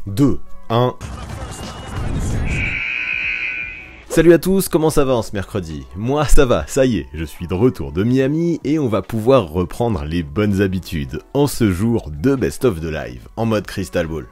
2, 1... Salut à tous, comment ça va en ce mercredi? Moi ça va, ça y est, je suis de retour de Miami et on va pouvoir reprendre les bonnes habitudes en ce jour de Best of the Live, en mode Crystal Ball.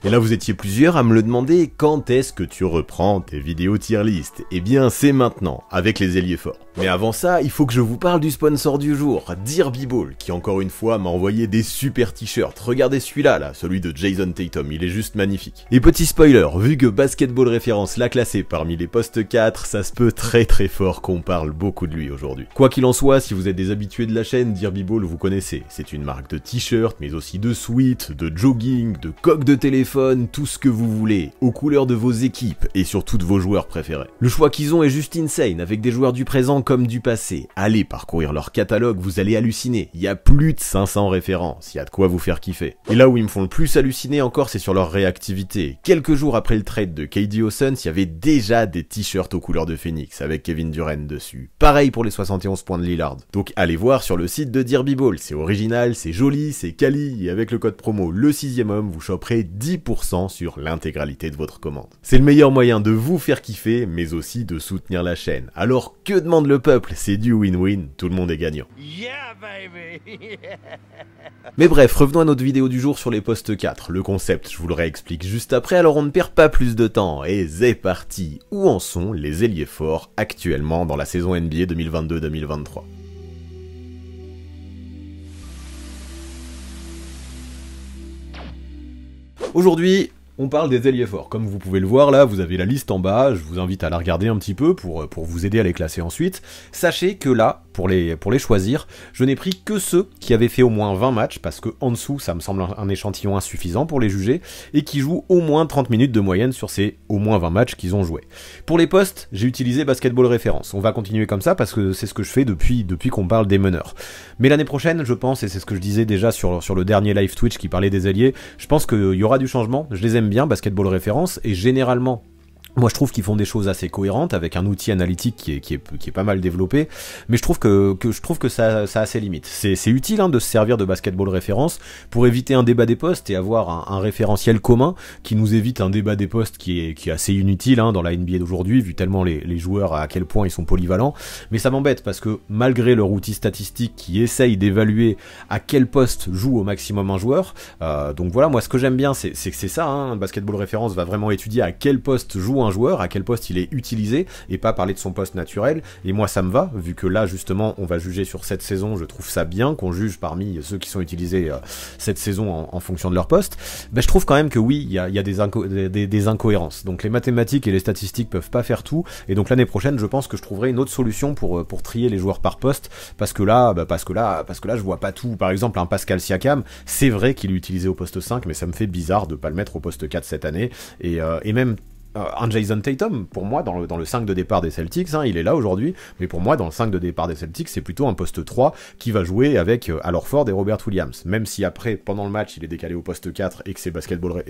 Et là vous étiez plusieurs à me le demander, quand est-ce que tu reprends tes vidéos tier list? Eh bien c'est maintenant, avec les ailiers forts. Mais avant ça, il faut que je vous parle du sponsor du jour, Derby Ball, qui encore une fois m'a envoyé des super t-shirts. Regardez celui-là, là, celui de Jason Tatum, il est juste magnifique. Et petit spoiler, vu que Basketball Référence l'a classé parmi les postes 4, ça se peut très fort qu'on parle beaucoup de lui aujourd'hui. Quoi qu'il en soit, si vous êtes des habitués de la chaîne, Derby Ball vous connaissez. C'est une marque de t-shirts, mais aussi de sweats, de jogging, de coques de téléphone, tout ce que vous voulez, aux couleurs de vos équipes et surtout de vos joueurs préférés. Le choix qu'ils ont est juste insane, avec des joueurs du présent comme du passé. Allez parcourir leur catalogue, vous allez halluciner. Il y a plus de 500 références, il y a de quoi vous faire kiffer. Et là où ils me font le plus halluciner encore, c'est sur leur réactivité. Quelques jours après le trade de KD aux Suns, il y avait déjà des t-shirts aux couleurs de Phoenix avec Kevin Durant dessus. Pareil pour les 71 points de Lillard. Donc allez voir sur le site de Derby Ball, c'est original, c'est joli, c'est quali, et avec le code promo le 6e homme, vous choperez 10% sur l'intégralité de votre commande. C'est le meilleur moyen de vous faire kiffer, mais aussi de soutenir la chaîne. Alors que demande le peuple? C'est du win-win, tout le monde est gagnant. Yeah, baby. Mais bref, revenons à notre vidéo du jour sur les postes 4. Le concept, je vous le réexplique juste après, alors on ne perd pas plus de temps. Et c'est parti. Où en sont les ailiers forts actuellement dans la saison NBA 2022-2023? Aujourd'hui, on parle des ailiers forts. Comme vous pouvez le voir là, vous avez la liste en bas, je vous invite à la regarder un petit peu pour vous aider à les classer ensuite. Sachez que là, pour les choisir, je n'ai pris que ceux qui avaient fait au moins 20 matchs, parce que en dessous, ça me semble un échantillon insuffisant pour les juger, et qui jouent au moins 30 minutes de moyenne sur ces au moins 20 matchs qu'ils ont joués. Pour les postes, j'ai utilisé Basketball Référence. On va continuer comme ça, parce que c'est ce que je fais depuis qu'on parle des meneurs. Mais l'année prochaine, je pense, et c'est ce que je disais déjà sur le dernier live Twitch qui parlait des ailiers, je pense qu'il y aura du changement, je les aime bien, Basketball Référence, et généralement, moi je trouve qu'ils font des choses assez cohérentes avec un outil analytique qui est pas mal développé, mais je trouve que ça a ses limites. C'est utile de se servir de Basketball Référence pour éviter un débat des postes et avoir un référentiel commun qui nous évite un débat des postes qui est assez inutile dans la NBA d'aujourd'hui, vu tellement les joueurs à quel point ils sont polyvalents. Mais ça m'embête parce que malgré leur outil statistique qui essaye d'évaluer à quel poste joue au maximum un joueur, donc voilà, moi ce que j'aime bien c'est que c'est ça, Basketball Référence va vraiment étudier à quel poste joue un joueur, à quel poste il est utilisé, et pas parler de son poste naturel, et moi ça me va, vu que là justement on va juger sur cette saison, je trouve ça bien qu'on juge parmi ceux qui sont utilisés cette saison en fonction de leur poste. Ben, je trouve quand même que oui, il y a des incohérences, donc les mathématiques et les statistiques peuvent pas faire tout, et donc l'année prochaine je pense que je trouverai une autre solution pour trier les joueurs par poste, parce que là je vois pas tout. Par exemple un Pascal Siakam, c'est vrai qu'il est utilisé au poste 5, mais ça me fait bizarre de pas le mettre au poste 4 cette année, et même un Jason Tatum, pour moi, dans le 5 de départ des Celtics, il est là aujourd'hui, mais pour moi, dans le 5 de départ des Celtics, c'est plutôt un poste 3 qui va jouer avec Al Horford et Robert Williams. Même si après, pendant le match, il est décalé au poste 4 et que c'est Basketball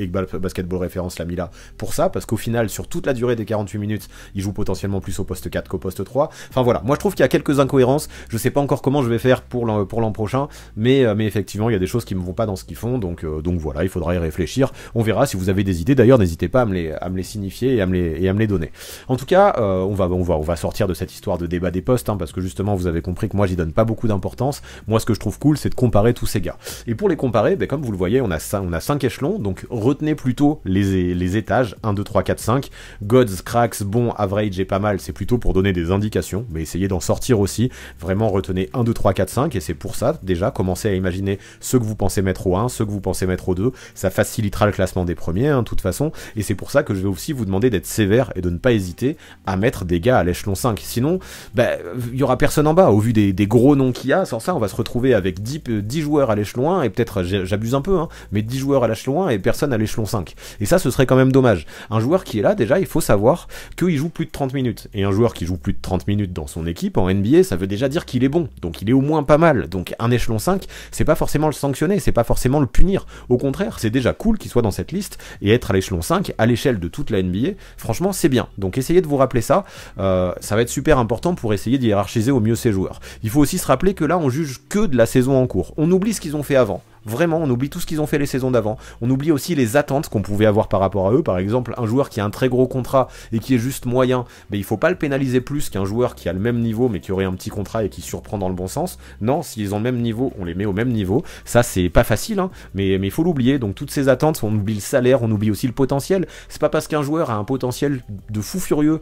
Référence l'a mis là pour ça, parce qu'au final, sur toute la durée des 48 minutes, il joue potentiellement plus au poste 4 qu'au poste 3. Enfin voilà, moi je trouve qu'il y a quelques incohérences, je sais pas encore comment je vais faire pour l'an prochain, mais effectivement, il y a des choses qui me vont pas dans ce qu'ils font, donc voilà, il faudra y réfléchir. On verra si vous avez des idées, d'ailleurs, n'hésitez pas à me les signifier et à me les donner. En tout cas, on va sortir de cette histoire de débat des postes, parce que justement vous avez compris que moi j'y donne pas beaucoup d'importance. Moi ce que je trouve cool, c'est de comparer tous ces gars. Et pour les comparer, comme vous le voyez, on a 5 échelons, donc retenez plutôt les étages, 1, 2, 3, 4, 5. Gods, cracks, bon, average et pas mal, c'est plutôt pour donner des indications, mais essayez d'en sortir aussi. Vraiment retenez 1, 2, 3, 4, 5, et c'est pour ça, déjà, commencez à imaginer ceux que vous pensez mettre au 1, ceux que vous pensez mettre au 2, ça facilitera le classement des premiers, de toute façon, et c'est pour ça que je vais aussi vous demander d'être sévère et de ne pas hésiter à mettre des gars à l'échelon 5. Sinon, il y aura personne en bas. Au vu des gros noms qu'il y a, sans ça, on va se retrouver avec 10 joueurs à l'échelon 1, et peut-être, j'abuse un peu, mais 10 joueurs à l'échelon 1 et personne à l'échelon 5. Et ça, ce serait quand même dommage. Un joueur qui est là, déjà, il faut savoir qu'il joue plus de 30 minutes. Et un joueur qui joue plus de 30 minutes dans son équipe, en NBA, ça veut déjà dire qu'il est bon. Donc il est au moins pas mal. Donc un échelon 5, c'est pas forcément le sanctionner, c'est pas forcément le punir. Au contraire, c'est déjà cool qu'il soit dans cette liste, et être à l'échelon 5, à l'échelle de toute la NBA, franchement c'est bien. Donc essayez de vous rappeler ça, ça va être super important pour essayer de hiérarchiser au mieux ces joueurs. Il faut aussi se rappeler que là on juge que de la saison en cours, on oublie ce qu'ils ont fait avant. Vraiment, on oublie tout ce qu'ils ont fait les saisons d'avant. On oublie aussi les attentes qu'on pouvait avoir par rapport à eux. Par exemple, un joueur qui a un très gros contrat et qui est juste moyen, mais il faut pas le pénaliser plus qu'un joueur qui a le même niveau mais qui aurait un petit contrat et qui surprend dans le bon sens. Non, s'ils ont le même niveau, on les met au même niveau. Ça, c'est pas facile, hein, mais il faut l'oublier. Donc toutes ces attentes, on oublie le salaire, on oublie aussi le potentiel. C'est pas parce qu'un joueur a un potentiel de fou furieux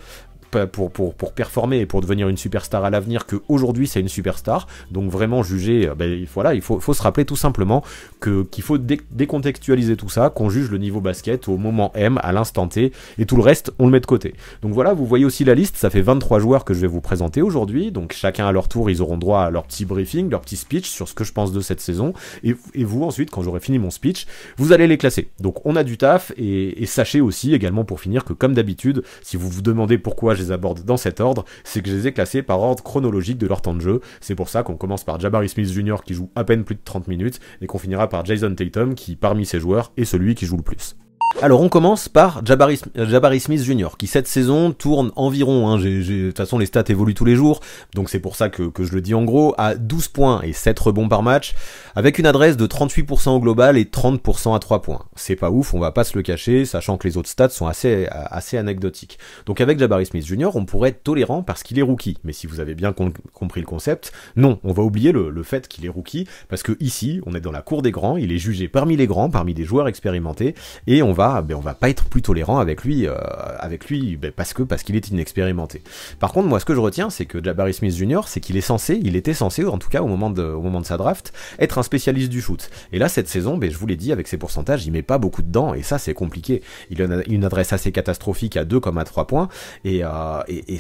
pour performer et pour devenir une superstar à l'avenir qu'aujourd'hui c'est une superstar. Donc vraiment juger, voilà, il faut se rappeler tout simplement qu'il faut décontextualiser tout ça, qu'on juge le niveau basket au moment M, à l'instant T, et tout le reste on le met de côté. Donc voilà, vous voyez aussi la liste, ça fait 23 joueurs que je vais vous présenter aujourd'hui, donc chacun à leur tour ils auront droit à leur petit briefing, leur petit speech sur ce que je pense de cette saison, et vous ensuite, quand j'aurai fini mon speech, vous allez les classer. Donc on a du taf, et sachez aussi également pour finir que comme d'habitude, si vous vous demandez pourquoi je les aborde dans cet ordre, c'est que je les ai classés par ordre chronologique de leur temps de jeu. C'est pour ça qu'on commence par Jabari Smith Jr. qui joue à peine plus de 30 minutes et qu'on finira par Jason Tatum qui, parmi ses joueurs, est celui qui joue le plus. Alors on commence par Jabari Smith Jr. qui cette saison tourne environ, de toute façon les stats évoluent tous les jours, donc c'est pour ça que je le dis en gros, à 12 points et 7 rebonds par match, avec une adresse de 38% au global et 30% à 3 points. C'est pas ouf, on va pas se le cacher, sachant que les autres stats sont assez anecdotiques. Donc avec Jabari Smith Jr. on pourrait être tolérant parce qu'il est rookie, mais si vous avez bien compris le concept, non, on va oublier le fait qu'il est rookie, parce que ici, on est dans la cour des grands, il est jugé parmi les grands, parmi des joueurs expérimentés, et on va pas être plus tolérant avec lui parce qu'il est inexpérimenté. Par contre, moi, ce que je retiens, c'est que Jabari Smith Jr., c'est qu'il était censé, en tout cas au moment de sa draft, être un spécialiste du shoot. Et là, cette saison, je vous l'ai dit, avec ses pourcentages, il met pas beaucoup dedans, et ça, c'est compliqué. Il a une adresse assez catastrophique à 2 comme à 3 points, et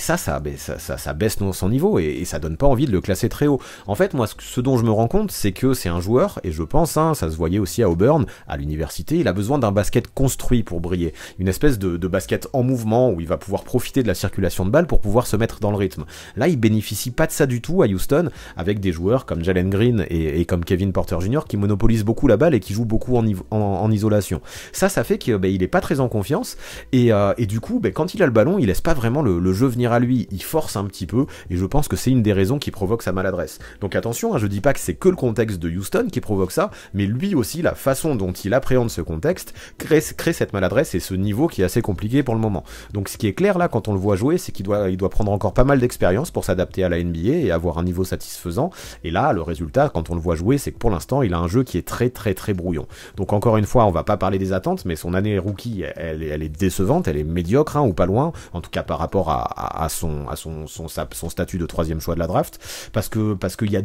ça baisse son niveau, et ça donne pas envie de le classer très haut. En fait, moi, ce dont je me rends compte, c'est que c'est un joueur, et je pense, ça se voyait aussi à Auburn, à l'université, il a besoin d'un basket construit pour briller, une espèce de basket en mouvement où il va pouvoir profiter de la circulation de balles pour pouvoir se mettre dans le rythme. Là, il bénéficie pas de ça du tout à Houston, avec des joueurs comme Jalen Green et comme Kevin Porter Jr. qui monopolisent beaucoup la balle et qui jouent beaucoup en isolation. Ça fait qu'il est pas très en confiance, et du coup, quand il a le ballon, il laisse pas vraiment le jeu venir à lui, il force un petit peu, et je pense que c'est une des raisons qui provoque sa maladresse. Donc attention, je dis pas que c'est que le contexte de Houston qui provoque ça, mais lui aussi, la façon dont il appréhende ce contexte crée cette maladresse et ce niveau qui est assez compliqué pour le moment. Donc ce qui est clair là quand on le voit jouer, c'est qu'il doit prendre encore pas mal d'expérience pour s'adapter à la NBA et avoir un niveau satisfaisant, et là le résultat quand on le voit jouer, c'est que pour l'instant il a un jeu qui est très très très brouillon. Donc encore une fois, on va pas parler des attentes, mais son année rookie elle est décevante, elle est médiocre ou pas loin, en tout cas par rapport à son statut de 3e choix de la draft, parce qu'il y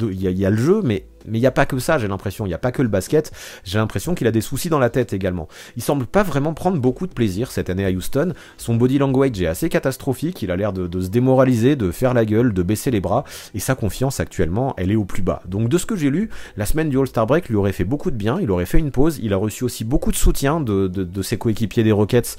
a le jeu, mais il n'y a pas que ça, j'ai l'impression, il n'y a pas que le basket, j'ai l'impression qu'il a des soucis dans la tête également. Il semble pas vraiment prendre beaucoup de plaisir cette année à Houston, son body language est assez catastrophique, il a l'air de se démoraliser, de faire la gueule, de baisser les bras, et sa confiance actuellement, elle est au plus bas. Donc de ce que j'ai lu, la semaine du All-Star Break lui aurait fait beaucoup de bien, il aurait fait une pause, il a reçu aussi beaucoup de soutien de ses coéquipiers des Rockets,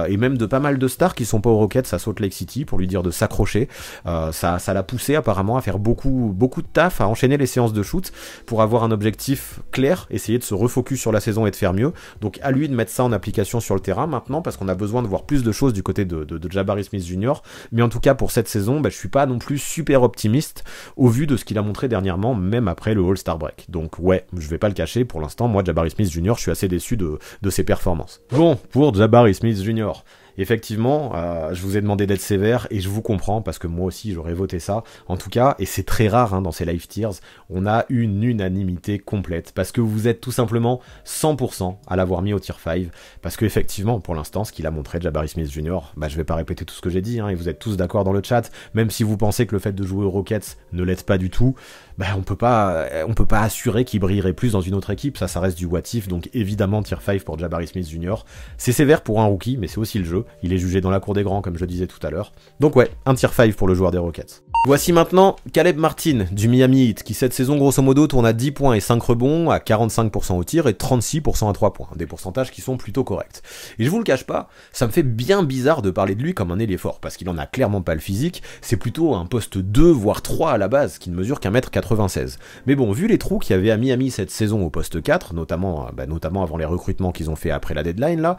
et même de pas mal de stars qui sont pas aux Rockets à Salt Lake City, pour lui dire de s'accrocher. Ça l'a poussé apparemment à faire beaucoup de taf, à enchaîner les séances de shoot, pour avoir un objectif clair, essayer de se refocus sur la saison et de faire mieux. Donc à lui de mettre ça en application sur le terrain maintenant, parce qu'on a besoin de voir plus de choses du côté de Jabari Smith Jr. Mais en tout cas pour cette saison, je suis pas non plus super optimiste au vu de ce qu'il a montré dernièrement, même après le All-Star Break. Donc ouais, je vais pas le cacher, pour l'instant, moi Jabari Smith Jr. je suis assez déçu de ses performances. Bon, pour Jabari Smith Jr., effectivement, je vous ai demandé d'être sévère et je vous comprends parce que moi aussi j'aurais voté ça. En tout cas, et c'est très rare dans ces live tiers, on a une unanimité complète parce que vous êtes tout simplement 100% à l'avoir mis au tier 5 parce que effectivement, pour l'instant, ce qu'il a montré Jabari Smith Jr., je vais pas répéter tout ce que j'ai dit, et vous êtes tous d'accord dans le chat, même si vous pensez que le fait de jouer aux Rockets ne l'aide pas du tout, on peut pas assurer qu'il brillerait plus dans une autre équipe, ça reste du what if, donc évidemment tier 5 pour Jabari Smith Jr. C'est sévère pour un rookie, mais c'est aussi le jeu. Il est jugé dans la cour des grands, comme je disais tout à l'heure. Donc ouais, un tier 5 pour le joueur des Rockets. Voici maintenant Caleb Martin du Miami Heat, qui cette saison grosso modo tourne à 10 points et 5 rebonds, à 45% au tir et 36% à 3 points. Des pourcentages qui sont plutôt corrects. Et je vous le cache pas, ça me fait bien bizarre de parler de lui comme un ailier fort, parce qu'il en a clairement pas le physique, c'est plutôt un poste 2 voire 3 à la base, qui ne mesure qu'1m 96. Mais bon, vu les trous qu'il y avait à Miami cette saison au poste 4, notamment avant les recrutements qu'ils ont fait après la deadline là,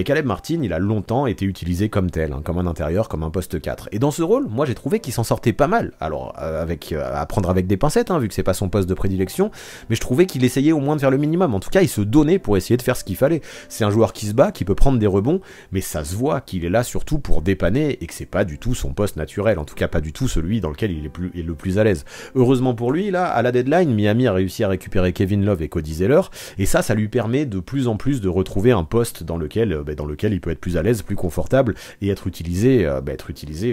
Caleb Martin, il a longtemps été utilisé comme tel, hein, comme un intérieur, comme un poste 4. Et dans ce rôle, moi j'ai trouvé qu'il s'en sortait pas mal. Alors, à prendre avec des pincettes, hein, vu que c'est pas son poste de prédilection, mais je trouvais qu'il essayait au moins de faire le minimum. En tout cas, il se donnait pour essayer de faire ce qu'il fallait. C'est un joueur qui se bat, qui peut prendre des rebonds, mais ça se voit qu'il est là surtout pour dépanner et que c'est pas du tout son poste naturel, en tout cas pas du tout celui dans lequel il est le plus à l'aise. Heureusement pour lui, là, à la deadline, Miami a réussi à récupérer Kevin Love et Cody Zeller, et ça lui permet de plus en plus de retrouver un poste dans lequel il peut être plus à l'aise, plus confortable, et être utilisé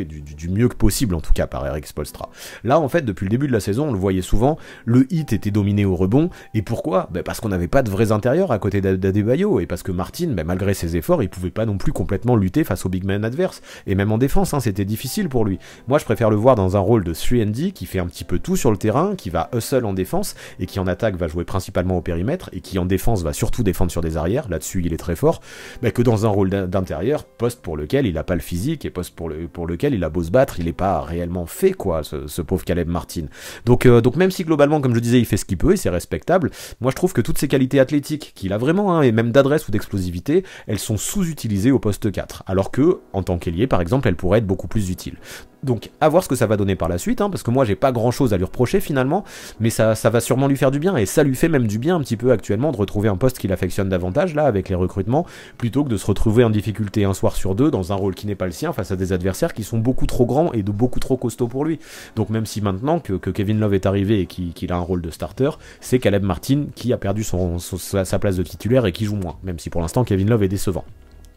du mieux que possible, en tout cas par Erik Spoelstra. Là, en fait, depuis le début de la saison, on le voyait souvent, le hit était dominé au rebond, et pourquoi ? Parce qu'on n'avait pas de vrais intérieurs à côté d'Adebayo, et parce que Martin, malgré ses efforts, il pouvait pas non plus complètement lutter face aux big men adverses, et même en défense, hein, c'était difficile pour lui. Moi, je préfère le voir dans un rôle de 3&D, qui fait un petit peu tout sur le terrain, qui va hustle en défense, et qui en attaque va jouer principalement au périmètre, et qui en défense va surtout défendre sur des arrières, là-dessus il est très fort, que dans un rôle d'intérieur, poste pour lequel il a pas le physique, et poste pour lequel il a beau se battre, il est pas réellement fait, quoi, ce pauvre Caleb Martin. Donc même si globalement, comme je disais, il fait ce qu'il peut, et c'est respectable, moi je trouve que toutes ces qualités athlétiques qu'il a vraiment, hein, et même d'adresse ou d'explosivité, elles sont sous-utilisées au poste 4, alors que, en tant qu'ailier par exemple, elles pourraient être beaucoup plus utiles. Donc, à voir ce que ça va donner par la suite, hein, parce que moi j'ai pas grand chose à lui reprocher finalement, mais ça va sûrement lui faire du bien, et ça lui fait même du bien un petit peu actuellement de retrouver un poste qu'il affectionne davantage là avec les recrutements, plutôt que de se retrouver en difficulté un soir sur deux dans un rôle qui n'est pas le sien face à des adversaires qui sont beaucoup trop grands et beaucoup trop costauds pour lui. Donc même si maintenant que Kevin Love est arrivé et qu'il a un rôle de starter, c'est Caleb Martin qui a perdu sa place de titulaire et qui joue moins, même si pour l'instant Kevin Love est décevant.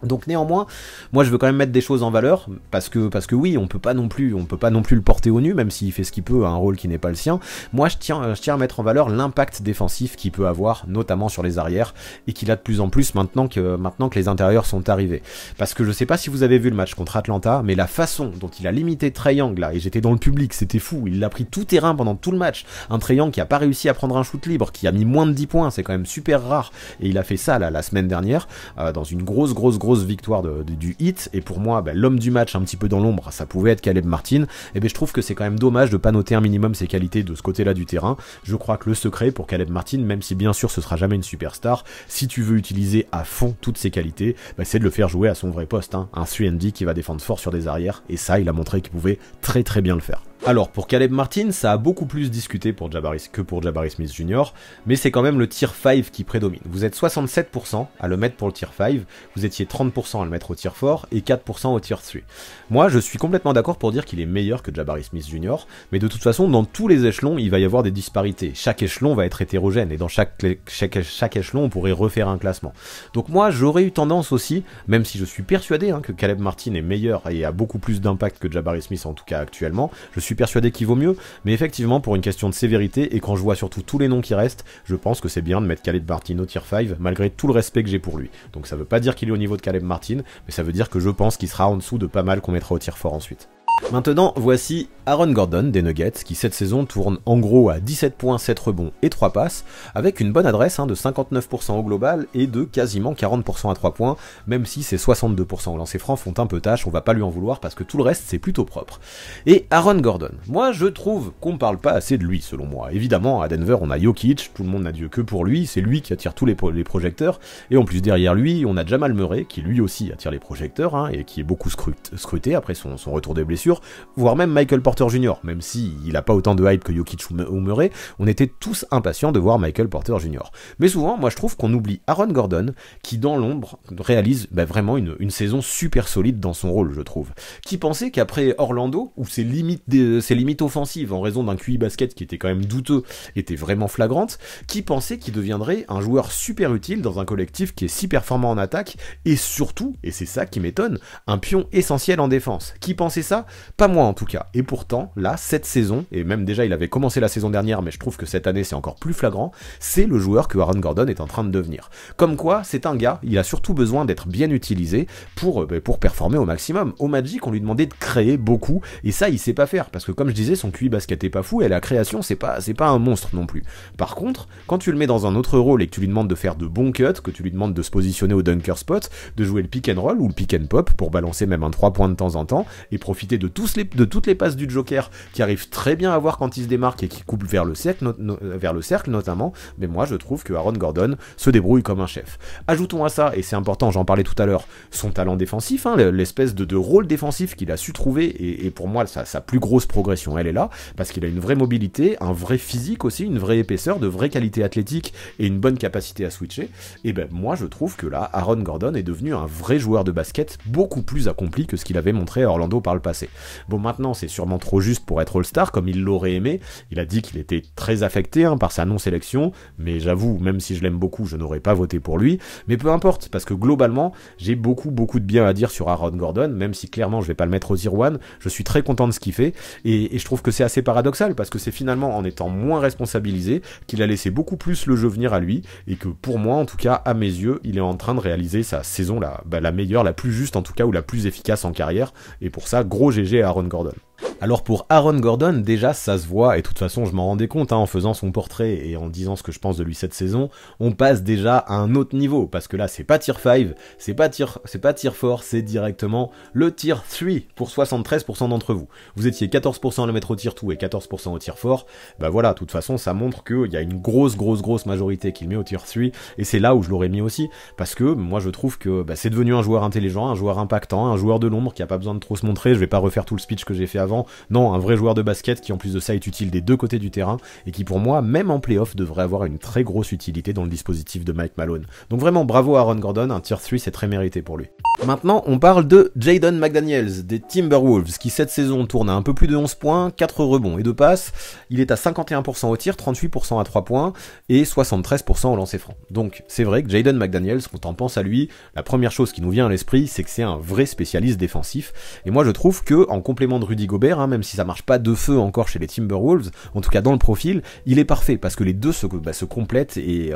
Donc néanmoins, moi je veux quand même mettre des choses en valeur, parce que oui, on peut pas non plus le porter au nu, même s'il fait ce qu'il peut à un rôle qui n'est pas le sien. Moi je tiens à mettre en valeur l'impact défensif qu'il peut avoir, notamment sur les arrières, et qu'il a de plus en plus maintenant que les intérieurs sont arrivés. Parce que je sais pas si vous avez vu le match contre Atlanta, mais la façon dont il a limité Trae Young là, et j'étais dans le public, c'était fou, il l'a pris tout terrain pendant tout le match. Un Trae Young qui a pas réussi à prendre un shoot libre, qui a mis moins de 10 points, c'est quand même super rare, et il a fait ça là, la semaine dernière, dans une grosse victoire du hit, et pour moi l'homme du match un petit peu dans l'ombre, ça pouvait être Caleb Martin. Et je trouve que c'est quand même dommage de pas noter un minimum ses qualités de ce côté-là du terrain. Je crois que le secret pour Caleb Martin, même si bien sûr ce sera jamais une superstar, si tu veux utiliser à fond toutes ses qualités, c'est de le faire jouer à son vrai poste, hein, un 3&D qui va défendre fort sur des arrières, et ça il a montré qu'il pouvait très très bien le faire. Alors pour Caleb Martin, ça a beaucoup plus discuté que pour Jabari Smith Jr, mais c'est quand même le tier 5 qui prédomine. Vous êtes 67% à le mettre pour le tier 5, vous étiez 30% à le mettre au tier 4 et 4% au tier 3. Moi je suis complètement d'accord pour dire qu'il est meilleur que Jabari Smith Jr, mais de toute façon dans tous les échelons il va y avoir des disparités. Chaque échelon va être hétérogène, et dans chaque échelon on pourrait refaire un classement. Donc moi j'aurais eu tendance aussi, même si je suis persuadé que Caleb Martin est meilleur et a beaucoup plus d'impact que Jabari Smith en tout cas actuellement, je suis persuadé qu'il vaut mieux, mais effectivement pour une question de sévérité, et quand je vois surtout tous les noms qui restent, je pense que c'est bien de mettre Caleb Martin au tier 5, malgré tout le respect que j'ai pour lui. Donc ça veut pas dire qu'il est au niveau de Caleb Martin, mais ça veut dire que je pense qu'il sera en dessous de pas mal qu'on mettra au tier 4 ensuite. Maintenant, voici Aaron Gordon des Nuggets, qui cette saison tourne en gros à 17 points, 7 rebonds et 3 passes, avec une bonne adresse de 59% au global et de quasiment 40% à 3 points, même si ces 62% au lancer franc font un peu tâche, on va pas lui en vouloir parce que tout le reste c'est plutôt propre. Et Aaron Gordon, moi je trouve qu'on parle pas assez de lui selon moi. Évidemment, à Denver on a Jokic, tout le monde n'a Dieu que pour lui, c'est lui qui attire tous les projecteurs, et en plus derrière lui on a Jamal Murray qui lui aussi attire les projecteurs, et qui est beaucoup scruté après son retour des blessures, voire même Michael Porter Jr, même si il a pas autant de hype que Jokic ou Murray, on était tous impatients de voir Michael Porter Jr. Mais souvent, moi je trouve qu'on oublie Aaron Gordon, qui dans l'ombre réalise vraiment une saison super solide dans son rôle, je trouve. Qui pensait qu'après Orlando, où ses limites offensives en raison d'un QI basket qui était quand même douteux, étaient vraiment flagrantes, qui pensait qu'il deviendrait un joueur super utile dans un collectif qui est si performant en attaque, et surtout, et c'est ça qui m'étonne, un pion essentiel en défense. Qui pensait ça ? Pas moi en tout cas. Et pourtant, là, cette saison, et même déjà il avait commencé la saison dernière, mais je trouve que cette année c'est encore plus flagrant, c'est le joueur que Aaron Gordon est en train de devenir. Comme quoi, c'est un gars, il a surtout besoin d'être bien utilisé pour performer au maximum. Au Magic, on lui demandait de créer beaucoup, et ça il sait pas faire, parce que comme je disais, son QI basket est pas fou, et la création c'est pas un monstre non plus. Par contre, quand tu le mets dans un autre rôle et que tu lui demandes de faire de bons cuts, que tu lui demandes de se positionner au dunker spot, de jouer le pick and roll ou le pick and pop pour balancer même un 3 points de temps en temps, et profiter de toutes les passes du du Joker qui arrive très bien à voir quand il se démarque et qui coupe vers le cercle, notamment, mais moi je trouve que Aaron Gordon se débrouille comme un chef. Ajoutons à ça, et c'est important, j'en parlais tout à l'heure, son talent défensif, hein, l'espèce de rôle défensif qu'il a su trouver, et pour moi sa plus grosse progression elle est là, parce qu'il a une vraie mobilité, un vrai physique aussi, une vraie épaisseur, de vraie qualité athlétique et une bonne capacité à switcher, et ben moi je trouve que là Aaron Gordon est devenu un vrai joueur de basket beaucoup plus accompli que ce qu'il avait montré à Orlando par le passé. Bon, maintenant c'est sûrement trop juste pour être All-Star comme il l'aurait aimé, il a dit qu'il était très affecté par sa non-sélection, mais j'avoue, même si je l'aime beaucoup, je n'aurais pas voté pour lui, mais peu importe, parce que globalement, j'ai beaucoup de bien à dire sur Aaron Gordon, même si clairement je vais pas le mettre au tier 1, je suis très content de ce qu'il fait, et je trouve que c'est assez paradoxal, parce que c'est finalement en étant moins responsabilisé qu'il a laissé beaucoup plus le jeu venir à lui, et que pour moi, en tout cas, à mes yeux, il est en train de réaliser sa saison la meilleure, la plus juste en tout cas, ou la plus efficace en carrière, et pour ça, gros GG à Aaron Gordon. Alors pour Aaron Gordon, déjà ça se voit, et de toute façon je m'en rendais compte en faisant son portrait et en disant ce que je pense de lui cette saison, on passe déjà à un autre niveau, parce que là c'est pas tier 5, c'est pas tier 4, c'est directement le tier 3 pour 73% d'entre vous. Vous étiez 14% à le mettre au tier 2 et 14% au tier 4, bah voilà, de toute façon ça montre qu'il y a une grosse majorité qui le met au tier 3, et c'est là où je l'aurais mis aussi, parce que moi je trouve que c'est devenu un joueur intelligent, un joueur impactant, un joueur de l'ombre qui a pas besoin de trop se montrer, je vais pas refaire tout le speech que j'ai fait avant. Non, un vrai joueur de basket qui en plus de ça est utile des deux côtés du terrain et qui pour moi, même en playoff, devrait avoir une très grosse utilité dans le dispositif de Mike Malone. Donc vraiment bravo à Aaron Gordon, un tier 3 c'est très mérité pour lui. Maintenant on parle de Jaden McDaniels des Timberwolves qui cette saison tourne à un peu plus de 11 points, 4 rebonds et 2 passes, il est à 51% au tir, 38% à 3 points et 73% au lancer franc. Donc c'est vrai que Jaden McDaniels, quand on pense à lui, la première chose qui nous vient à l'esprit c'est que c'est un vrai spécialiste défensif, et moi je trouve que en complément de Rudy Gobert, même si ça marche pas de feu encore chez les Timberwolves, en tout cas dans le profil, il est parfait parce que les deux se complètent et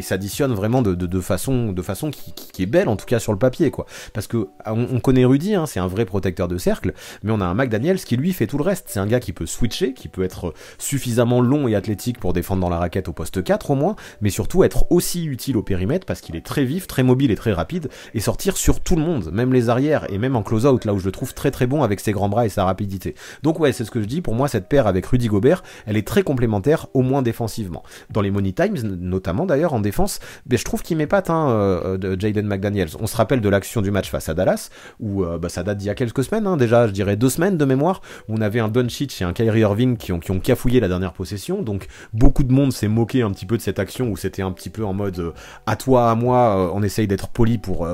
s'additionnent vraiment de façon qui est belle en tout cas sur le papier quoi. Parce que on connaît Rudy, c'est un vrai protecteur de cercle, mais on a un McDaniels qui lui fait tout le reste. C'est un gars qui peut switcher, qui peut être suffisamment long et athlétique pour défendre dans la raquette au poste 4 au moins, mais surtout être aussi utile au périmètre parce qu'il est très vif, très mobile et très rapide et sortir sur tout le monde, même les arrières et même en close-out là où je le trouve très bon avec ses grands bras et sa rapidité. Donc ouais, c'est ce que je dis, pour moi cette paire avec Rudy Gobert, elle est très complémentaire, au moins défensivement. Dans les Money Times, notamment d'ailleurs en défense, je trouve qu'il m'épate de Jaden McDaniels. On se rappelle de l'action du match face à Dallas, où ça date d'il y a quelques semaines, déjà je dirais 2 semaines de mémoire, où on avait un Doncic et un Kyrie Irving qui ont cafouillé la dernière possession, donc beaucoup de monde s'est moqué un petit peu de cette action, où c'était un petit peu en mode à toi, à moi, on essaye d'être poli pour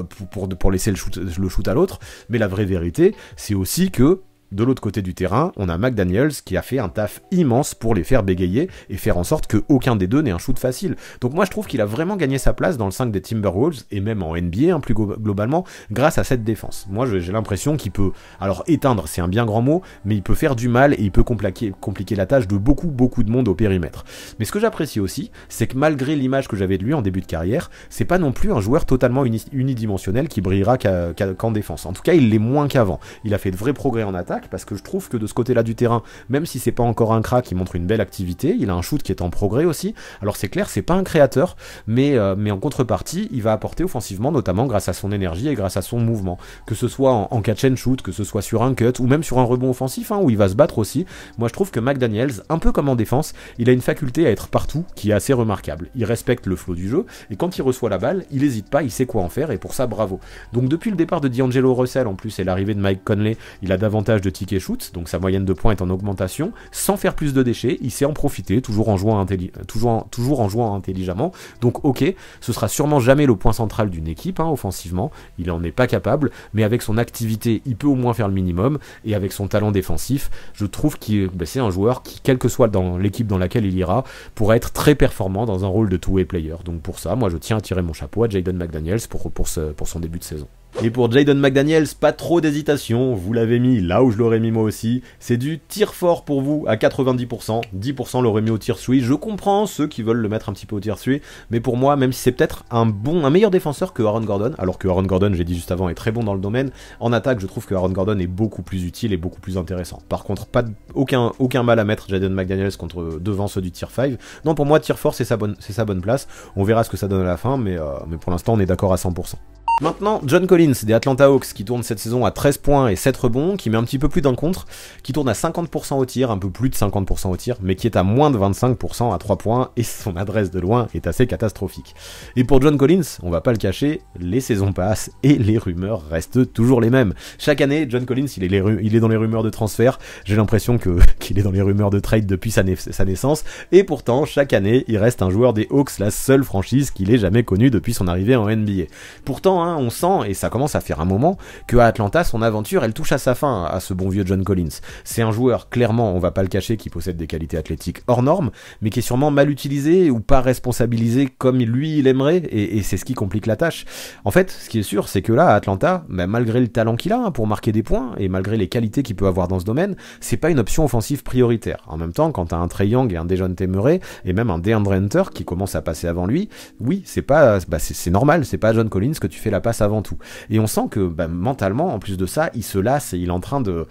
laisser le shoot à l'autre, mais la vraie vérité, c'est aussi que de l'autre côté du terrain, on a McDaniels qui a fait un taf immense pour les faire bégayer et faire en sorte qu'aucun des deux n'ait un shoot facile. Donc moi je trouve qu'il a vraiment gagné sa place dans le 5 des Timberwolves et même en NBA plus globalement grâce à cette défense. Moi j'ai l'impression qu'il peut, alors éteindre c'est un bien grand mot, mais il peut faire du mal et il peut compliquer la tâche de beaucoup de monde au périmètre. Mais ce que j'apprécie aussi, c'est que malgré l'image que j'avais de lui en début de carrière, c'est pas non plus un joueur totalement unidimensionnel qui brillera qu'en défense. En tout cas il l'est moins qu'avant. Il a fait de vrais progrès en attaque, parce que je trouve que de ce côté-là du terrain, même si c'est pas encore un crack, il montre une belle activité, il a un shoot qui est en progrès aussi. Alors c'est clair, c'est pas un créateur, mais en contrepartie, il va apporter offensivement, notamment grâce à son énergie et grâce à son mouvement. Que ce soit en catch and shoot, que ce soit sur un cut, ou même sur un rebond offensif, où il va se battre aussi. Moi je trouve que McDaniels, un peu comme en défense, il a une faculté à être partout qui est assez remarquable. Il respecte le flow du jeu, et quand il reçoit la balle, il hésite pas, il sait quoi en faire, et pour ça bravo. Donc depuis le départ de D'Angelo Russell en plus et l'arrivée de Mike Conley, il a davantage de tickets shoot, donc sa moyenne de points est en augmentation, sans faire plus de déchets, il sait en profiter, toujours en jouant intelligemment, donc ok, ce sera sûrement jamais le point central d'une équipe, offensivement, il en est pas capable, mais avec son activité, il peut au moins faire le minimum, et avec son talent défensif, je trouve que c'est un joueur qui, quelle que soit dans l'équipe dans laquelle il ira, pourra être très performant dans un rôle de two-way player, donc pour ça, moi je tiens à tirer mon chapeau à Jaden McDaniels pour son début de saison. Et pour Jaden McDaniels, pas trop d'hésitation, vous l'avez mis là où je l'aurais mis moi aussi, c'est du tir fort pour vous à 90%, 10% l'aurait mis au tier 3, je comprends ceux qui veulent le mettre un petit peu au tier 3, mais pour moi, même si c'est peut-être un meilleur défenseur que Aaron Gordon, alors que Aaron Gordon, j'ai dit juste avant, est très bon dans le domaine, en attaque, je trouve que Aaron Gordon est beaucoup plus utile et beaucoup plus intéressant. Par contre, aucun mal à mettre Jaden McDaniels devant ceux du tier 5, non pour moi, tier 4 c'est sa bonne place, on verra ce que ça donne à la fin, mais pour l'instant on est d'accord à 100%. Maintenant, John Collins des Atlanta Hawks qui tourne cette saison à 13 points et 7 rebonds, qui met un petit peu plus d'un contre, qui tourne à 50% au tir, un peu plus de 50% au tir, mais qui est à moins de 25% à 3 points, et son adresse de loin est assez catastrophique. Et pour John Collins, on va pas le cacher, les saisons passent et les rumeurs restent toujours les mêmes. Chaque année, John Collins, il est dans les rumeurs de transfert, j'ai l'impression qu'il est dans les rumeurs de trade depuis sa naissance, et pourtant, chaque année, il reste un joueur des Hawks, la seule franchise qu'il ait jamais connue depuis son arrivée en NBA. Pourtant, on sent, et ça commence à faire un moment, que à Atlanta, son aventure, elle touche à sa fin, à ce bon vieux John Collins. C'est un joueur, clairement, on va pas le cacher, qui possède des qualités athlétiques hors normes, mais qui est sûrement mal utilisé ou pas responsabilisé comme lui il aimerait, et c'est ce qui complique la tâche. En fait, ce qui est sûr, c'est que là, à Atlanta, malgré le talent qu'il a pour marquer des points, et malgré les qualités qu'il peut avoir dans ce domaine, c'est pas une option offensive prioritaire. En même temps, quand t'as un Trae Young et un Dejounte Murray, et même un DeAndre Hunter qui commence à passer avant lui, oui, c'est normal, c'est pas John Collins que tu fais la passe avant tout. Et on sent que mentalement, en plus de ça, il se lasse et il est en train de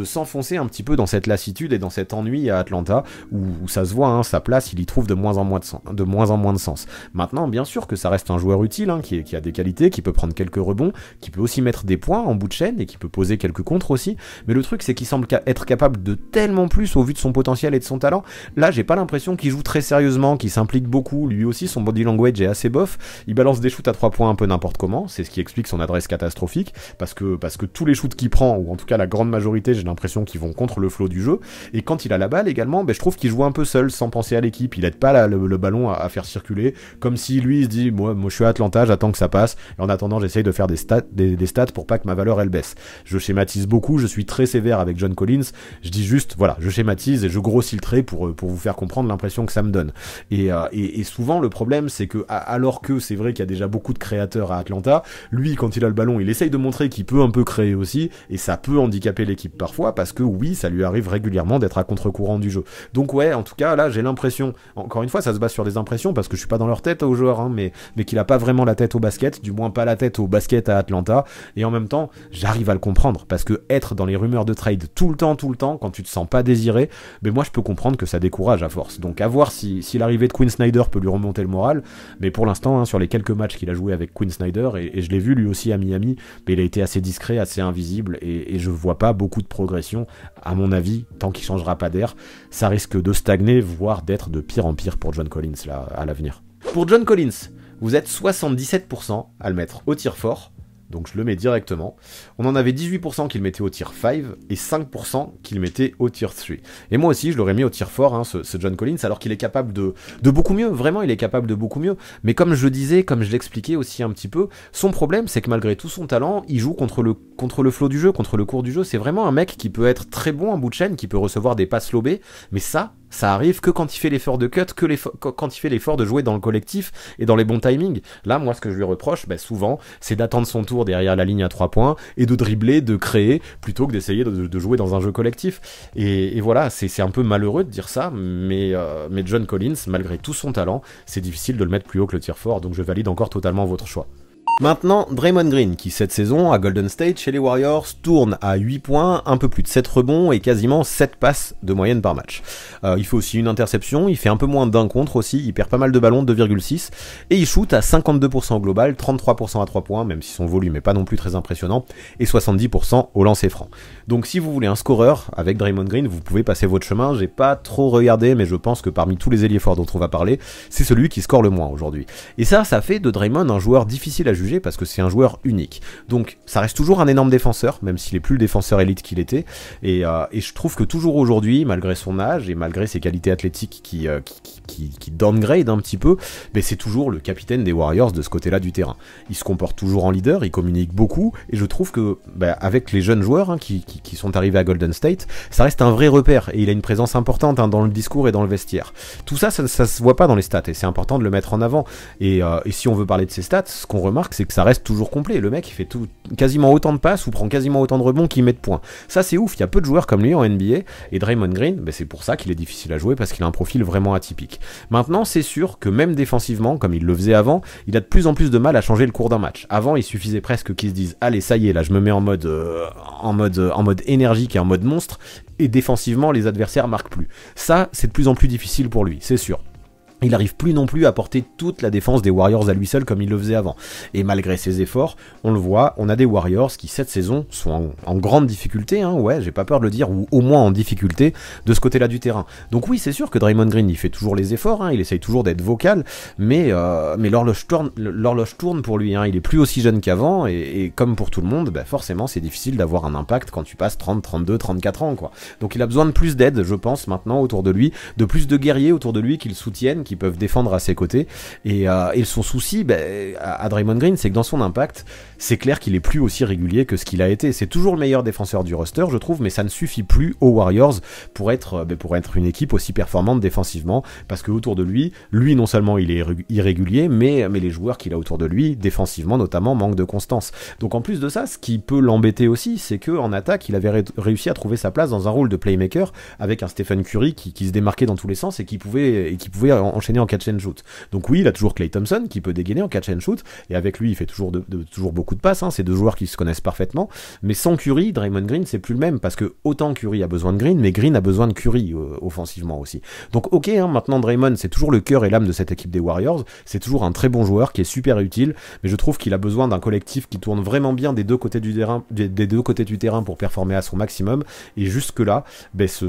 s'enfoncer un petit peu dans cette lassitude et dans cet ennui à Atlanta où ça se voit, sa place, il y trouve de moins en moins de sens. Maintenant, bien sûr que ça reste un joueur utile, qui a des qualités, qui peut prendre quelques rebonds, qui peut aussi mettre des points en bout de chaîne et qui peut poser quelques contres aussi. Mais le truc, c'est qu'il semble être capable de tellement plus au vu de son potentiel et de son talent. Là, j'ai pas l'impression qu'il joue très sérieusement, qu'il s'implique beaucoup. Lui aussi, son body language est assez bof. Il balance des shoots à 3 points un peu n'importe comment, c'est ce qui explique son adresse catastrophique, parce que tous les shoots qu'il prend, ou en tout cas la grande majorité, j'ai l'impression qu'ils vont contre le flow du jeu, et quand il a la balle également, je trouve qu'il joue un peu seul, sans penser à l'équipe, il aide pas le ballon à faire circuler, comme si lui il se dit, moi je suis à Atlanta, j'attends que ça passe, et en attendant j'essaye de faire des stats pour pas que ma valeur elle baisse. Je schématise beaucoup, je suis très sévère avec John Collins, je dis juste, voilà, je schématise et je grossis le trait pour vous faire comprendre l'impression que ça me donne. Et souvent le problème c'est que, alors que c'est vrai qu'il y a déjà beaucoup de créateurs à Atlanta, lui quand il a le ballon il essaye de montrer qu'il peut un peu créer aussi, et ça peut handicaper l'équipe parfois, parce que oui, ça lui arrive régulièrement d'être à contre-courant du jeu. Donc ouais, en tout cas là j'ai l'impression, encore une fois ça se base sur des impressions parce que je suis pas dans leur tête aux joueurs, mais qu'il a pas vraiment la tête au basket, du moins pas la tête au basket à Atlanta, et en même temps j'arrive à le comprendre, parce que être dans les rumeurs de trade tout le temps quand tu te sens pas désiré, moi je peux comprendre que ça décourage à force. Donc à voir si l'arrivée de Quinn Snyder peut lui remonter le moral, mais pour l'instant sur les quelques matchs qu'il a joué avec Quinn Snyder, et je l'ai vu lui aussi à Miami, mais il a été assez discret, assez invisible, et je vois pas beaucoup de progression. À mon avis, tant qu'il changera pas d'air, ça risque de stagner, voire d'être de pire en pire pour John Collins là, à l'avenir. Pour John Collins, vous êtes 77% à le mettre au tir fort, donc je le mets directement. On en avait 18% qui le mettaient au tir 5 et 5% qui le mettaient au tir 3. Et moi aussi je l'aurais mis au tir fort, ce John Collins, alors qu'il est capable de beaucoup mieux, vraiment il est capable de beaucoup mieux. Mais comme je le disais, comme je l'expliquais aussi un petit peu, son problème c'est que malgré tout son talent, il joue contre le flow du jeu, contre le cours du jeu. C'est vraiment un mec qui peut être très bon en bout de chaîne, qui peut recevoir des passes lobées, mais ça arrive que quand il fait l'effort de cut, quand il fait l'effort de jouer dans le collectif et dans les bons timings. Là, moi, ce que je lui reproche, souvent, c'est d'attendre son tour derrière la ligne à 3 points et de dribbler, de créer, plutôt que d'essayer de jouer dans un jeu collectif. Et voilà, c'est un peu malheureux de dire ça, mais John Collins, malgré tout son talent, c'est difficile de le mettre plus haut que le tir fort, donc je valide encore totalement votre choix. Maintenant, Draymond Green, qui cette saison, à Golden State, chez les Warriors, tourne à 8 points, un peu plus de 7 rebonds et quasiment 7 passes de moyenne par match. Il fait aussi une interception, il fait un peu moins d'un contre aussi, il perd pas mal de ballons, 2,6, et il shoot à 52% au global, 33% à 3 points, même si son volume est pas non plus très impressionnant, et 70% au lancer franc. Donc si vous voulez un scoreur avec Draymond Green, vous pouvez passer votre chemin. J'ai pas trop regardé, mais je pense que parmi tous les ailiers forts dont on va parler, c'est celui qui score le moins aujourd'hui. Et ça fait de Draymond un joueur difficile à juger, parce que c'est un joueur unique. Donc ça reste toujours un énorme défenseur, même s'il est plus le défenseur élite qu'il était, et je trouve que toujours aujourd'hui, malgré son âge et malgré ses qualités athlétiques qui downgrade un petit peu, c'est toujours le capitaine des Warriors de ce côté-là du terrain. Il se comporte toujours en leader, il communique beaucoup, et je trouve que avec les jeunes joueurs qui sont arrivés à Golden State, ça reste un vrai repère, et il a une présence importante dans le discours et dans le vestiaire. Tout ça se voit pas dans les stats, et c'est important de le mettre en avant. Et si on veut parler de ses stats, ce qu'on remarque, c'est que ça reste toujours complet. Le mec, il fait quasiment autant de passes ou prend quasiment autant de rebonds qu'il met de points. Ça, c'est ouf. Il y a peu de joueurs comme lui en NBA, et Draymond Green, c'est pour ça qu'il est difficile à jouer, parce qu'il a un profil vraiment atypique. Maintenant, c'est sûr que même défensivement, comme il le faisait avant, il a de plus en plus de mal à changer le cours d'un match. Avant, il suffisait presque qu'il se dise, allez, ça y est, là, je me mets en mode énergique et en mode monstre, et défensivement, les adversaires marquent plus. Ça, c'est de plus en plus difficile pour lui, c'est sûr. il n'arrive plus non plus à porter toute la défense des Warriors à lui seul comme il le faisait avant. Et malgré ses efforts, on le voit, on a des Warriors qui cette saison sont en grande difficulté, hein, ouais, j'ai pas peur de le dire, ou au moins en difficulté de ce côté-là du terrain. Donc oui, c'est sûr que Draymond Green, il fait toujours les efforts, hein, il essaye toujours d'être vocal, mais l'horloge tourne pour lui, hein, il est plus aussi jeune qu'avant, et comme pour tout le monde, bah forcément c'est difficile d'avoir un impact quand tu passes 30, 32, 34 ans, quoi. Donc il a besoin de plus d'aide, je pense, maintenant autour de lui, de plus de guerriers autour de lui qui le soutiennent, qui peuvent défendre à ses côtés, et son souci à Draymond Green, c'est que dans son impact, c'est clair qu'il est plus aussi régulier que ce qu'il a été. C'est toujours le meilleur défenseur du roster, je trouve, mais ça ne suffit plus aux Warriors pour être une équipe aussi performante défensivement, parce que autour de lui non seulement il est irrégulier, mais les joueurs qu'il a autour de lui, défensivement notamment, manquent de constance. Donc en plus de ça, ce qui peut l'embêter aussi, c'est qu'en attaque, il avait réussi à trouver sa place dans un rôle de playmaker, avec un Stephen Curry qui se démarquait dans tous les sens et qui pouvait enchaîner en catch and shoot. Donc oui, il a toujours Klay Thompson qui peut dégainer en catch and shoot, et avec lui il fait toujours beaucoup de passes, hein, c'est deux joueurs qui se connaissent parfaitement, mais sans Curry, Draymond Green c'est plus le même, parce que autant Curry a besoin de Green, mais Green a besoin de Curry offensivement aussi. Donc ok, hein, maintenant Draymond c'est toujours le cœur et l'âme de cette équipe des Warriors, c'est toujours un très bon joueur qui est super utile, mais je trouve qu'il a besoin d'un collectif qui tourne vraiment bien des deux côtés du terrain pour performer à son maximum, et jusque là,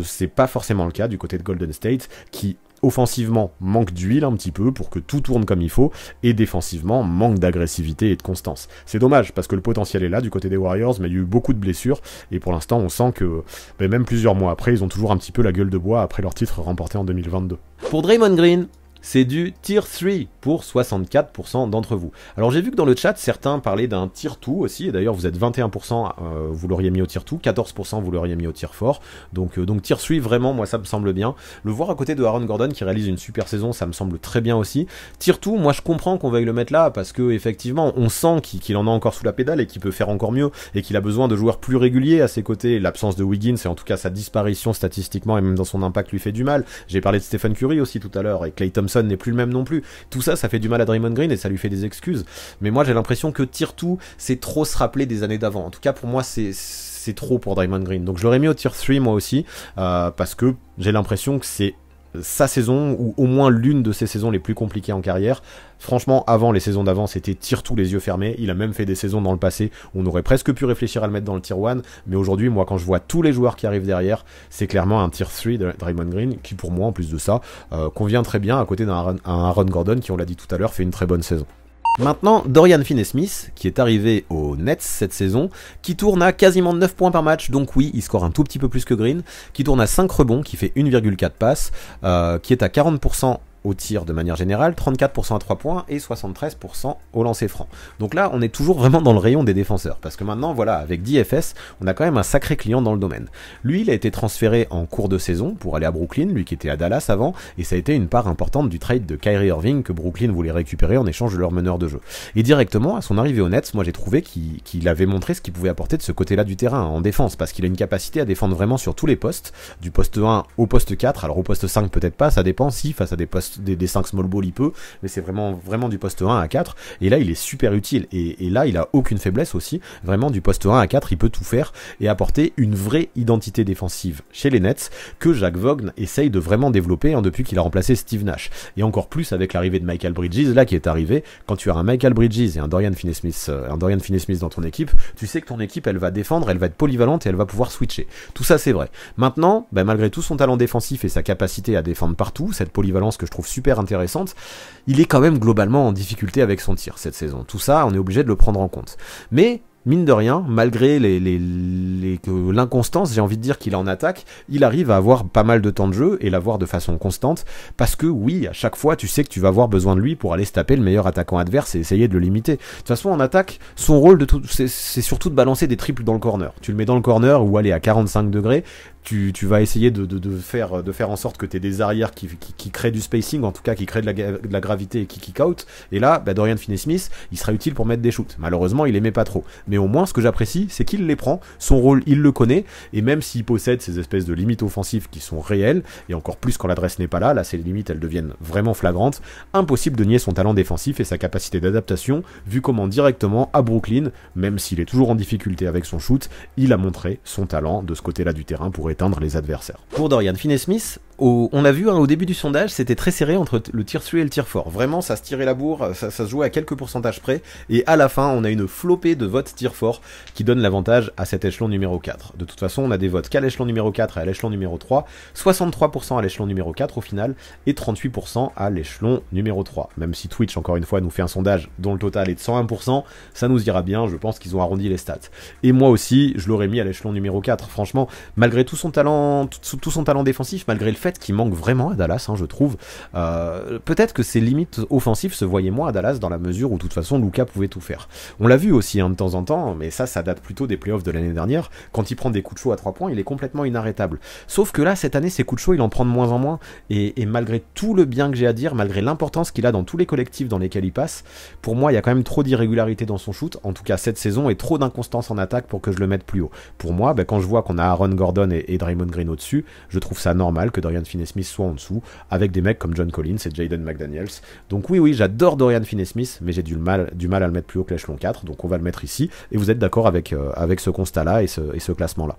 c'est pas forcément le cas du côté de Golden State, qui offensivement manque d'huile un petit peu pour que tout tourne comme il faut, et défensivement manque d'agressivité et de constance. C'est dommage parce que le potentiel est là du côté des Warriors, mais il y a eu beaucoup de blessures, et pour l'instant on sent que même plusieurs mois après, ils ont toujours un petit peu la gueule de bois après leur titre remporté en 2022. Pour Draymond Green, c'est du Tier 3 pour 64% d'entre vous. Alors j'ai vu que dans le chat, certains parlaient d'un Tier 2 aussi, et d'ailleurs vous êtes 21%, vous l'auriez mis au Tier 2, 14% vous l'auriez mis au Tier 4, donc Tier 3, vraiment, moi ça me semble bien. Le voir à côté de Aaron Gordon qui réalise une super saison, ça me semble très bien aussi. Tier 2, moi je comprends qu'on veuille le mettre là, parce que effectivement, on sent qu'il en a encore sous la pédale, et qu'il peut faire encore mieux, et qu'il a besoin de joueurs plus réguliers à ses côtés. L'absence de Wiggins, et en tout cas sa disparition statistiquement, et même dans son impact, lui fait du mal. J'ai parlé de Stephen Curry aussi tout à l'heure, et Klay Thompson n'est plus le même non plus. Tout ça, ça fait du mal à Draymond Green et ça lui fait des excuses. Mais moi, j'ai l'impression que Tier 2, c'est trop se rappeler des années d'avant. En tout cas, pour moi, c'est trop pour Draymond Green. Donc, je l'aurais mis au Tier 3 moi aussi, parce que j'ai l'impression que c'est sa saison, ou au moins l'une de ses saisons les plus compliquées en carrière. Franchement, avant, les saisons d'avant, c'était Tier 2 les yeux fermés. Il a même fait des saisons dans le passé où on aurait presque pu réfléchir à le mettre dans le Tier 1, mais aujourd'hui, moi, quand je vois tous les joueurs qui arrivent derrière, c'est clairement un Tier 3 de Draymond Green, qui pour moi, en plus de ça, convient très bien à côté d'un Aaron Gordon qui, on l'a dit tout à l'heure, fait une très bonne saison. Maintenant, Dorian Finney-Smith, qui est arrivé aux Nets cette saison, qui tourne à quasiment 9 points par match, donc oui, il score un tout petit peu plus que Green, qui tourne à 5 rebonds, qui fait 1,4 passes, qui est à 40% au tir de manière générale, 34% à 3 points et 73% au lancer franc. Donc là, on est toujours vraiment dans le rayon des défenseurs, parce que maintenant, voilà, avec DFS, on a quand même un sacré client dans le domaine. Lui, il a été transféré en cours de saison pour aller à Brooklyn, lui qui était à Dallas avant, et ça a été une part importante du trade de Kyrie Irving que Brooklyn voulait récupérer en échange de leur meneur de jeu. Et directement, à son arrivée aux Nets, moi j'ai trouvé qu'il avait montré ce qu'il pouvait apporter de ce côté-là du terrain, en défense, parce qu'il a une capacité à défendre vraiment sur tous les postes, du poste 1 au poste 4, alors au poste 5 peut-être pas, ça dépend, si face à des postes des 5 small ball il peut, mais c'est vraiment du poste 1 à 4, et là il est super utile, et là il a aucune faiblesse aussi, vraiment du poste 1 à 4 il peut tout faire, et apporter une vraie identité défensive chez les Nets, que Jacques Vaughn essaye de vraiment développer depuis qu'il a remplacé Steve Nash, et encore plus avec l'arrivée de Michael Bridges, là qui est arrivé. Quand tu as un Michael Bridges et un Dorian Finney-Smith dans ton équipe, tu sais que ton équipe elle va défendre, elle va être polyvalente, et elle va pouvoir switcher. Tout ça c'est vrai. Maintenant, malgré tout son talent défensif et sa capacité à défendre partout, cette polyvalence que je trouve super intéressante, il est quand même globalement en difficulté avec son tir cette saison. Tout ça, on est obligé de le prendre en compte. Mais mine de rien, malgré l'inconstance, j'ai envie de dire qu'il est en attaque, il arrive à avoir pas mal de temps de jeu et l'avoir de façon constante, parce que oui, à chaque fois, tu sais que tu vas avoir besoin de lui pour aller se taper le meilleur attaquant adverse et essayer de le limiter. De toute façon, en attaque, son rôle c'est surtout de balancer des triples dans le corner. Tu le mets dans le corner ou aller à 45 degrés, tu vas essayer de faire en sorte que tu aies des arrières qui créent du spacing, en tout cas qui créent de la gravité et qui kick out. Et là, Dorian Finney-Smith, il sera utile pour mettre des shoots. Malheureusement, il aimait pas trop. Mais au moins, ce que j'apprécie, c'est qu'il les prend. Son rôle, il le connaît. Et même s'il possède ces espèces de limites offensives qui sont réelles, et encore plus quand l'adresse n'est pas là, ces limites, elles deviennent vraiment flagrantes, impossible de nier son talent défensif et sa capacité d'adaptation, vu comment directement, à Brooklyn, même s'il est toujours en difficulté avec son shoot, il a montré son talent de ce côté-là du terrain pour éteindre les adversaires. Pour Dorian Finney-Smith, On a vu au début du sondage, c'était très serré entre le tier 3 et le tier 4. Vraiment, ça se tirait la bourre, ça se jouait à quelques pourcentages près. Et à la fin, on a une flopée de votes tier 4 qui donne l'avantage à cet échelon numéro 4. De toute façon, on a des votes qu'à l'échelon numéro 4 et à l'échelon numéro 3, 63% à l'échelon numéro 4 au final, et 38% à l'échelon numéro 3. Même si Twitch, encore une fois, nous fait un sondage dont le total est de 101%, ça nous ira bien, je pense qu'ils ont arrondi les stats. Et moi aussi, je l'aurais mis à l'échelon numéro 4. Franchement, malgré tout son talent défensif, malgré le fait qui manque vraiment à Dallas, je trouve. Peut-être que ses limites offensives se voyaient moins à Dallas dans la mesure où, de toute façon, Luka pouvait tout faire. On l'a vu aussi de temps en temps, mais ça date plutôt des playoffs de l'année dernière. Quand il prend des coups de chaud à 3 points, il est complètement inarrêtable. Sauf que là, cette année, ses coups de chaud, il en prend de moins en moins. Et malgré tout le bien que j'ai à dire, malgré l'importance qu'il a dans tous les collectifs dans lesquels il passe, pour moi, il y a quand même trop d'irrégularité dans son shoot, en tout cas cette saison, et trop d'inconstance en attaque pour que je le mette plus haut. Pour moi, quand je vois qu'on a Aaron Gordon et Draymond Green au-dessus, je trouve ça normal que Dorian Finney-Smith soit en dessous, avec des mecs comme John Collins et Jaden McDaniels. Donc oui, j'adore Dorian Finney-Smith, mais j'ai du mal à le mettre plus haut que l'échelon 4, donc on va le mettre ici, et vous êtes d'accord avec ce constat-là et ce classement-là.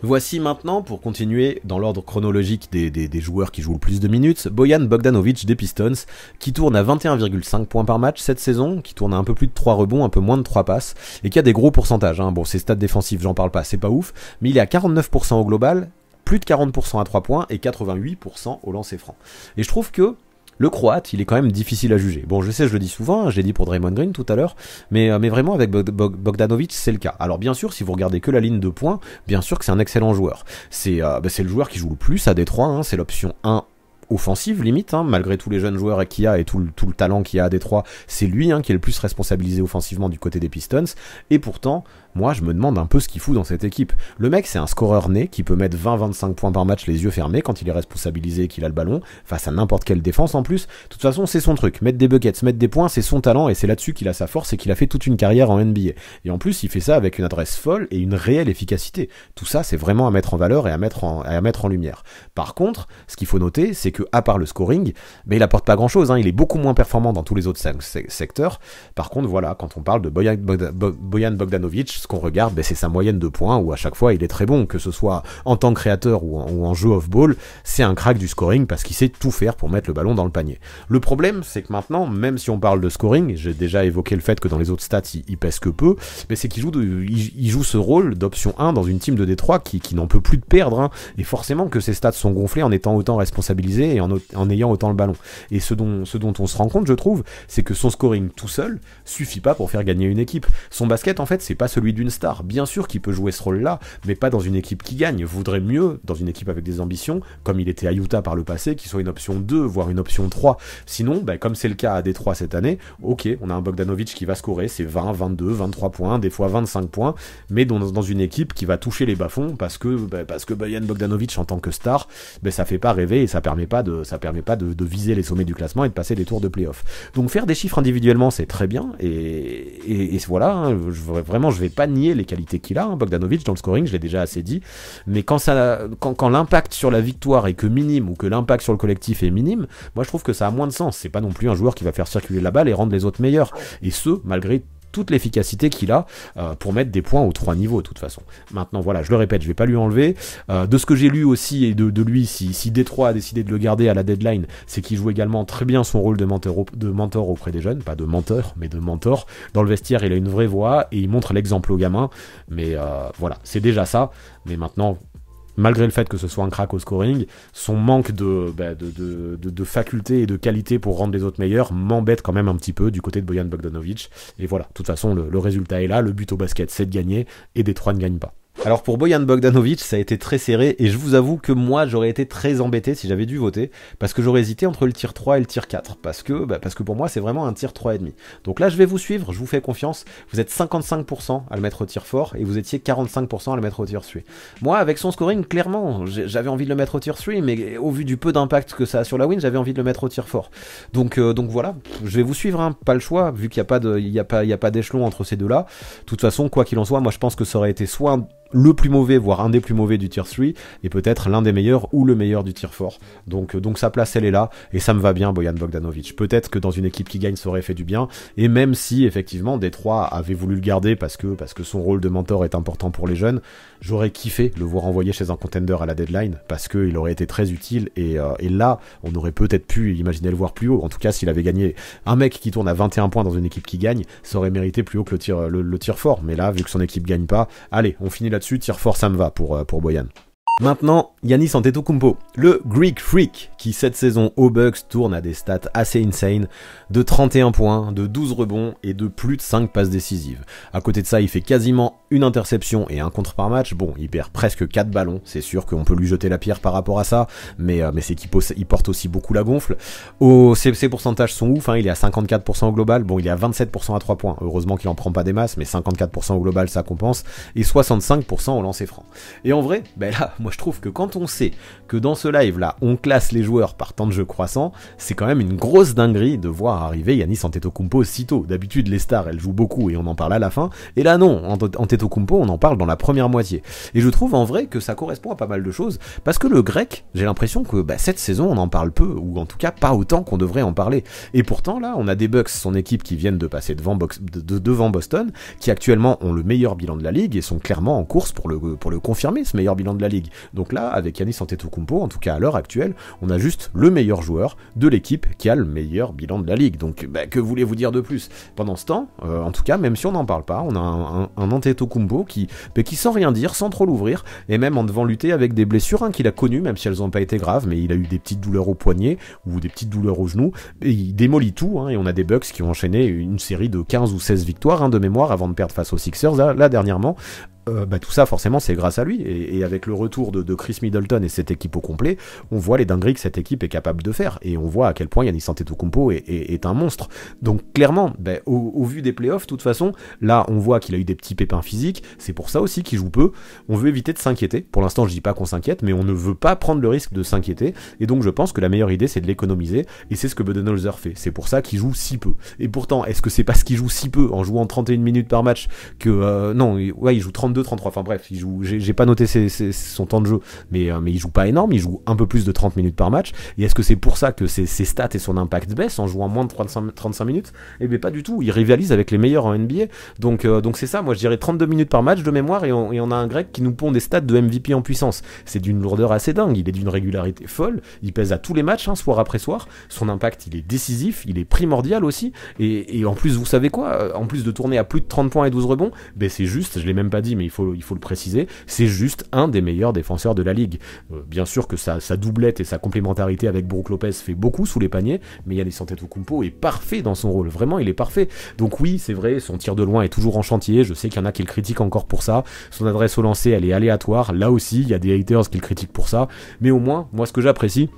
Voici maintenant, pour continuer dans l'ordre chronologique des joueurs qui jouent le plus de minutes, Bojan Bogdanovic des Pistons, qui tourne à 21,5 points par match cette saison, qui tourne à un peu plus de 3 rebonds, un peu moins de 3 passes, et qui a des gros pourcentages. Bon, ses stats défensifs, j'en parle pas, c'est pas ouf, mais il est à 49% au global, plus de 40% à 3 points et 88% au lancer franc. Et je trouve que le Croate, il est quand même difficile à juger. Bon, je sais, je le dis souvent, je l'ai dit pour Draymond Green tout à l'heure, mais vraiment avec Bogdanovic, c'est le cas. Alors bien sûr, si vous regardez que la ligne de points, bien sûr que c'est un excellent joueur. C'est le joueur qui joue le plus à Détroit, c'est l'option 1 offensive limite, malgré tous les jeunes joueurs qu'il y a et tout le talent qu'il y a à Détroit, c'est lui qui est le plus responsabilisé offensivement du côté des Pistons, et pourtant, moi je me demande un peu ce qu'il fout dans cette équipe. Le mec c'est un scoreur né qui peut mettre 20-25 points par match les yeux fermés quand il est responsabilisé et qu'il a le ballon, face à n'importe quelle défense en plus. De toute façon c'est son truc, mettre des buckets, mettre des points, c'est son talent et c'est là-dessus qu'il a sa force et qu'il a fait toute une carrière en NBA. Et en plus il fait ça avec une adresse folle et une réelle efficacité. Tout ça c'est vraiment à mettre en valeur et à mettre en lumière. Par contre, ce qu'il faut noter c'est que à part le scoring, il apporte pas grand-chose, il est beaucoup moins performant dans tous les autres secteurs. Par contre voilà, quand on parle de Bojan Bogdanovic, ce qu'on regarde, c'est sa moyenne de points où à chaque fois il est très bon, que ce soit en tant que créateur ou en jeu off-ball, c'est un crack du scoring parce qu'il sait tout faire pour mettre le ballon dans le panier. Le problème, c'est que maintenant, même si on parle de scoring, j'ai déjà évoqué le fait que dans les autres stats il pèse que peu, mais c'est qu'il joue ce rôle d'option 1 dans une team de Détroit qui n'en peut plus de perdre, et forcément que ses stats sont gonflés en étant autant responsabilisé et en ayant autant le ballon. Et ce dont on se rend compte, je trouve, c'est que son scoring tout seul suffit pas pour faire gagner une équipe. Son basket, en fait, c'est pas celui d'une star. Bien sûr qu'il peut jouer ce rôle-là, mais pas dans une équipe qui gagne. Vaudrait mieux, dans une équipe avec des ambitions, comme il était à Utah par le passé, qu'il soit une option 2, voire une option 3. Sinon, comme c'est le cas à Détroit cette année, ok, on a un Bogdanovic qui va scorer, c'est 20, 22, 23 points, des fois 25 points, mais dans une équipe qui va toucher les bas-fonds parce que Bojan Bogdanovic en tant que star, ça fait pas rêver et ça permet pas de viser les sommets du classement et de passer des tours de play-off. Donc faire des chiffres individuellement, c'est très bien, et voilà, vraiment, je vais pas nier les qualités qu'il a, Bogdanovic dans le scoring, je l'ai déjà assez dit, mais quand l'impact sur la victoire est que minime, ou que l'impact sur le collectif est minime, moi je trouve que ça a moins de sens. C'est pas non plus un joueur qui va faire circuler la balle et rendre les autres meilleurs, et ce, malgré toute l'efficacité qu'il a pour mettre des points aux 3 niveaux de toute façon. Maintenant voilà, je le répète, je vais pas lui enlever. De ce que j'ai lu aussi, et de lui, si Détroit a décidé de le garder à la deadline, c'est qu'il joue également très bien son rôle de mentor auprès des jeunes, pas de menteur, mais de mentor. Dans le vestiaire, il a une vraie voix, et il montre l'exemple aux gamins, mais voilà, c'est déjà ça, mais maintenant, malgré le fait que ce soit un crack au scoring, son manque de faculté et de qualité pour rendre les autres meilleurs m'embête quand même un petit peu du côté de Bojan Bogdanovic. Et voilà, de toute façon, le résultat est là, le but au basket c'est de gagner, et Détroit ne gagne pas. Alors pour Bojan Bogdanovic, ça a été très serré, et je vous avoue que moi j'aurais été très embêté si j'avais dû voter, parce que j'aurais hésité entre le tier 3 et le tier 4, parce que pour moi c'est vraiment un tier 3,5. Donc là je vais vous suivre, je vous fais confiance, vous êtes 55% à le mettre au tier 4, et vous étiez 45% à le mettre au tier 3. Moi avec son scoring, clairement, j'avais envie de le mettre au tier 3, mais au vu du peu d'impact que ça a sur la win, j'avais envie de le mettre au tier 4. Donc voilà, je vais vous suivre, pas le choix, vu qu'il n'y a pas d'échelon entre ces deux-là. De toute façon, quoi qu'il en soit, moi je pense que ça aurait été soit le plus mauvais, voire un des plus mauvais du tier 3, et peut-être l'un des meilleurs ou le meilleur du tier 4. Donc sa place elle est là, et ça me va bien Bojan Bogdanovic. Peut-être que dans une équipe qui gagne ça aurait fait du bien, et même si effectivement Détroit avait voulu le garder parce que son rôle de mentor est important pour les jeunes, j'aurais kiffé le voir envoyer chez un contender à la deadline, parce qu'il aurait été très utile, et là on aurait peut-être pu imaginer le voir plus haut. En tout cas s'il avait gagné, un mec qui tourne à 21 points dans une équipe qui gagne, ça aurait mérité plus haut que le tier 4, mais là vu que son équipe gagne pas, allez on finit là-dessus, tier 4 ça me va pour Bojan. Maintenant, Giannis Antetokounmpo, le Greek Freak, qui cette saison aux Bucks tourne à des stats assez insane, de 31 points, de 12 rebonds et de plus de 5 passes décisives. À côté de ça, il fait quasiment une interception et un contre par match. Bon, il perd presque 4 ballons, c'est sûr qu'on peut lui jeter la pierre par rapport à ça, mais c'est qu'il porte aussi beaucoup la gonfle. Ses pourcentages sont ouf, hein, il est à 54% au global, bon il est à 27% à 3 points, heureusement qu'il en prend pas des masses, mais 54% au global ça compense, et 65% au lancer franc. Et en vrai, ben là, moi je trouve que quand on sait que dans ce live là on classe les joueurs par temps de jeu croissant, c'est quand même une grosse dinguerie de voir arriver Giannis Antetokounmpo si tôt. D'habitude les stars elles jouent beaucoup et on en parle à la fin, et là non, Antetokounmpo on en parle dans la première moitié. Et je trouve en vrai que ça correspond à pas mal de choses, parce que le grec, j'ai l'impression que cette saison on en parle peu, ou en tout cas pas autant qu'on devrait en parler. Et pourtant là on a des Bucks, son équipe, qui viennent de passer devant Boston, qui actuellement ont le meilleur bilan de la ligue et sont clairement en course pour le confirmer, ce meilleur bilan de la ligue. Donc là, avec Giannis Antetokounmpo, en tout cas à l'heure actuelle, on a juste le meilleur joueur de l'équipe qui a le meilleur bilan de la ligue. Donc que voulez-vous dire de plus? Pendant ce temps, en tout cas, même si on n'en parle pas, on a un Antetokounmpo qui sans rien dire, sans trop l'ouvrir, et même en devant lutter avec des blessures qu'il a connues, même si elles n'ont pas été graves, mais il a eu des petites douleurs au poignet ou des petites douleurs au genou, et il démolit tout, et on a des Bucks qui ont enchaîné une série de 15 ou 16 victoires de mémoire avant de perdre face aux Sixers là dernièrement. Tout ça forcément c'est grâce à lui, et avec le retour de Chris Middleton et cette équipe au complet, on voit les dingueries que cette équipe est capable de faire, et on voit à quel point Giannis Antetokounmpo est un monstre. Donc clairement, au vu des playoffs, de toute façon, là on voit qu'il a eu des petits pépins physiques, c'est pour ça aussi qu'il joue peu. On veut éviter de s'inquiéter, pour l'instant je dis pas qu'on s'inquiète, mais on ne veut pas prendre le risque de s'inquiéter, et donc je pense que la meilleure idée c'est de l'économiser, et c'est ce que Budenholzer fait, c'est pour ça qu'il joue si peu. Et pourtant, est-ce que c'est parce qu'il joue si peu, en jouant 31 minutes par match, que non, ouais, il joue 32-33, enfin bref, il joue, j'ai pas noté son temps de jeu, mais il joue pas énorme, il joue un peu plus de 30 minutes par match, et est-ce que c'est pour ça que ses stats et son impact baissent en jouant moins de 35 minutes? Eh bien pas du tout, il rivalise avec les meilleurs en NBA, donc c'est ça, moi je dirais 32 minutes par match de mémoire, et on a un grec qui nous pond des stats de MVP en puissance. C'est d'une lourdeur assez dingue, il est d'une régularité folle, il pèse à tous les matchs, soir après soir, son impact il est décisif, il est primordial aussi, et en plus vous savez quoi, en plus de tourner à plus de 30 points et 12 rebonds, c'est juste, je l'ai même pas dit mais il faut le préciser, c'est juste un des meilleurs défenseurs de la ligue. Bien sûr que sa doublette et sa complémentarité avec Brook Lopez fait beaucoup sous les paniers, mais Giannis Antetokounmpo est parfait dans son rôle, vraiment il est parfait. Donc oui, c'est vrai, son tir de loin est toujours en chantier, je sais qu'il y en a qui le critiquent encore pour ça, son adresse au lancer elle est aléatoire, là aussi il y a des haters qui le critiquent pour ça, mais au moins, moi ce que j'apprécie,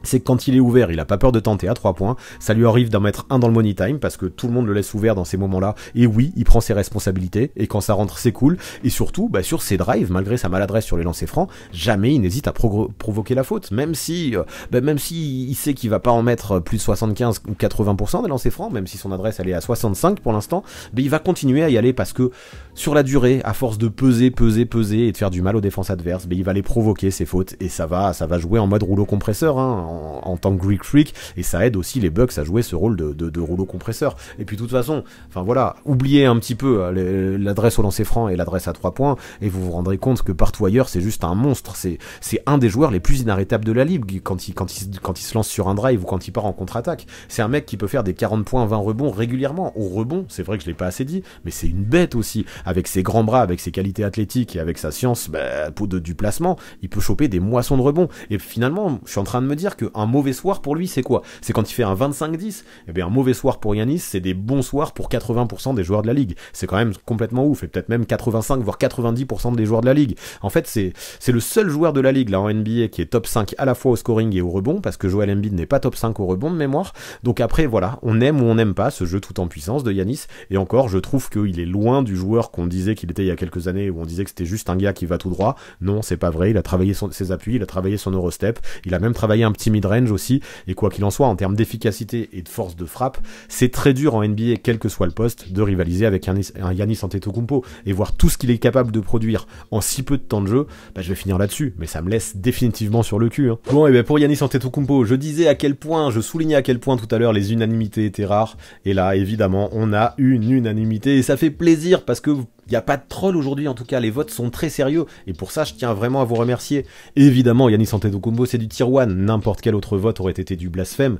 c'est que quand il est ouvert, il a pas peur de tenter à 3 points, ça lui arrive d'en mettre un dans le money time, parce que tout le monde le laisse ouvert dans ces moments-là, et oui, il prend ses responsabilités, et quand ça rentre, c'est cool, et surtout, sur ses drives, malgré sa maladresse sur les lancers francs, jamais il n'hésite à provoquer la faute, même si il sait qu'il va pas en mettre plus de 75 ou 80% des lancers francs, même si son adresse elle est à 65 pour l'instant, il va continuer à y aller, parce que sur la durée, à force de peser, et de faire du mal aux défenses adverses, il va les provoquer, ces fautes, et ça va jouer en mode rouleau compresseur, en tant que Greek Freak, et ça aide aussi les Bucks à jouer ce rôle de rouleau compresseur. Et puis de toute façon, enfin voilà, oubliez un petit peu l'adresse au lancer franc et l'adresse à 3 points, et vous vous rendrez compte que partout ailleurs c'est juste un monstre, c'est un des joueurs les plus inarrêtables de la ligue quand il se lance sur un drive ou quand il part en contre-attaque. C'est un mec qui peut faire des 40 points, 20 rebonds régulièrement. Au rebond, c'est vrai que je l'ai pas assez dit, mais c'est une bête aussi, avec ses grands bras, avec ses qualités athlétiques et avec sa science du placement, il peut choper des moissons de rebonds. Et finalement, je suis en train de me dire qu'un mauvais soir pour lui, c'est quoi? C'est quand il fait un 25-10. Eh bien, un mauvais soir pour Giannis, c'est des bons soirs pour 80% des joueurs de la ligue. C'est quand même complètement ouf, et peut-être même 85 voire 90% des joueurs de la ligue. En fait, c'est le seul joueur de la ligue là en NBA qui est top 5 à la fois au scoring et au rebond, parce que Joel Embiid n'est pas top 5 au rebond de mémoire. Donc après, voilà, on aime ou on n'aime pas ce jeu tout en puissance de Giannis, et encore, je trouve qu'il est loin du joueur qu'on disait qu'il était il y a quelques années, où on disait que c'était juste un gars qui va tout droit. Non, c'est pas vrai, il a travaillé ses appuis, il a travaillé son Eurostep, il a même travaillé un petit petit mid-range aussi, et quoi qu'il en soit, en termes d'efficacité et de force de frappe, c'est très dur en NBA, quel que soit le poste, de rivaliser avec un Giannis Antetokounmpo, et voir tout ce qu'il est capable de produire en si peu de temps de jeu, je vais finir là-dessus, mais ça me laisse définitivement sur le cul. Bon, et pour Giannis Antetokounmpo, je soulignais à quel point tout à l'heure les unanimités étaient rares, et là, évidemment, on a une unanimité, et ça fait plaisir, parce que il n'y a pas de troll aujourd'hui, en tout cas, les votes sont très sérieux, et pour ça, je tiens vraiment à vous remercier. Évidemment, Giannis Antetokounmpo, c'est du tier 1, n'importe quel autre vote aurait été du blasphème,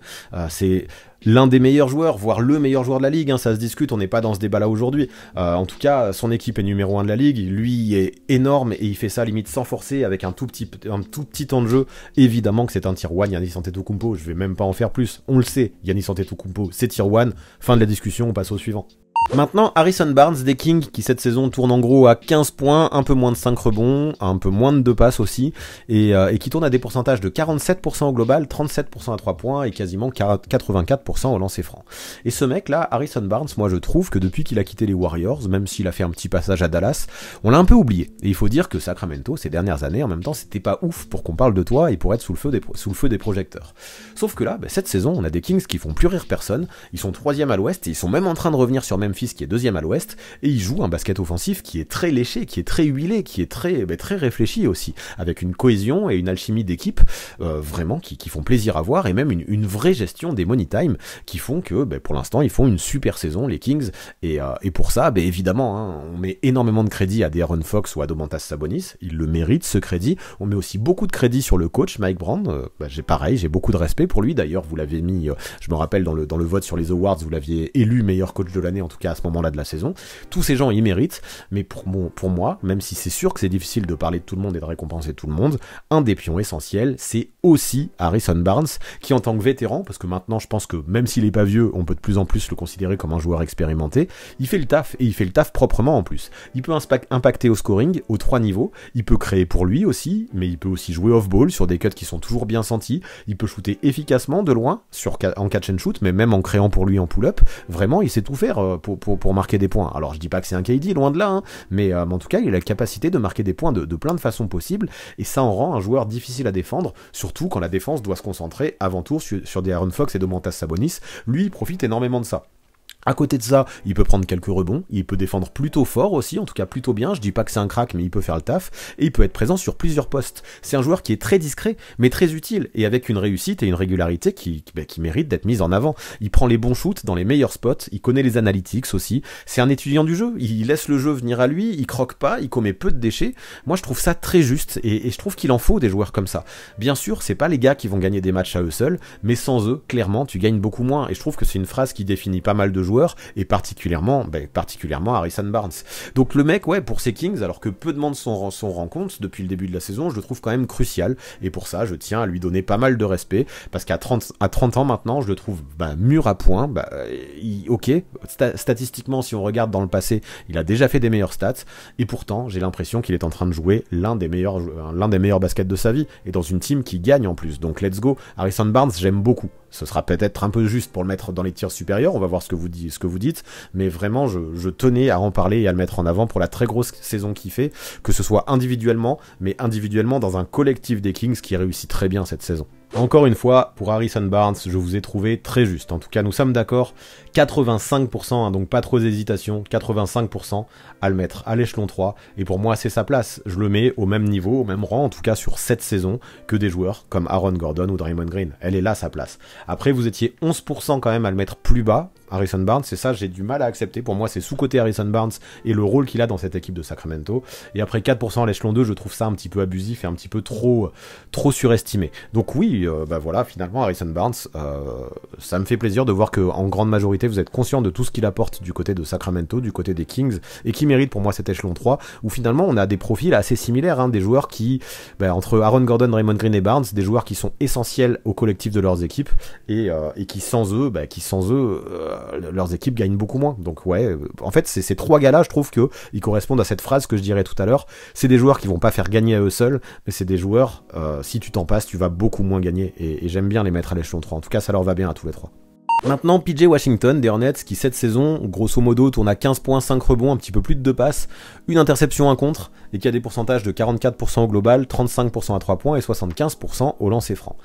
c'est l'un des meilleurs joueurs, voire le meilleur joueur de la ligue, ça se discute, on n'est pas dans ce débat-là aujourd'hui. En tout cas, son équipe est numéro 1 de la ligue, lui est énorme, et il fait ça limite sans forcer, avec un tout petit temps de jeu. Évidemment que c'est un tier 1, Giannis Antetokounmpo, je vais même pas en faire plus, on le sait, Giannis Antetokounmpo, c'est tier 1, fin de la discussion, on passe au suivant. Maintenant, Harrison Barnes des Kings qui cette saison tourne en gros à 15 points, un peu moins de 5 rebonds, un peu moins de 2 passes aussi, et qui tourne à des pourcentages de 47% au global, 37% à 3 points et quasiment 84% au lancer franc. Et ce mec là, Harrison Barnes, moi je trouve que depuis qu'il a quitté les Warriors, même s'il a fait un petit passage à Dallas, on l'a un peu oublié. Et il faut dire que Sacramento, ces dernières années, en même temps, c'était pas ouf pour qu'on parle de toi et pour être sous le feu des projecteurs. Sauf que là, cette saison, on a des Kings qui font plus rire personne, ils sont 3e à l'ouest et ils sont même en train de revenir sur Memphis qui est 2e à l'ouest, et il joue un basket offensif qui est très léché, qui est très huilé, qui est très réfléchi aussi, avec une cohésion et une alchimie d'équipe vraiment qui font plaisir à voir, et même une vraie gestion des money time qui font que pour l'instant ils font une super saison les Kings, et pour ça évidemment on met énormément de crédit à De'Aaron Fox ou à Domantas Sabonis, il le mérite ce crédit, on met aussi beaucoup de crédit sur le coach Mike Brown, j'ai beaucoup de respect pour lui, d'ailleurs vous l'avez mis, je me rappelle dans le vote sur les awards, vous l'aviez élu meilleur coach de l'année en tout cas à ce moment-là de la saison. Tous ces gens y méritent, mais pour moi, même si c'est sûr que c'est difficile de parler de tout le monde et de récompenser tout le monde, un des pions essentiels, c'est aussi Harrison Barnes, qui en tant que vétéran, parce que maintenant je pense que même s'il est pas vieux, on peut de plus en plus le considérer comme un joueur expérimenté, il fait le taf, et il fait le taf proprement en plus. Il peut impacter au scoring, aux 3 niveaux, il peut créer pour lui aussi, mais il peut aussi jouer off-ball sur des cuts qui sont toujours bien sentis, il peut shooter efficacement de loin, en catch and shoot, mais même en créant pour lui en pull-up, vraiment il sait tout faire pour marquer des points. Alors je dis pas que c'est un KD, loin de là, mais en tout cas il a la capacité de marquer des points de plein de façons possibles, et ça en rend un joueur difficile à défendre, surtout quand la défense doit se concentrer avant tout sur des De'Aaron Fox et Domantas Sabonis. Lui il profite énormément de ça. À côté de ça, il peut prendre quelques rebonds, il peut défendre plutôt fort aussi, en tout cas plutôt bien, je dis pas que c'est un crack, mais il peut faire le taf, et il peut être présent sur plusieurs postes. C'est un joueur qui est très discret, mais très utile, et avec une réussite et une régularité qui mérite d'être mise en avant. Il prend les bons shoots dans les meilleurs spots, il connaît les analytics aussi, c'est un étudiant du jeu, il laisse le jeu venir à lui, il croque pas, il commet peu de déchets. Moi je trouve ça très juste, et je trouve qu'il en faut des joueurs comme ça. Bien sûr, c'est pas les gars qui vont gagner des matchs à eux seuls, mais sans eux, clairement, tu gagnes beaucoup moins, et je trouve que c'est une phrase qui définit pas mal de joueurs, et particulièrement Harrison Barnes. Donc le mec, pour ces Kings, alors que peu de monde s'en rend compte depuis le début de la saison, je le trouve quand même crucial, et pour ça je tiens à lui donner pas mal de respect, parce qu'à 30 ans maintenant, je le trouve mûr à point, statistiquement si on regarde dans le passé, il a déjà fait des meilleures stats, et pourtant j'ai l'impression qu'il est en train de jouer l'un des meilleurs baskets de sa vie, et dans une team qui gagne en plus, donc let's go. Harrison Barnes, j'aime beaucoup. Ce sera peut-être un peu juste pour le mettre dans les tiers supérieurs, on va voir ce que vous dites, mais vraiment je tenais à en parler et à le mettre en avant pour la très grosse saison qu'il fait, que ce soit individuellement, mais individuellement dans un collectif des Kings qui réussit très bien cette saison. Encore une fois, pour Harrison Barnes, je vous ai trouvé très juste. En tout cas, nous sommes d'accord, 85%, donc pas trop d'hésitation, 85% à le mettre à l'échelon 3, et pour moi c'est sa place. Je le mets au même niveau, au même rang, en tout cas sur cette saison, que des joueurs comme Aaron Gordon ou Draymond Green. Elle est là sa place. Après, vous étiez 11% quand même à le mettre plus bas, Harrison Barnes, c'est ça, j'ai du mal à accepter. Pour moi, c'est sous-côté Harrison Barnes et le rôle qu'il a dans cette équipe de Sacramento. Et après 4% à l'échelon 2, je trouve ça un petit peu abusif et un petit peu trop surestimé. Donc oui, finalement, Harrison Barnes, ça me fait plaisir de voir que en grande majorité, vous êtes conscient de tout ce qu'il apporte du côté de Sacramento, du côté des Kings, et qui mérite pour moi cet échelon 3, où finalement, on a des profils assez similaires, des joueurs qui, entre Aaron Gordon, Draymond Green et Barnes, des joueurs qui sont essentiels au collectif de leurs équipes, et qui sans eux, leurs équipes gagnent beaucoup moins. Donc en fait ces trois gars-là, je trouve que ils correspondent à cette phrase que je dirais tout à l'heure. C'est des joueurs qui vont pas faire gagner à eux seuls, mais c'est des joueurs, si tu t'en passes, tu vas beaucoup moins gagner, et j'aime bien les mettre à l'échelon 3. En tout cas, ça leur va bien à tous les trois. Maintenant, PJ Washington des Hornets qui cette saison, grosso modo, tourne à 15 points, 5 rebonds, un petit peu plus de 2 passes, une interception, un contre, et qui a des pourcentages de 44% au global, 35% à 3 points et 75% au lancer franc.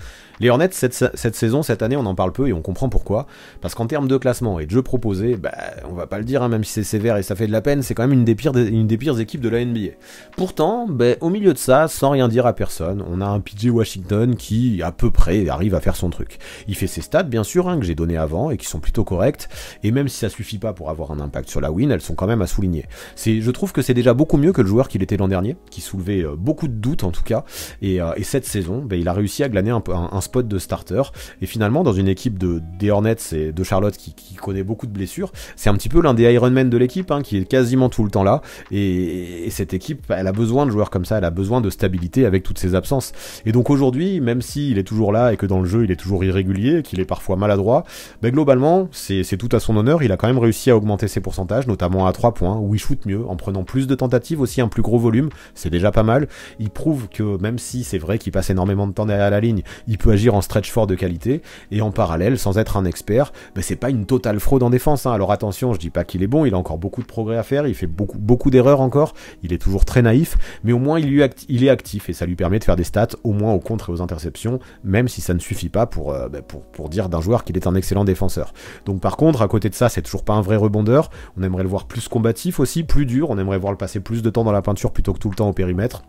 Les Hornets, cette saison, cette année, on en parle peu et on comprend pourquoi. Parce qu'en termes de classement et de jeu proposé, on va pas le dire, hein, même si c'est sévère et ça fait de la peine, c'est quand même une des pires équipes de la NBA. Pourtant, au milieu de ça, sans rien dire à personne, on a un PJ Washington qui, à peu près, arrive à faire son truc. Il fait ses stats, bien sûr, hein, que j'ai donné avant et qui sont plutôt correctes. Et même si ça suffit pas pour avoir un impact sur la win, elles sont quand même à souligner. Je trouve que c'est déjà beaucoup mieux que le joueur qu'il était l'an dernier, qui soulevait beaucoup de doutes en tout cas. Et cette saison, il a réussi à glaner un spot de starter, et finalement dans une équipe des Hornets et de Charlotte qui connaît beaucoup de blessures, c'est un petit peu l'un des Iron Man de l'équipe, hein, qui est quasiment tout le temps là, et cette équipe, elle a besoin de joueurs comme ça, elle a besoin de stabilité avec toutes ses absences, et donc aujourd'hui, même s'il est toujours là, et que dans le jeu il est toujours irrégulier, qu'il est parfois maladroit, globalement, c'est tout à son honneur, il a quand même réussi à augmenter ses pourcentages, notamment à 3 points, où il shoot mieux, en prenant plus de tentatives, aussi un plus gros volume, c'est déjà pas mal, il prouve que même si c'est vrai qu'il passe énormément de temps derrière la ligne, il peut agir en stretch fort de qualité, et en parallèle, sans être un expert, c'est pas une totale fraude en défense, hein. Alors attention, je dis pas qu'il est bon, il a encore beaucoup de progrès à faire, il fait beaucoup d'erreurs encore, il est toujours très naïf, mais au moins il est actif, et ça lui permet de faire des stats, au moins au contre et aux interceptions, même si ça ne suffit pas pour dire d'un joueur qu'il est un excellent défenseur. Donc par contre, à côté de ça, c'est toujours pas un vrai rebondeur, on aimerait le voir plus combatif aussi, plus dur, on aimerait voir le passer plus de temps dans la peinture plutôt que tout le temps au périmètre.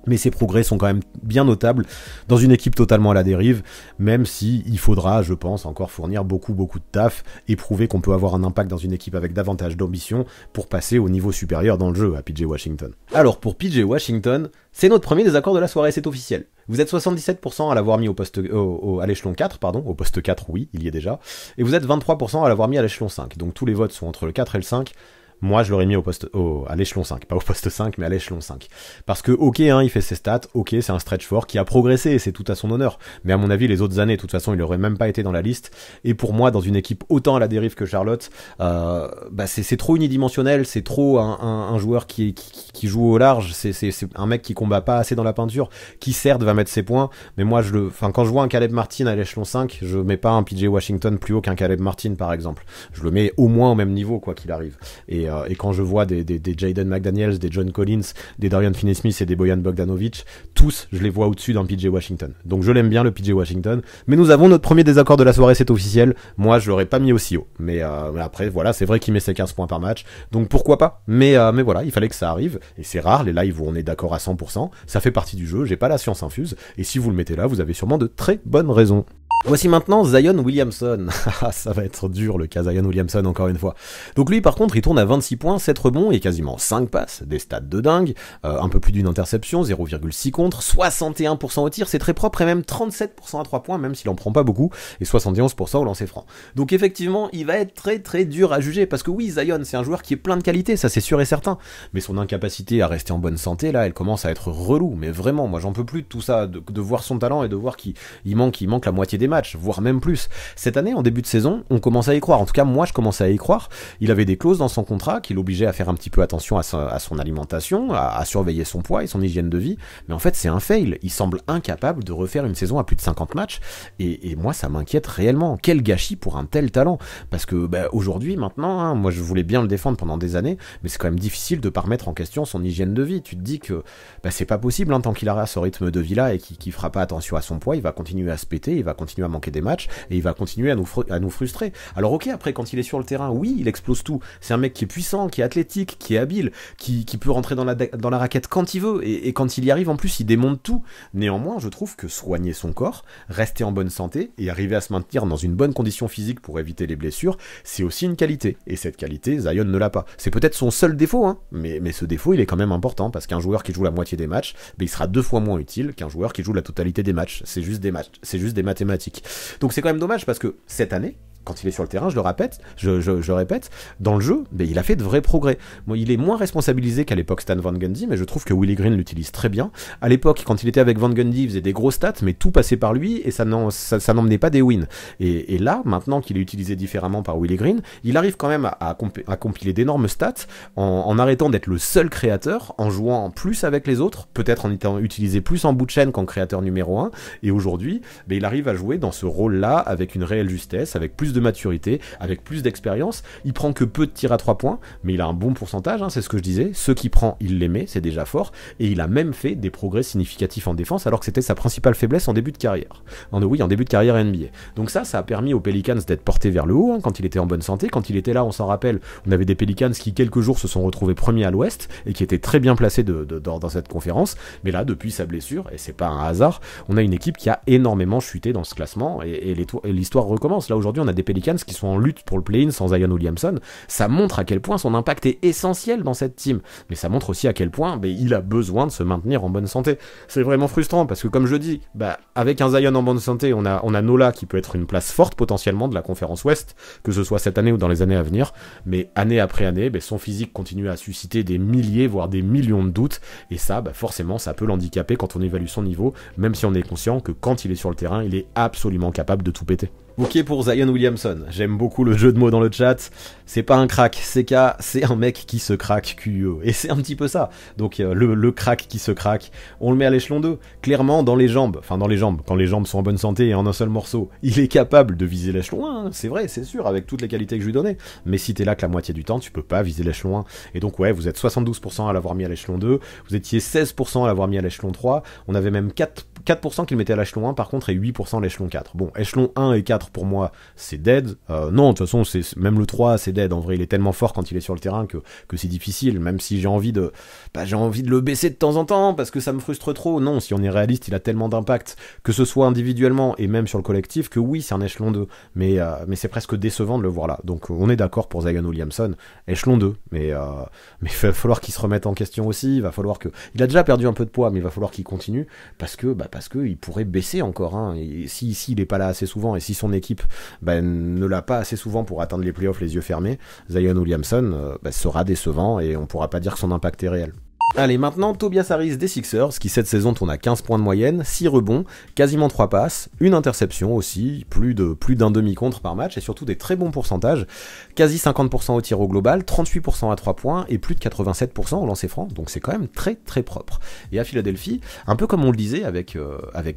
Mais ses progrès sont quand même bien notables dans une équipe totalement à la dérive, même si il faudra, je pense, encore fournir beaucoup de taf et prouver qu'on peut avoir un impact dans une équipe avec davantage d'ambition pour passer au niveau supérieur dans le jeu à PJ Washington. Alors pour PJ Washington, c'est notre premier désaccord de la soirée, c'est officiel. Vous êtes 77% à l'avoir mis à l'échelon 4, au poste 4, oui, il y est déjà, et vous êtes 23% à l'avoir mis à l'échelon 5, donc tous les votes sont entre le 4 et le 5. Moi, je l'aurais mis à l'échelon 5, pas au poste 5, mais à l'échelon 5. Parce que, ok, hein, il fait ses stats, ok, c'est un stretch fort qui a progressé, et c'est tout à son honneur. Mais à mon avis, les autres années, de toute façon, il aurait même pas été dans la liste. Et pour moi, dans une équipe autant à la dérive que Charlotte, c'est trop unidimensionnel, c'est trop un joueur qui joue au large, c'est un mec qui combat pas assez dans la peinture, qui certes va mettre ses points, mais moi, quand je vois un Caleb Martin à l'échelon 5, je mets pas un PJ Washington plus haut qu'un Caleb Martin, par exemple. Je le mets au moins au même niveau, quoi qu'il arrive. Et quand je vois des Jaden McDaniels, des John Collins, des Dorian Finney-Smith et des Bojan Bogdanovic, tous, je les vois au-dessus d'un PJ Washington. Donc je l'aime bien, le PJ Washington. Mais nous avons notre premier désaccord de la soirée, c'est officiel. Moi, je l'aurais pas mis aussi haut. Mais après, voilà, c'est vrai qu'il met ses 15 points par match. Donc pourquoi pas. Mais voilà, il fallait que ça arrive. Et c'est rare, les lives où on est d'accord à 100%. Ça fait partie du jeu, j'ai pas la science infuse. Et si vous le mettez là, vous avez sûrement de très bonnes raisons. Voici maintenant Zion Williamson. Ça va être dur le cas Zion Williamson encore une fois. Donc lui par contre il tourne à 26 points, 7 rebonds et quasiment 5 passes, des stats de dingue, un peu plus d'une interception, 0,6 contre, 61% au tir, c'est très propre et même 37% à 3 points même s'il en prend pas beaucoup et 71% au lancer franc. Donc effectivement il va être très très dur à juger parce que oui Zion c'est un joueur qui est plein de qualités, ça c'est sûr et certain, mais son incapacité à rester en bonne santé là elle commence à être relou, mais vraiment moi j'en peux plus de tout ça, de voir son talent et de voir qu'il manque la moitié des matchs, voire même plus. Cette année, en début de saison, on commence à y croire. En tout cas, moi, je commençais à y croire. Il avait des clauses dans son contrat qui l'obligeaient à faire un petit peu attention à son alimentation, à surveiller son poids et son hygiène de vie. Mais en fait, c'est un fail. Il semble incapable de refaire une saison à plus de 50 matchs. Et moi, ça m'inquiète réellement. Quel gâchis pour un tel talent. Parce que aujourd'hui, maintenant, hein, moi, je voulais bien le défendre pendant des années, mais c'est quand même difficile de pas remettre en question son hygiène de vie. Tu te dis que c'est pas possible hein, tant qu'il aura ce rythme de vie-là et qu'il fera pas attention à son poids, il va continuer à se péter, il va continuer à manquer des matchs et il va continuer à nous frustrer. Alors ok, après quand il est sur le terrain, oui, il explose tout. C'est un mec qui est puissant, qui est athlétique, qui est habile, qui peut rentrer dans la raquette quand il veut et quand il y arrive en plus, il démonte tout. Néanmoins, je trouve que soigner son corps, rester en bonne santé et arriver à se maintenir dans une bonne condition physique pour éviter les blessures, c'est aussi une qualité. Et cette qualité, Zion ne l'a pas. C'est peut-être son seul défaut, hein, mais ce défaut, il est quand même important parce qu'un joueur qui joue la moitié des matchs, il sera 2 fois moins utile qu'un joueur qui joue la totalité des matchs. C'est juste des mathématiques. Donc c'est quand même dommage parce que cette année, quand il est sur le terrain, je le répète, dans le jeu, il a fait de vrais progrès. Bon, il est moins responsabilisé qu'à l'époque Stan Van Gundy, mais je trouve que Willie Green l'utilise très bien. À l'époque, quand il était avec Van Gundy, il faisait des gros stats, mais tout passait par lui et ça n'emmenait pas des wins. Et là, maintenant qu'il est utilisé différemment par Willie Green, il arrive quand même à compiler d'énormes stats en arrêtant d'être le seul créateur, en jouant plus avec les autres, peut-être en étant utilisé plus en bout de chaîne qu'en créateur numéro 1. Et aujourd'hui, il arrive à jouer dans ce rôle-là avec une réelle justesse, avec plus de maturité, avec plus d'expérience. Il prend que peu de tirs à 3 points, mais il a un bon pourcentage, hein, c'est ce que je disais. Ceux qu'il prend, il les met, c'est déjà fort. Et il a même fait des progrès significatifs en défense, alors que c'était sa principale faiblesse en début de carrière. En début de carrière NBA. Donc ça a permis aux Pelicans d'être portés vers le haut, hein, quand il était en bonne santé. Quand il était là, on s'en rappelle, on avait des Pelicans qui quelques jours se sont retrouvés premiers à l'ouest, et qui étaient très bien placés dans cette conférence. Mais là, depuis sa blessure, et c'est pas un hasard, on a une équipe qui a énormément chuté dans ce classement, et l'histoire recommence. Là aujourd'hui on a des Pelicans qui sont en lutte pour le play-in sans Zion Williamson. Ça montre à quel point son impact est essentiel dans cette team, mais ça montre aussi à quel point il a besoin de se maintenir en bonne santé. C'est vraiment frustrant parce que, comme je dis, avec un Zion en bonne santé, on a Nola qui peut être une place forte potentiellement de la conférence ouest, que ce soit cette année ou dans les années à venir, mais année après année, son physique continue à susciter des milliers voire des millions de doutes, et ça forcément ça peut l'handicaper quand on évalue son niveau, même si on est conscient que quand il est sur le terrain, il est absolument capable de tout péter. Ok pour Zion Williamson, j'aime beaucoup le jeu de mots dans le chat, c'est pas un crack, c'est un mec qui se craque QE, et c'est un petit peu ça, donc le crack qui se craque, on le met à l'échelon 2, clairement quand les jambes sont en bonne santé et en un seul morceau, il est capable de viser l'échelon 1, hein, c'est vrai, c'est sûr, avec toutes les qualités que je lui donnais, mais si t'es là que la moitié du temps, tu peux pas viser l'échelon 1, et donc ouais, vous êtes 72% à l'avoir mis à l'échelon 2, vous étiez 16% à l'avoir mis à l'échelon 3, on avait même 4% qui le mettait à l'échelon 1 par contre, et 8% à l'échelon 4, bon, échelon 1 et 4 pour moi c'est dead, non de toute façon c'est même le 3 c'est dead, en vrai il est tellement fort quand il est sur le terrain que c'est difficile, même si j'ai envie de le baisser de temps en temps parce que ça me frustre trop. Non, si on est réaliste, il a tellement d'impact, que ce soit individuellement et même sur le collectif, que oui c'est un échelon 2, mais c'est presque décevant de le voir là, donc on est d'accord pour Zion Williamson, échelon 2, mais il va falloir qu'il se remette en question aussi, il va falloir il a déjà perdu un peu de poids, mais il va falloir qu'il continue, parce que il pourrait baisser encore, hein, et s'il est pas là assez souvent, et si son équipe ne l'a pas assez souvent pour atteindre les playoffs les yeux fermés, Zion Williamson sera décevant et on pourra pas dire que son impact est réel. Allez, maintenant, Tobias Harris des Sixers, qui cette saison tourne à 15 points de moyenne, 6 rebonds, quasiment 3 passes, une interception aussi, plus d'un demi-contre par match, et surtout des très bons pourcentages, quasi 50% au tir au global, 38% à 3 points, et plus de 87% au lancer franc, donc c'est quand même très très propre. Et à Philadelphie, un peu comme on le disait avec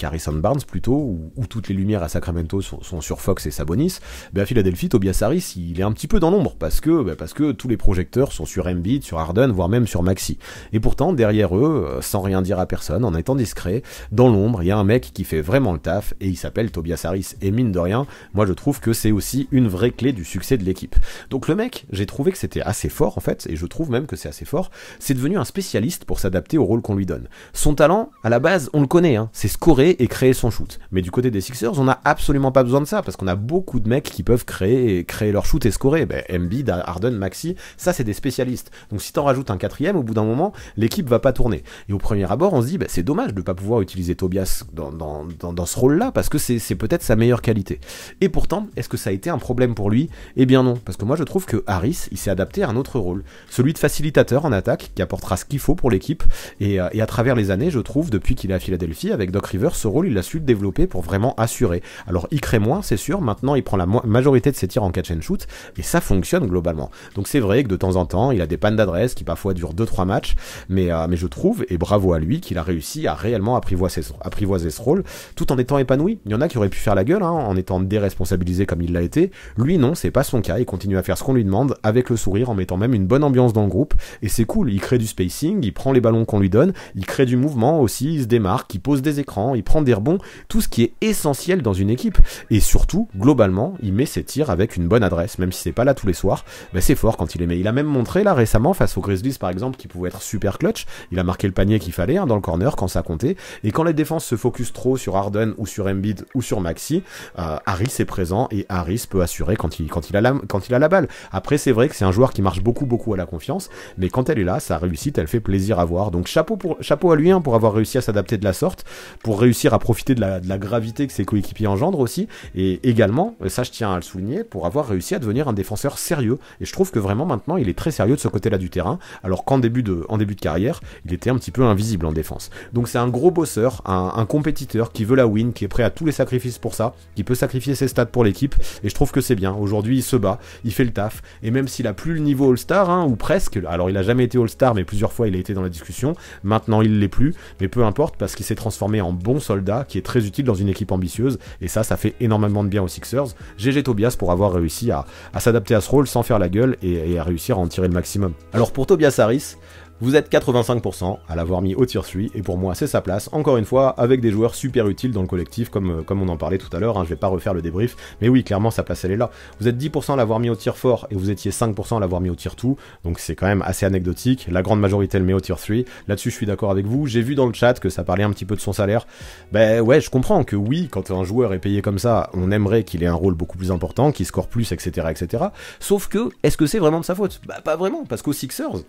Harrison Barnes plutôt, où toutes les lumières à Sacramento sont sur Fox et Sabonis, à Philadelphie, Tobias Harris, il est un petit peu dans l'ombre, parce que tous les projecteurs sont sur Embiid, sur Harden, voire même sur Maxey. Et pourtant, derrière eux, sans rien dire à personne, en étant discret, dans l'ombre, il y a un mec qui fait vraiment le taf, et il s'appelle Tobias Harris. Et mine de rien, moi je trouve que c'est aussi une vraie clé du succès de l'équipe. Donc le mec, j'ai trouvé que c'était assez fort en fait, et je trouve même que c'est assez fort, c'est devenu un spécialiste pour s'adapter au rôle qu'on lui donne. Son talent, à la base, on le connaît, hein, c'est scorer et créer son shoot. Mais du côté des Sixers, on n'a absolument pas besoin de ça, parce qu'on a beaucoup de mecs qui peuvent créer leur shoot et scorer. Embiid, Harden, Maxey, ça c'est des spécialistes. Donc si t'en rajoutes un quatrième, au bout d'un moment, l'équipe va pas tourner. Et au premier abord, on se dit, c'est dommage de pas pouvoir utiliser Tobias dans ce rôle-là, parce que c'est peut-être sa meilleure qualité. Et pourtant, est-ce que ça a été un problème pour lui ? Eh bien non, parce que moi je trouve que Harris, il s'est adapté à un autre rôle, celui de facilitateur en attaque, qui apportera ce qu'il faut pour l'équipe, et à travers les années, je trouve, depuis qu'il est à Philadelphie, avec Doc Rivers, ce rôle, il a su le développer pour vraiment assurer. Alors il crée moins, c'est sûr, maintenant il prend la majorité de ses tirs en catch and shoot, et ça fonctionne globalement. Donc c'est vrai que de temps en temps, il a des pannes d'adresse qui parfois durent 2-3 matchs, mais je trouve, et bravo à lui, qu'il a réussi à réellement apprivoiser ce rôle, tout en étant épanoui. Il y en a qui auraient pu faire la gueule, hein, en étant déresponsabilisé comme il l'a été. Lui non, c'est pas son cas, il continue à faire ce qu'on lui demande, avec le sourire, en mettant même une bonne ambiance dans le groupe, et c'est cool, il crée du spacing, il prend les ballons qu'on lui donne, il crée du mouvement aussi, il se démarque, il pose des écrans, il prend des rebonds, tout ce qui est essentiel dans une équipe, et surtout, globalement, il met ses tirs avec une bonne adresse, même si c'est pas là tous les soirs, c'est fort quand il les met. Il a même montré là récemment, face aux Grizzlies par exemple, qu'il pouvait être super clutch, il a marqué le panier qu'il fallait, hein, dans le corner quand ça comptait, et quand les défenses se focus trop sur Harden ou sur Embiid ou sur Maxey, Harris est présent, et Harris peut assurer quand il a la balle. Après c'est vrai que c'est un joueur qui marche beaucoup à la confiance, mais quand elle est là, sa réussite elle fait plaisir à voir, donc chapeau à lui, hein, pour avoir réussi à s'adapter de la sorte, pour réussir à profiter de la gravité que ses coéquipiers engendrent aussi, et également, ça je tiens à le souligner, pour avoir réussi à devenir un défenseur sérieux, et je trouve que vraiment maintenant il est très sérieux de ce côté-là du terrain, alors qu'en début de de carrière, il était un petit peu invisible en défense. Donc c'est un gros bosseur, un compétiteur qui veut la win, qui est prêt à tous les sacrifices pour ça, qui peut sacrifier ses stats pour l'équipe, et je trouve que c'est bien. Aujourd'hui il se bat, il fait le taf, et même s'il a plus le niveau All-Star, hein, ou presque, alors il a jamais été All-Star, mais plusieurs fois il a été dans la discussion, maintenant il l'est plus, mais peu importe, parce qu'il s'est transformé en bon soldat, qui est très utile dans une équipe ambitieuse, et ça fait énormément de bien aux Sixers. GG Tobias pour avoir réussi à s'adapter à ce rôle sans faire la gueule, et à réussir à en tirer le maximum. Alors pour Tobias Harris, vous êtes 85% à l'avoir mis au tier 3, et pour moi c'est sa place, encore une fois, avec des joueurs super utiles dans le collectif, comme on en parlait tout à l'heure, hein, je vais pas refaire le débrief, mais oui, clairement sa place elle est là. Vous êtes 10% à l'avoir mis au tier 4, et vous étiez 5% à l'avoir mis au tier 2, donc c'est quand même assez anecdotique, la grande majorité le met au tier 3, là-dessus je suis d'accord avec vous, j'ai vu dans le chat que ça parlait un petit peu de son salaire, ben ouais, je comprends que oui, quand un joueur est payé comme ça, on aimerait qu'il ait un rôle beaucoup plus important, qu'il score plus, etc., etc., sauf que, est-ce que c'est vraiment de sa faute? Bah pas vraiment, parce qu'aux Sixers,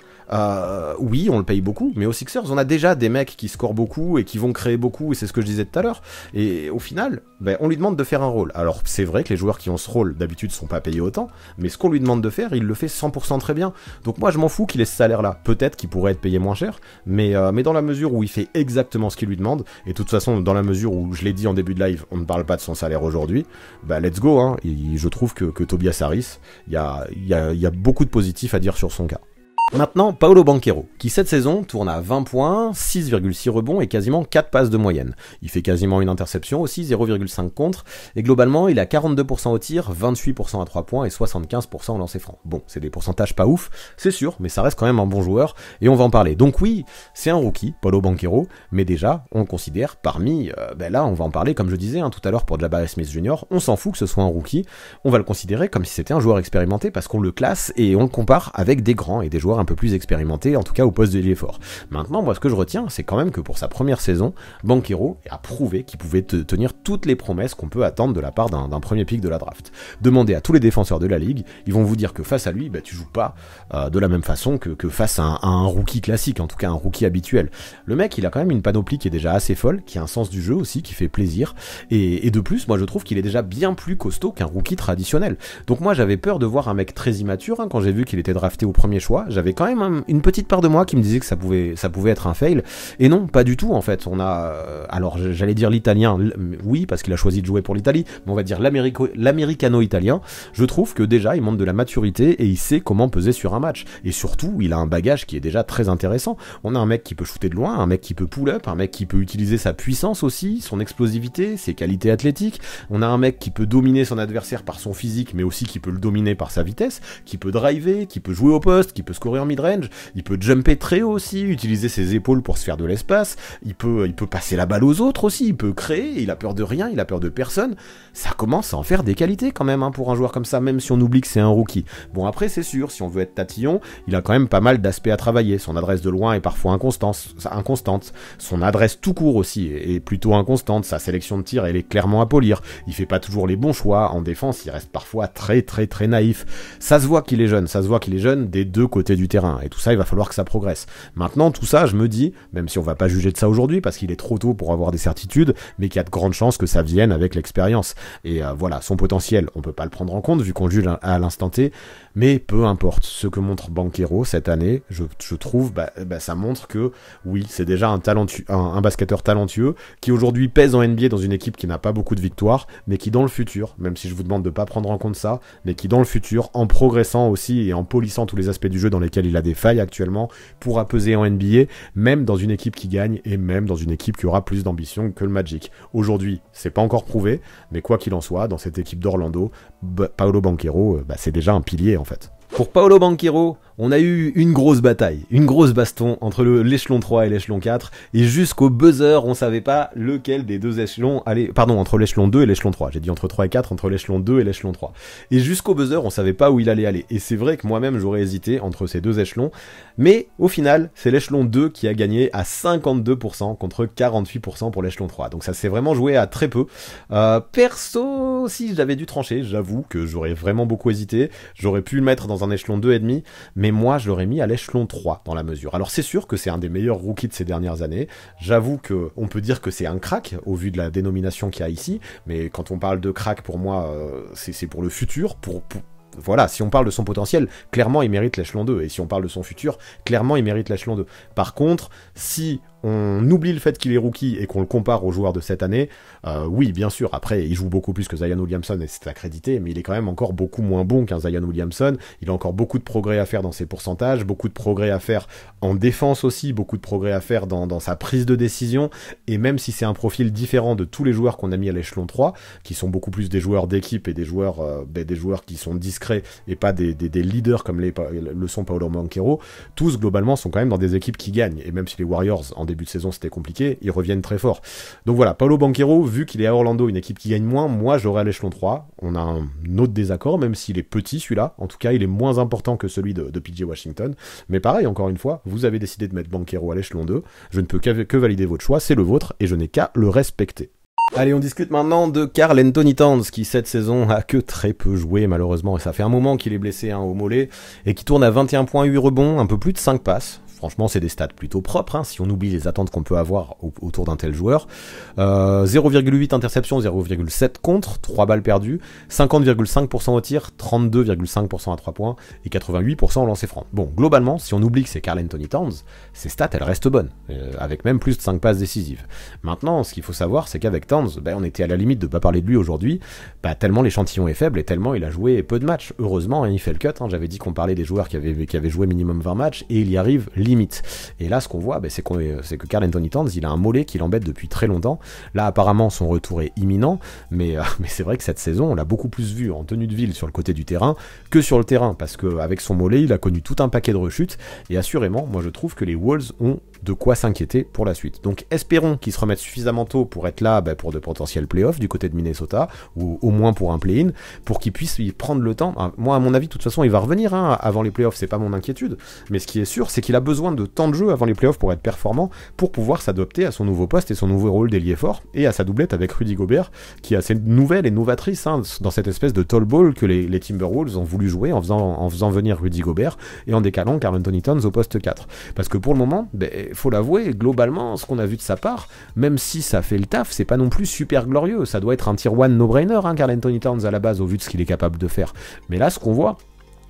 oui, on le paye beaucoup, mais aux Sixers, on a déjà des mecs qui scorent beaucoup et qui vont créer beaucoup, et c'est ce que je disais tout à l'heure. Et au final, ben, on lui demande de faire un rôle. Alors, c'est vrai que les joueurs qui ont ce rôle, d'habitude, sont pas payés autant, mais ce qu'on lui demande de faire, il le fait 100% très bien. Donc moi, je m'en fous qu'il ait ce salaire-là. Peut-être qu'il pourrait être payé moins cher, mais dans la mesure où il fait exactement ce qu'il lui demande, et de toute façon, dans la mesure où, je l'ai dit en début de live, on ne parle pas de son salaire aujourd'hui, bah let's go, hein. Et je trouve que Tobias Harris, il y a beaucoup de positifs à dire sur son cas. Maintenant, Paolo Banchero, qui cette saison tourne à 20 points, 6,6 rebonds et quasiment 4 passes de moyenne. Il fait quasiment une interception aussi, 0,5 contre, et globalement il a 42% au tir, 28% à 3 points et 75% au lancer franc. Bon, c'est des pourcentages pas ouf, c'est sûr, mais ça reste quand même un bon joueur, et on va en parler. Donc oui, c'est un rookie, Paolo Banchero, mais déjà, on le considère parmi, là on va en parler comme je disais tout à l'heure pour Jabari Smith Jr., on s'en fout que ce soit un rookie, on va le considérer comme si c'était un joueur expérimenté parce qu'on le classe et on le compare avec des grands et des joueurs un peu plus expérimenté, en tout cas au poste d'ailier fort. Maintenant, moi ce que je retiens, c'est quand même que pour sa première saison, Banchero a prouvé qu'il pouvait tenir toutes les promesses qu'on peut attendre de la part d'un premier pick de la draft. Demandez à tous les défenseurs de la ligue, ils vont vous dire que face à lui, tu joues pas de la même façon que face à un rookie classique, en tout cas un rookie habituel. Le mec, il a quand même une panoplie qui est déjà assez folle, qui a un sens du jeu aussi, qui fait plaisir, et de plus, moi je trouve qu'il est déjà bien plus costaud qu'un rookie traditionnel. Donc moi j'avais peur de voir un mec très immature, quand j'ai vu qu'il était drafté au premier choix, j'avais quand même une petite part de moi qui me disait que ça pouvait être un fail, et non, pas du tout en fait. On a, alors j'allais dire l'italien, oui, parce qu'il a choisi de jouer pour l'Italie, mais on va dire l'américano-italien. Je trouve que déjà il montre de la maturité et il sait comment peser sur un match, et surtout il a un bagage qui est déjà très intéressant. On a un mec qui peut shooter de loin, un mec qui peut pull-up, un mec qui peut utiliser sa puissance aussi, son explosivité, ses qualités athlétiques. On a un mec qui peut dominer son adversaire par son physique, mais aussi qui peut le dominer par sa vitesse, qui peut driver, qui peut jouer au poste, qui peut scorer en mid-range, il peut jumper très haut aussi, utiliser ses épaules pour se faire de l'espace, il peut passer la balle aux autres aussi, il peut créer, il a peur de rien, il a peur de personne. Ça commence à en faire des qualités quand même pour un joueur comme ça, même si on oublie que c'est un rookie. Bon, après c'est sûr, si on veut être tatillon, il a quand même pas mal d'aspects à travailler. Son adresse de loin est parfois inconstante, son adresse tout court aussi est plutôt inconstante, sa sélection de tir elle est clairement à polir, il fait pas toujours les bons choix, en défense il reste parfois très très très naïf. Ça se voit qu'il est jeune des deux côtés du terrain, et tout ça il va falloir que ça progresse. Maintenant tout ça je me dis, même si on va pas juger de ça aujourd'hui parce qu'il est trop tôt pour avoir des certitudes, mais qu'il y a de grandes chances que ça vienne avec l'expérience, et voilà, son potentiel on peut pas le prendre en compte vu qu'on juge à l'instant T, mais peu importe ce que montre Banchero cette année, je trouve ça montre que oui, c'est déjà un basketteur talentueux qui aujourd'hui pèse en NBA dans une équipe qui n'a pas beaucoup de victoires, mais qui dans le futur, même si je vous demande de pas prendre en compte ça, mais qui dans le futur, en progressant aussi et en polissant tous les aspects du jeu dans lesquels il a des failles actuellement, pourra peser en NBA, même dans une équipe qui gagne et même dans une équipe qui aura plus d'ambition que le Magic. Aujourd'hui, c'est pas encore prouvé, mais quoi qu'il en soit, dans cette équipe d'Orlando, Paolo Banchero, c'est déjà un pilier en fait. Pour Paolo Banchero, on a eu une grosse bataille, une grosse baston entre l'échelon 3 et l'échelon 4, et jusqu'au buzzer, on savait pas lequel des deux échelons allait, entre l'échelon 2 et l'échelon 3, j'ai dit entre 3 et 4, entre l'échelon 2 et l'échelon 3. Et jusqu'au buzzer, on savait pas où il allait aller, et c'est vrai que moi-même j'aurais hésité entre ces deux échelons, mais au final, c'est l'échelon 2 qui a gagné à 52% contre 48% pour l'échelon 3, donc ça s'est vraiment joué à très peu. Perso, si j'avais dû trancher, j'avoue que j'aurais vraiment beaucoup hésité, j'aurais pu le mettre dans un échelon 2,5, mais moi je l'aurais mis à l'échelon 3 dans la mesure. Alors c'est sûr que c'est un des meilleurs rookies de ces dernières années, j'avoue que on peut dire que c'est un crack au vu de la dénomination qu'il y a ici, mais quand on parle de crack pour moi c'est pour le futur, voilà, si on parle de son potentiel, clairement il mérite l'échelon 2, et si on parle de son futur, clairement il mérite l'échelon 2. Par contre, si on oublie le fait qu'il est rookie et qu'on le compare aux joueurs de cette année, oui, bien sûr, après, il joue beaucoup plus que Zion Williamson et c'est accrédité, mais il est quand même encore beaucoup moins bon qu'un Zion Williamson. Il a encore beaucoup de progrès à faire dans ses pourcentages, beaucoup de progrès à faire en défense aussi, beaucoup de progrès à faire dans sa prise de décision, et même si c'est un profil différent de tous les joueurs qu'on a mis à l'échelon 3, qui sont beaucoup plus des joueurs d'équipe et des joueurs qui sont discrets et pas des leaders comme le sont Paolo Banchero, tous globalement sont quand même dans des équipes qui gagnent, et même si les Warriors en début de saison c'était compliqué, ils reviennent très fort. Donc voilà, Paolo Banchero, vu qu'il est à Orlando, une équipe qui gagne moins, moi j'aurais à l'échelon 3. On a un autre désaccord, même s'il est petit celui-là, en tout cas il est moins important que celui de PJ Washington, mais pareil, encore une fois, vous avez décidé de mettre Banchero à l'échelon 2, je ne peux que valider votre choix, c'est le vôtre, et je n'ai qu'à le respecter. Allez, on discute maintenant de Karl Anthony Towns, qui cette saison a que très peu joué malheureusement, et ça fait un moment qu'il est blessé au mollet, et qui tourne à 21 points, 8 rebonds, un peu plus de 5 passes. Franchement, c'est des stats plutôt propres, si on oublie les attentes qu'on peut avoir autour d'un tel joueur. 0,8 interceptions, 0,7 contre, 3 balles perdues, 50,5% au tir, 32,5% à 3 points et 88% au lancer franc. Bon, globalement, si on oublie que c'est Karl Anthony Towns, ces stats, elles restent bonnes, avec même plus de 5 passes décisives. Maintenant, ce qu'il faut savoir, c'est qu'avec Towns, on était à la limite de ne pas parler de lui aujourd'hui, tellement l'échantillon est faible et tellement il a joué peu de matchs. Heureusement, il fait le cut, j'avais dit qu'on parlait des joueurs qui avaient joué minimum 20 matchs, et il y arrive limite. Et là, ce qu'on voit, c'est que Karl Anthony Towns, il a un mollet qui l'embête depuis très longtemps. Là, apparemment, son retour est imminent, mais c'est vrai que cette saison, on l'a beaucoup plus vu en tenue de ville sur le côté du terrain que sur le terrain, parce qu'avec son mollet, il a connu tout un paquet de rechutes, et assurément, moi je trouve que les Wolves ont de quoi s'inquiéter pour la suite. Donc espérons qu'ils se remettent suffisamment tôt pour être là pour de potentiels playoffs du côté de Minnesota, ou au moins pour un play-in, pour qu'ils puissent y prendre le temps. Moi, à mon avis, de toute façon, il va revenir avant les playoffs, c'est pas mon inquiétude, mais ce qui est sûr, c'est qu'il a besoin de temps de jeu avant les playoffs pour être performant, pour pouvoir s'adapter à son nouveau poste et son nouveau rôle d'ailier fort, et à sa doublette avec Rudy Gobert, qui est assez nouvelle et novatrice dans cette espèce de tall ball que les Timberwolves ont voulu jouer en faisant venir Rudy Gobert et en décalant Karl Anthony Towns au poste 4. Parce que pour le moment, faut l'avouer, globalement, ce qu'on a vu de sa part, même si ça fait le taf, c'est pas non plus super glorieux. Ça doit être un tier 1 no-brainer, Karl Anthony Towns à la base, au vu de ce qu'il est capable de faire. Mais là, ce qu'on voit,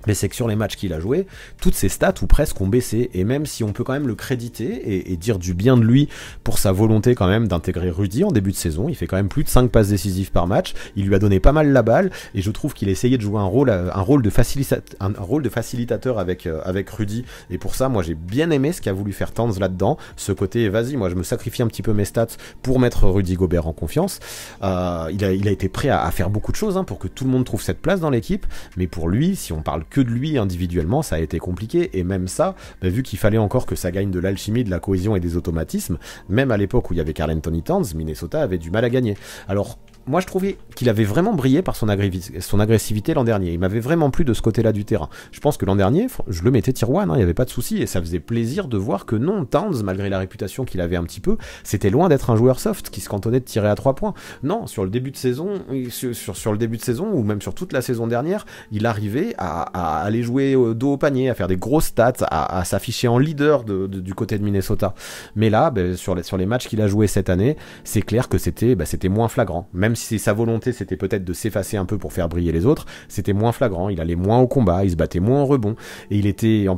mais c'est que sur les matchs qu'il a joué, toutes ses stats ou presque ont baissé, et même si on peut quand même le créditer et dire du bien de lui pour sa volonté quand même d'intégrer Rudy en début de saison, il fait quand même plus de 5 passes décisives par match, il lui a donné pas mal la balle, et je trouve qu'il a essayé de jouer un rôle de facilitateur avec Rudy, et pour ça, moi j'ai bien aimé ce qu'a voulu faire Towns là-dedans, ce côté, vas-y, moi je me sacrifie un petit peu mes stats pour mettre Rudy Gobert en confiance. Il a été prêt à faire beaucoup de choses pour que tout le monde trouve cette place dans l'équipe, mais pour lui, si on parle que de lui individuellement, ça a été compliqué, et même ça, vu qu'il fallait encore que ça gagne de l'alchimie, de la cohésion et des automatismes, même à l'époque où il y avait Karl Anthony Towns, Minnesota avait du mal à gagner. Alors, moi je trouvais qu'il avait vraiment brillé par son agressivité l'an dernier, il m'avait vraiment plu de ce côté-là du terrain. Je pense que l'an dernier, je le mettais tier 1, il n'y avait pas de souci, et ça faisait plaisir de voir que non, Towns, malgré la réputation qu'il avait un petit peu, c'était loin d'être un joueur soft qui se cantonnait de tirer à 3 points. Non, sur le début de saison, sur le début de saison, ou même sur toute la saison dernière, il arrivait à aller jouer dos au panier, à faire des grosses stats, à s'afficher en leader du côté de Minnesota. Mais là, sur les matchs qu'il a joué cette année, c'est clair que c'était moins flagrant. Même si sa volonté c'était peut-être de s'effacer un peu pour faire briller les autres, c'était moins flagrant, il allait moins au combat, il se battait moins en rebond, et il était, en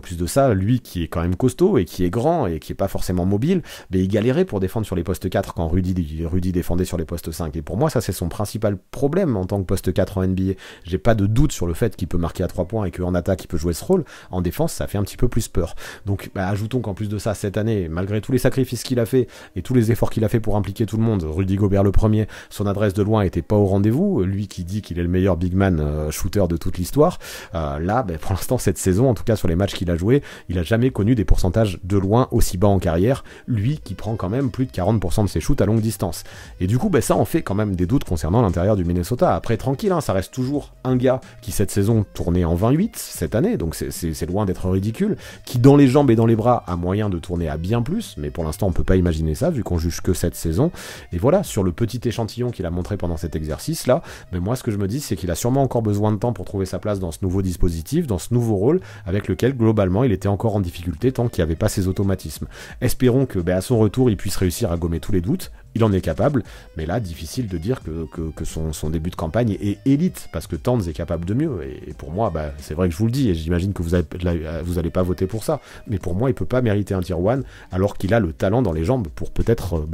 plus de ça, lui qui est quand même costaud et qui est grand et qui est pas forcément mobile, il galérait pour défendre sur les postes 4 quand Rudy défendait sur les postes 5, et pour moi ça c'est son principal problème en tant que poste 4 en NBA. J'ai pas de doute sur le fait qu'il peut marquer à 3 points et qu'en attaque il peut jouer ce rôle, en défense ça fait un petit peu plus peur. Donc ajoutons qu'en plus de ça, cette année, malgré tous les sacrifices qu'il a fait et tous les efforts qu'il a fait pour impliquer tout le monde, Rudy Gobert le premier, son adresse de loin était pas au rendez-vous, lui qui dit qu'il est le meilleur big man shooter de toute l'histoire, là pour l'instant cette saison, en tout cas sur les matchs qu'il a joué, il a jamais connu des pourcentages de loin aussi bas en carrière, lui qui prend quand même plus de 40% de ses shoots à longue distance. Et du coup ça en fait quand même des doutes concernant l'intérieur du Minnesota. Après tranquille, ça reste toujours un gars qui cette saison tournait en 28 cette année, donc c'est loin d'être ridicule, qui dans les jambes et dans les bras a moyen de tourner à bien plus, mais pour l'instant on peut pas imaginer ça vu qu'on juge que cette saison. Et voilà, sur le petit échantillon qu'il a montré pendant cet exercice là, mais moi ce que je me dis c'est qu'il a sûrement encore besoin de temps pour trouver sa place dans ce nouveau dispositif, dans ce nouveau rôle avec lequel globalement il était encore en difficulté tant qu'il n'y avait pas ses automatismes. Espérons que à son retour il puisse réussir à gommer tous les doutes. il en est capable, mais là, difficile de dire que son début de campagne est élite, parce que Tanz est capable de mieux, et pour moi, bah, c'est vrai que je vous le dis, et j'imagine que vous allez pas voter pour ça, mais pour moi, il peut pas mériter un tier 1, alors qu'il a le talent dans les jambes pour peut-être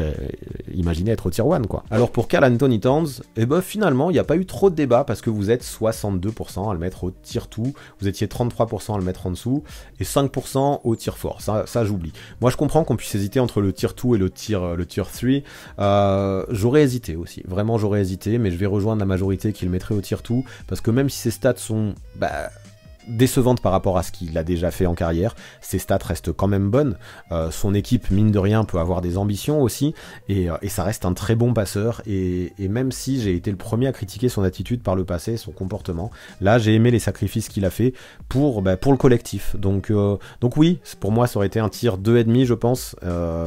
imaginer être au tier 1, quoi. Alors pour Karl Anthony Towns, eh ben finalement, il n'y a pas eu trop de débat, parce que vous êtes 62% à le mettre au tier 2, vous étiez 33% à le mettre en dessous, et 5% au tier 4, ça j'oublie. Moi je comprends qu'on puisse hésiter entre le tier 2 et le tier 3, j'aurais hésité aussi, vraiment j'aurais hésité, mais je vais rejoindre la majorité qui le mettrait au tier 2, parce que même si ses stats sont décevantes par rapport à ce qu'il a déjà fait en carrière, ses stats restent quand même bonnes, son équipe mine de rien peut avoir des ambitions aussi, et ça reste un très bon passeur, et même si j'ai été le premier à critiquer son attitude par le passé, son comportement, là j'ai aimé les sacrifices qu'il a fait pour le collectif, donc oui, pour moi ça aurait été un tier 2,5 je pense,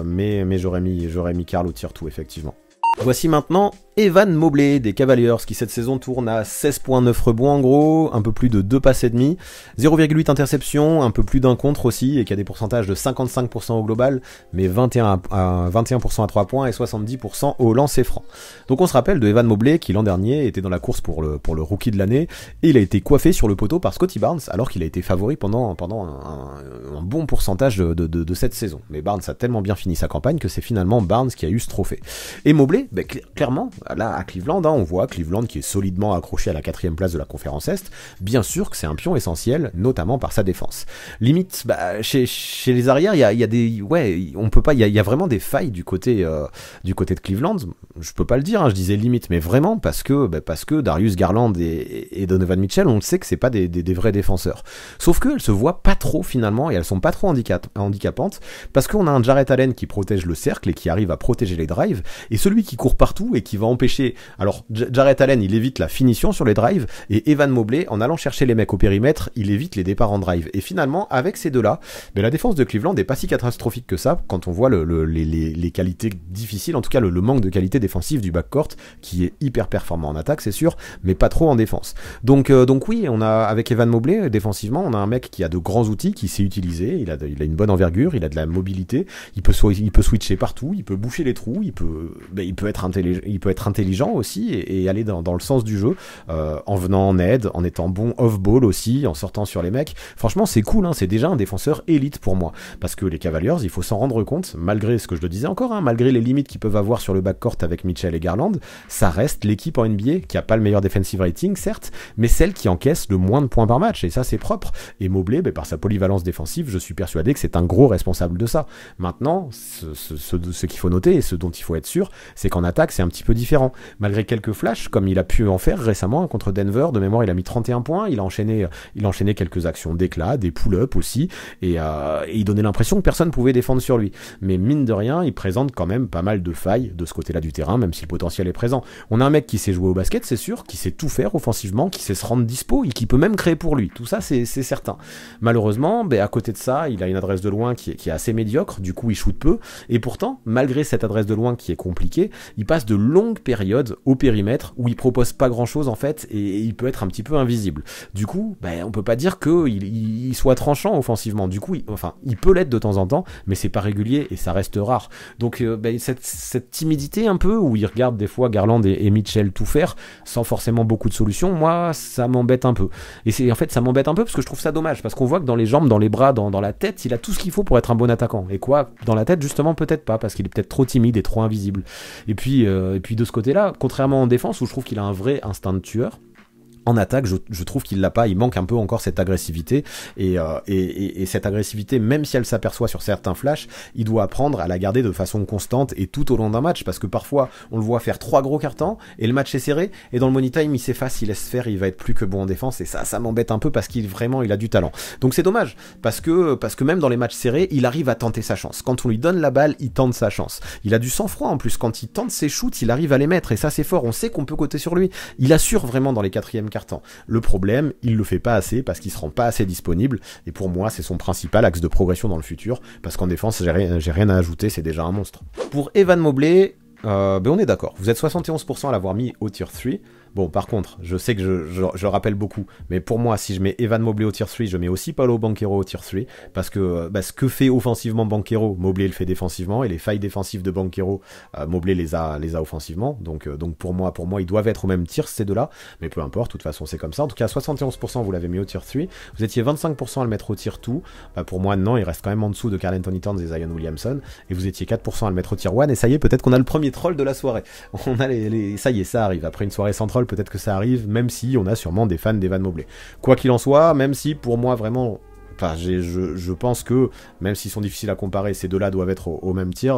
mais j'aurais mis Karl au tier 2 effectivement. Voici maintenant Evan Mobley des Cavaliers qui cette saison tourne à 16.9 rebonds en gros, un peu plus de 2 passes et demi, 0,8 interceptions, un peu plus d'un contre aussi et qui a des pourcentages de 55% au global, mais 21% à 3 points et 70% au lancer franc. Donc on se rappelle de Evan Mobley qui l'an dernier était dans la course pour le rookie de l'année et il a été coiffé sur le poteau par Scottie Barnes alors qu'il a été favori pendant un bon pourcentage de cette saison. Mais Barnes a tellement bien fini sa campagne que c'est finalement Barnes qui a eu ce trophée. Et Mobley, clairement, là à Cleveland, on voit Cleveland qui est solidement accroché à la 4ème place de la conférence Est. Bien sûr que c'est un pion essentiel, notamment par sa défense. Limite, chez les arrières, il y a des, on peut pas, il y a vraiment des failles du côté de Cleveland. Je peux pas le dire, je disais limite, mais vraiment parce que Darius Garland et Donovan Mitchell, on le sait que c'est pas des vrais défenseurs. Sauf qu'elles se voient pas trop finalement et elles sont pas trop handicapantes parce qu'on a un Jarrett Allen qui protège le cercle et qui arrive à protéger les drives et celui qui court partout et qui va empêcher. Alors Jarrett Allen, il évite la finition sur les drives et Evan Mobley, en allant chercher les mecs au périmètre, il évite les départs en drive. Et finalement, avec ces deux-là, la défense de Cleveland n'est pas si catastrophique que ça quand on voit les qualités difficiles, en tout cas le manque de qualité défensive du backcourt qui est hyper performant en attaque, c'est sûr, mais pas trop en défense. Donc oui, on a avec Evan Mobley défensivement, on a un mec qui a de grands outils, qui sait utiliser, il a une bonne envergure, il a de la mobilité, il peut switcher partout, il peut boucher les trous, il peut être intelligent aussi et aller dans le sens du jeu, en venant en aide, en étant bon off-ball aussi, en sortant sur les mecs. Franchement, c'est cool, c'est déjà un défenseur élite pour moi. Parce que les Cavaliers, il faut s'en rendre compte, malgré ce que je le disais encore, malgré les limites qu'ils peuvent avoir sur le backcourt avec Mitchell et Garland, ça reste l'équipe en NBA qui a pas le meilleur defensive rating, certes, mais celle qui encaisse le moins de points par match, et ça c'est propre. Et Mobley, par sa polyvalence défensive, je suis persuadé que c'est un gros responsable de ça. Maintenant, ce qu'il faut noter, et ce dont il faut être sûr, c'est qu'en attaque, c'est un petit peu différent. Malgré quelques flashs, comme il a pu en faire récemment contre Denver, de mémoire, il a mis 31 points, il a enchaîné quelques actions d'éclat, des pull-ups aussi, et il donnait l'impression que personne pouvait défendre sur lui. Mais mine de rien, il présente quand même pas mal de failles de ce côté-là du terrain, même si le potentiel est présent. On a un mec qui sait jouer au basket, c'est sûr, qui sait tout faire offensivement, qui sait se rendre dispo et qui peut même créer pour lui. Tout ça, c'est certain. Malheureusement, à côté de ça, il a une adresse de loin qui est assez médiocre, du coup il shoot peu, et pourtant, malgré cette adresse de loin qui est compliquée, il passe de longues périodes au périmètre où il propose pas grand-chose en fait, et il peut être un petit peu invisible. Du coup, on peut pas dire qu'il soit tranchant offensivement. Du coup, il peut l'être de temps en temps, mais c'est pas régulier et ça reste rare. Donc cette timidité un peu, où il regarde des fois Garland et Mitchell tout faire, sans forcément beaucoup de solutions, moi ça m'embête un peu. Et ça m'embête un peu parce que je trouve ça dommage, parce qu'on voit que dans les jambes, dans les bras, dans la tête, il a tout ce qu'il faut pour être un bon attaquant. Et quoi, dans la tête justement peut-être pas, parce qu'il est peut-être trop timide et trop invisible. Et puis de ce côté-là, contrairement en défense où je trouve qu'il a un vrai instinct de tueur, en attaque, je trouve qu'il l'a pas, il manque un peu encore cette agressivité, et cette agressivité, même si elle s'aperçoit sur certains flashs, il doit apprendre à la garder de façon constante et tout au long d'un match, parce que parfois, on le voit faire 3 gros cartons, et le match est serré, et dans le money time, il s'efface, il laisse faire, il va être plus que bon en défense, et ça m'embête un peu, parce qu'il a du talent. Donc c'est dommage, parce que même dans les matchs serrés, il arrive à tenter sa chance. Quand on lui donne la balle, il tente sa chance. Il a du sang-froid en plus, quand il tente ses shoots, il arrive à les mettre, et ça c'est fort, on sait qu'on peut compter sur lui. Il assure vraiment dans les 4e cartons. Le problème, il le fait pas assez parce qu'il se rend pas assez disponible, et pour moi c'est son principal axe de progression dans le futur, parce qu'en défense j'ai rien à ajouter, c'est déjà un monstre. Pour Evan Mobley, on est d'accord, vous êtes 71% à l'avoir mis au tier 3, Bon, par contre, je sais que je rappelle beaucoup, mais pour moi, si je mets Evan Mobley au tier 3, je mets aussi Paolo Banchero au tier 3, parce que ce que fait offensivement Banchero, Mobley le fait défensivement, et les failles défensives de Banchero, Mobley les a offensivement, donc pour moi, ils doivent être au même tier, ces deux-là, mais peu importe, de toute façon, c'est comme ça. En tout cas, 71%, vous l'avez mis au tier 3, vous étiez 25% à le mettre au tier 2, pour moi, non, il reste quand même en dessous de Karl Anthony Towns et Zion Williamson, et vous étiez 4% à le mettre au tier 1, et ça y est, peut-être qu'on a le premier troll de la soirée. On a ça y est, ça arrive, après une soirée sans troll, peut-être que ça arrive, même si on a sûrement des fans d'Evan Mobley. Quoi qu'il en soit, même si pour moi vraiment, enfin je pense que même s'ils sont difficiles à comparer, ces deux-là doivent être au même tier.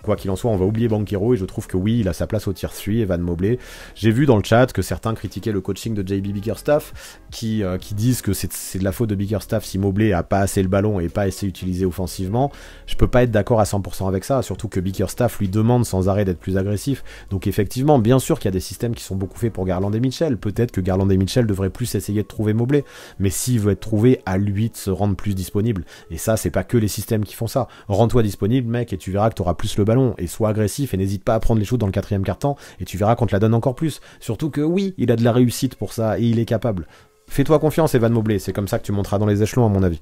Quoi qu'il en soit, on va oublier Banchero et je trouve que oui, il a sa place au tier 3, Evan Mobley. J'ai vu dans le chat que certains critiquaient le coaching de JB Bickerstaff, qui disent que c'est de la faute de Bickerstaff si Mobley a pas assez le ballon et pas assez utilisé offensivement. Je peux pas être d'accord à 100% avec ça, surtout que Bickerstaff lui demande sans arrêt d'être plus agressif. Donc effectivement, bien sûr qu'il y a des systèmes qui sont beaucoup faits pour Garland et Mitchell. Peut-être que Garland et Mitchell devraient plus essayer de trouver Mobley, mais s'il veut être trouvé, à lui de se rendre plus disponible. Et ça, c'est pas que les systèmes qui font ça. Rends-toi disponible, mec, et tu verras que t'auras plus le ballon, et sois agressif et n'hésite pas à prendre les shoots dans le 4e quart-temps et tu verras qu'on te la donne encore plus. Surtout que oui, il a de la réussite pour ça et il est capable. Fais-toi confiance, Evan Mobley, c'est comme ça que tu monteras dans les échelons à mon avis.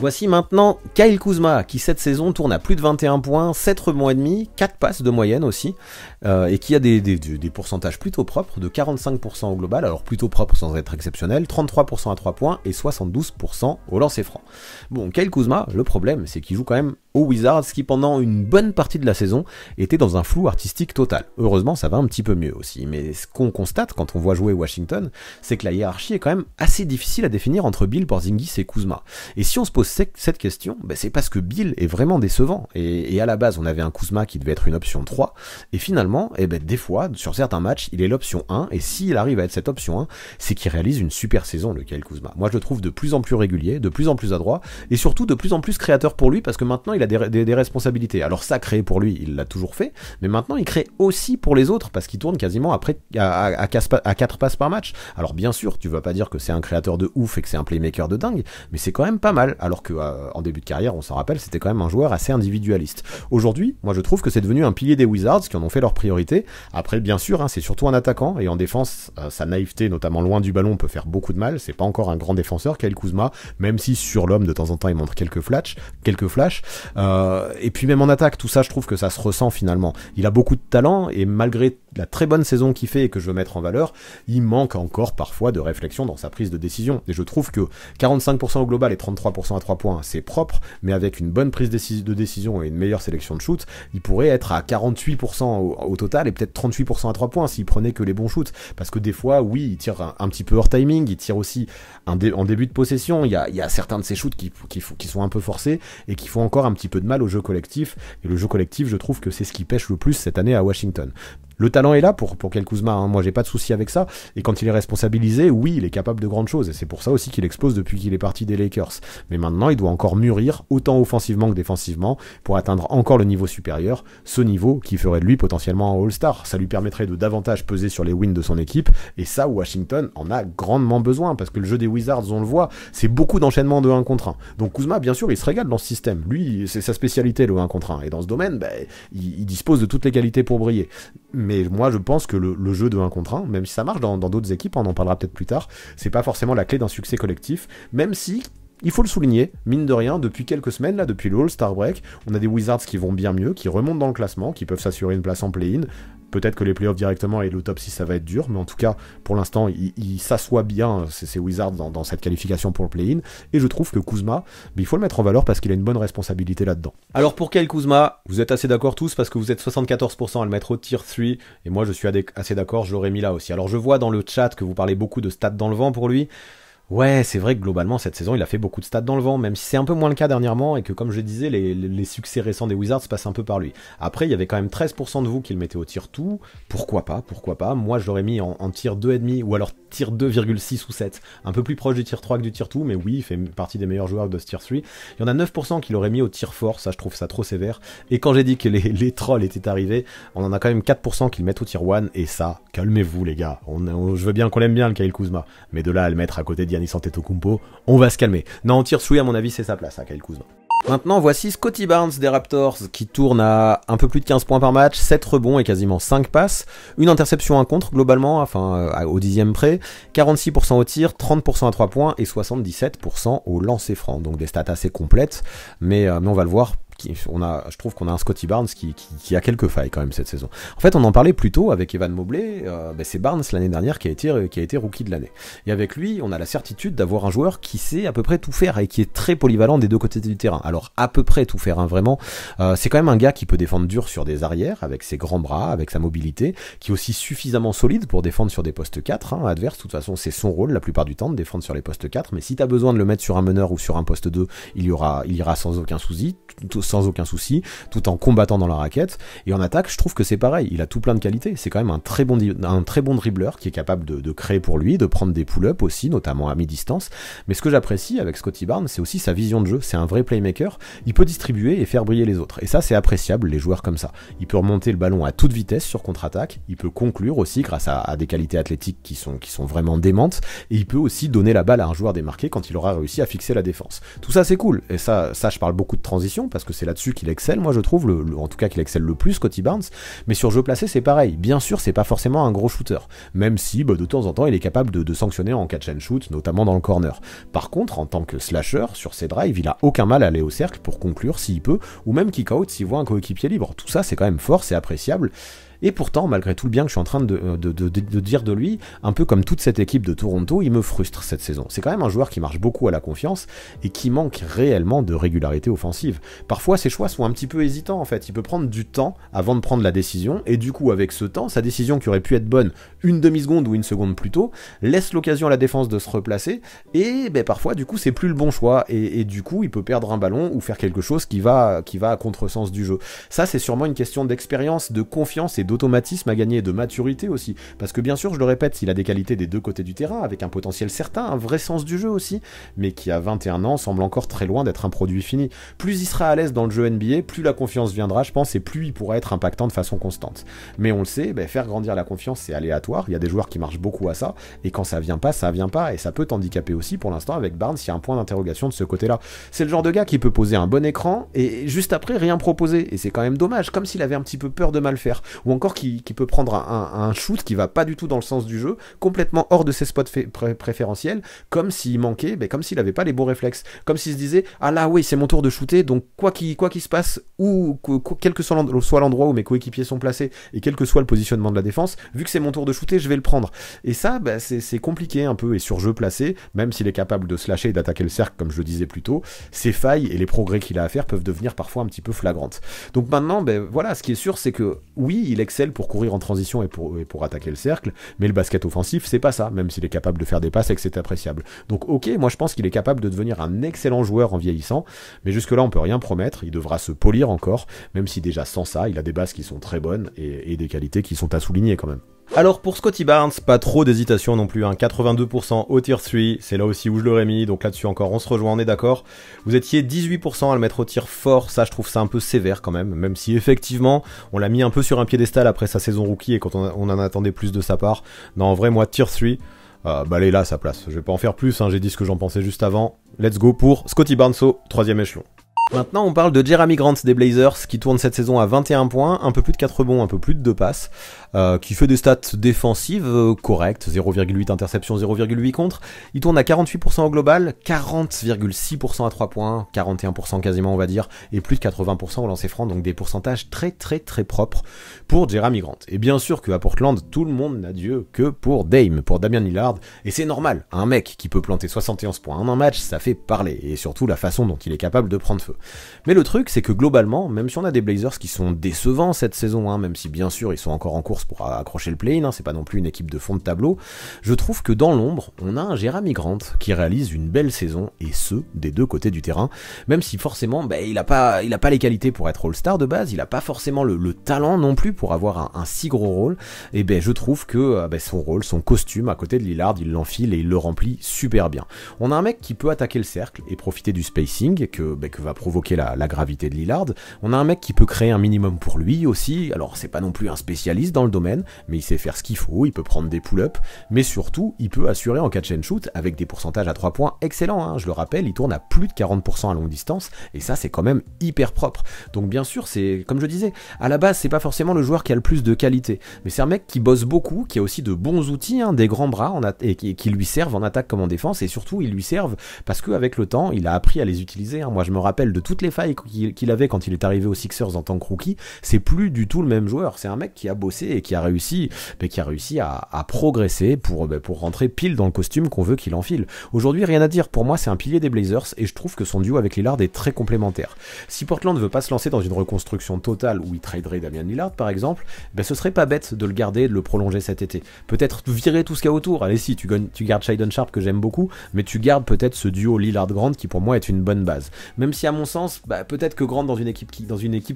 Voici maintenant Kyle Kuzma qui cette saison tourne à plus de 21 points, 7 rebonds et demi, 4 passes de moyenne aussi, et qui a des pourcentages plutôt propres, de 45% au global, alors plutôt propre sans être exceptionnel, 33% à 3 points et 72% au lancer franc. Bon, Kyle Kuzma, le problème c'est qu'il joue quand même aux Wizards qui pendant une bonne partie de la saison était dans un flou artistique total. Heureusement ça va un petit peu mieux aussi, mais ce qu'on constate quand on voit jouer Washington, c'est que la hiérarchie est quand même assez difficile à définir entre Bill, Porzingis et Kuzma. Et si on se pose cette question, c'est parce que Bill est vraiment décevant, et à la base on avait un Kuzma qui devait être une option 3, et finalement, des fois, sur certains matchs, il est l'option 1, et s'il arrive à être cette option 1, c'est qu'il réalise une super saison, le Kyle Kuzma. Moi je le trouve de plus en plus régulier, de plus en plus adroit, et surtout de plus en plus créateur pour lui, parce que maintenant il a des responsabilités. Alors ça, créer pour lui, il l'a toujours fait, mais maintenant il crée aussi pour les autres, parce qu'il tourne quasiment à 4 passes par match. Alors bien sûr, tu vas pas dire que c'est un créateur de ouf et que c'est un playmaker de dingue, mais c'est quand même pas mal, alors que en début de carrière, on s'en rappelle, c'était quand même un joueur assez individualiste. Aujourd'hui, moi je trouve que c'est devenu un pilier des Wizards qui en ont fait leur priorité. Après, bien sûr, c'est surtout un attaquant, et en défense, sa naïveté, notamment loin du ballon, peut faire beaucoup de mal. C'est pas encore un grand défenseur, Kyle Kuzma, même si sur l'homme, de temps en temps, il montre quelques flashs. Et puis même en attaque, tout ça, je trouve que ça se ressent finalement. Il a beaucoup de talent, et malgré la très bonne saison qu'il fait et que je veux mettre en valeur, il manque encore parfois de réflexion dans sa prise de décision. Et je trouve que 45% au global et 33% à 3 points, c'est propre, mais avec une bonne prise de décision et une meilleure sélection de shoot, il pourrait être à 48% au total et peut-être 38% à 3 points s'il prenait que les bons shoots. Parce que des fois, oui, il tire un petit peu hors timing, il tire aussi en début de possession, il y a certains de ses shoots qui sont un peu forcés et qui font encore un petit peu de mal au jeu collectif. Et le jeu collectif, je trouve que c'est ce qui pêche le plus cette année à Washington. Le talent est là pour Kyle Kuzma, moi j'ai pas de souci avec ça, et quand il est responsabilisé, oui, il est capable de grandes choses, et c'est pour ça aussi qu'il explose depuis qu'il est parti des Lakers. Mais maintenant, il doit encore mûrir, autant offensivement que défensivement, pour atteindre encore le niveau supérieur, ce niveau qui ferait de lui potentiellement un All-Star. Ça lui permettrait de davantage peser sur les wins de son équipe, et ça, Washington en a grandement besoin, parce que le jeu des Wizards, on le voit, c'est beaucoup d'enchaînements de 1 contre 1. Donc Kuzma, bien sûr, il se régale dans ce système. Lui, c'est sa spécialité, le 1 contre 1, et dans ce domaine, il dispose de toutes les qualités pour briller. Mais moi je pense que le jeu de 1 contre 1, même si ça marche dans d'autres équipes, on en parlera peut-être plus tard, c'est pas forcément la clé d'un succès collectif, même si, il faut le souligner, mine de rien, depuis quelques semaines, là, depuis le All-Star Break, on a des Wizards qui vont bien mieux, qui remontent dans le classement, qui peuvent s'assurer une place en play-in. Peut-être que les playoffs directement et le top 6 ça va être dur, mais en tout cas, pour l'instant, il s'assoit bien, ces Wizards, dans cette qualification pour le play-in, et je trouve que Kuzma, il faut le mettre en valeur parce qu'il a une bonne responsabilité là-dedans. Alors pour Kyle Kuzma, vous êtes assez d'accord tous, parce que vous êtes 74% à le mettre au tier 3, et moi je suis assez d'accord, je l'aurais mis là aussi. Alors je vois dans le chat que vous parlez beaucoup de stats dans le vent pour lui. Ouais, c'est vrai que globalement, cette saison, il a fait beaucoup de stats dans le vent, même si c'est un peu moins le cas dernièrement, et que comme je disais, les succès récents des Wizards passent un peu par lui. Après, il y avait quand même 13% de vous qui le mettaient au tier 2, pourquoi pas, moi je l'aurais mis en tier 2,5, ou alors tier 2,6 ou 7, un peu plus proche du tier 3 que du tier 2, mais oui, il fait partie des meilleurs joueurs de ce tier 3. Il y en a 9% qui l'auraient mis au tier 4, ça je trouve ça trop sévère, et quand j'ai dit que les trolls étaient arrivés, on en a quand même 4% qui le mettent au tier 1, et ça, calmez-vous les gars, je veux bien qu'on l'aime bien le Kyle Kuzma, mais de là à le mettre à côté d'Giannis Antetokounmpo, on va se calmer. Non, en tier 3 à mon avis c'est sa place, Kyle Kuzma. Maintenant, voici Scottie Barnes des Raptors qui tourne à un peu plus de 15 points par match, 7 rebonds et quasiment 5 passes, une interception, un contre globalement, enfin au 10e près, 46% au tir, 30% à 3 points et 77% au lancer franc. Donc des stats assez complètes, mais on va le voir. Je trouve qu'on a un Scottie Barnes qui a quelques failles quand même cette saison. En fait, on en parlait plus tôt avec Evan Mobley, c'est Barnes l'année dernière qui a été rookie de l'année. Et avec lui, on a la certitude d'avoir un joueur qui sait à peu près tout faire et qui est très polyvalent des deux côtés du terrain. Alors à peu près tout faire, hein, vraiment. C'est quand même un gars qui peut défendre dur sur des arrières, avec ses grands bras, avec sa mobilité, qui est aussi suffisamment solide pour défendre sur des postes 4, hein, adverse. De toute façon, c'est son rôle la plupart du temps de défendre sur les postes 4, mais si t'as besoin de le mettre sur un meneur ou sur un poste 2, il ira sans aucun souci, tout en combattant dans la raquette. Et en attaque, je trouve que c'est pareil, il a tout plein de qualités. C'est quand même un très bon dribbleur qui est capable de créer pour lui, de prendre des pull-ups aussi, notamment à mi-distance. Mais ce que j'apprécie avec Scottie Barnes, c'est aussi sa vision de jeu. C'est un vrai playmaker. Il peut distribuer et faire briller les autres. Et ça, c'est appréciable, les joueurs comme ça. Il peut remonter le ballon à toute vitesse sur contre-attaque. Il peut conclure aussi grâce à des qualités athlétiques qui sont vraiment démentes. Et il peut aussi donner la balle à un joueur démarqué quand il aura réussi à fixer la défense. Tout ça, c'est cool. Et ça, je parle beaucoup de transition parce que c'est là-dessus qu'il excelle, moi je trouve, en tout cas qu'il excelle le plus, Scottie Barnes. Mais sur jeu placé, c'est pareil. Bien sûr, c'est pas forcément un gros shooter, même si de temps en temps il est capable de sanctionner en catch and shoot, notamment dans le corner. Par contre, en tant que slasher, sur ses drives, il a aucun mal à aller au cercle pour conclure s'il peut, ou même kick out s'il voit un coéquipier libre. Tout ça, c'est quand même fort, c'est appréciable. Et pourtant, malgré tout le bien que je suis en train de dire de lui, un peu comme toute cette équipe de Toronto, il me frustre cette saison. C'est quand même un joueur qui marche beaucoup à la confiance et qui manque réellement de régularité offensive. Parfois, ses choix sont un petit peu hésitants en fait. Il peut prendre du temps avant de prendre la décision et du coup, avec ce temps, sa décision qui aurait pu être bonne une demi-seconde ou une seconde plus tôt, laisse l'occasion à la défense de se replacer et parfois, du coup, c'est plus le bon choix et du coup, il peut perdre un ballon ou faire quelque chose qui va à contresens du jeu. Ça, c'est sûrement une question d'expérience, de confiance et d'automatisme à gagner, de maturité aussi, parce que bien sûr, je le répète, il a des qualités des deux côtés du terrain, avec un potentiel certain, un vrai sens du jeu aussi, mais qui à 21 ans semble encore très loin d'être un produit fini. Plus il sera à l'aise dans le jeu NBA, plus la confiance viendra, je pense, et plus il pourra être impactant de façon constante. Mais on le sait, faire grandir la confiance, c'est aléatoire, il y a des joueurs qui marchent beaucoup à ça, et quand ça vient pas, et ça peut t'handicaper aussi. Pour l'instant, avec Barnes, il y a un point d'interrogation de ce côté-là. C'est le genre de gars qui peut poser un bon écran, et juste après, rien proposer, et c'est quand même dommage, comme s'il avait un petit peu peur de mal faire, ou encore qui peut prendre un shoot qui va pas du tout dans le sens du jeu, complètement hors de ses spots préférentiels, comme s'il manquait, comme s'il avait pas les bons réflexes, comme s'il se disait ah là oui c'est mon tour de shooter, donc quoi qu'il se passe, ou quel que soit l'endroit où mes coéquipiers sont placés et quel que soit le positionnement de la défense, vu que c'est mon tour de shooter, je vais le prendre. Et ça c'est compliqué un peu, et sur jeu placé, même s'il est capable de se lâcher et d'attaquer le cercle comme je le disais plus tôt, ses failles et les progrès qu'il a à faire peuvent devenir parfois un petit peu flagrantes. Donc maintenant voilà, ce qui est sûr c'est que oui il excelle pour courir en transition et pour attaquer le cercle, mais le basket offensif c'est pas ça, même s'il est capable de faire des passes et que c'est appréciable. Donc ok, moi je pense qu'il est capable de devenir un excellent joueur en vieillissant, mais jusque là on peut rien promettre, il devra se polir encore, même si déjà sans ça il a des bases qui sont très bonnes et des qualités qui sont à souligner quand même. Alors pour Scottie Barnes, pas trop d'hésitation non plus, 82% au tier 3, c'est là aussi où je l'aurais mis, donc là-dessus encore on se rejoint, on est d'accord. Vous étiez 18% à le mettre au tir fort, ça je trouve ça un peu sévère quand même si effectivement on l'a mis un peu sur un piédestal après sa saison rookie et quand on en attendait plus de sa part. Non en vrai moi tier 3, elle est là à sa place, je vais pas en faire plus, j'ai dit ce que j'en pensais juste avant. Let's go pour Scottie Barnes au 3e échelon. Maintenant on parle de Jerami Grant des Blazers qui tourne cette saison à 21 points, un peu plus de 4 rebonds, un peu plus de 2 passes, qui fait des stats défensives correctes, 0,8 interceptions, 0,8 contre. Il tourne à 48% au global, 40,6% à 3 points, 41% quasiment on va dire, et plus de 80% au lancer franc, donc des pourcentages très très très propres pour Jerami Grant. Et bien sûr qu'à Portland, tout le monde n'a Dieu que pour Damian Lillard, et c'est normal, un mec qui peut planter 71 points en un match, ça fait parler, et surtout la façon dont il est capable de prendre feu. Mais le truc, c'est que globalement, même si on a des Blazers qui sont décevants cette saison, même si bien sûr ils sont encore en course pour accrocher le play-in, c'est pas non plus une équipe de fond de tableau, je trouve que dans l'ombre, on a un Jerami Grant qui réalise une belle saison, et ce, des deux côtés du terrain, même si forcément, il a pas les qualités pour être All-Star de base, il a pas forcément le talent non plus pour avoir un si gros rôle, et je trouve que son rôle, son costume à côté de Lillard, il l'enfile et il le remplit super bien. On a un mec qui peut attaquer le cercle et profiter du spacing que va provoquer la gravité de Lillard. On a un mec qui peut créer un minimum pour lui aussi, alors c'est pas non plus un spécialiste dans le domaine, mais il sait faire ce qu'il faut, il peut prendre des pull-ups, mais surtout, il peut assurer en catch and shoot avec des pourcentages à 3 points excellents, hein. Je le rappelle, il tourne à plus de 40% à longue distance, et ça c'est quand même hyper propre. Donc bien sûr, c'est, comme je disais, à la base c'est pas forcément le joueur qui a le plus de qualité, mais c'est un mec qui bosse beaucoup, qui a aussi de bons outils, hein, des grands bras, et qui lui servent en attaque comme en défense, et surtout ils lui servent parce qu'avec le temps, il a appris à les utiliser, hein. Moi je me rappelle de toutes les failles qu'il avait quand il est arrivé aux Sixers en tant que rookie, c'est plus du tout le même joueur, c'est un mec qui a bossé et qui a réussi à progresser pour rentrer pile dans le costume qu'on veut qu'il enfile. Aujourd'hui, rien à dire, pour moi c'est un pilier des Blazers et je trouve que son duo avec Lillard est très complémentaire. Si Portland ne veut pas se lancer dans une reconstruction totale où il traderait Damian Lillard par exemple, ce serait pas bête de le garder et de le prolonger cet été. Peut-être virer tout ce qu'il y a autour, allez si, tu gardes Shaedon Sharpe que j'aime beaucoup, mais tu gardes peut-être ce duo Lillard-Grant qui pour moi est une bonne base. Même si à mon sens, peut-être que Grant dans une équipe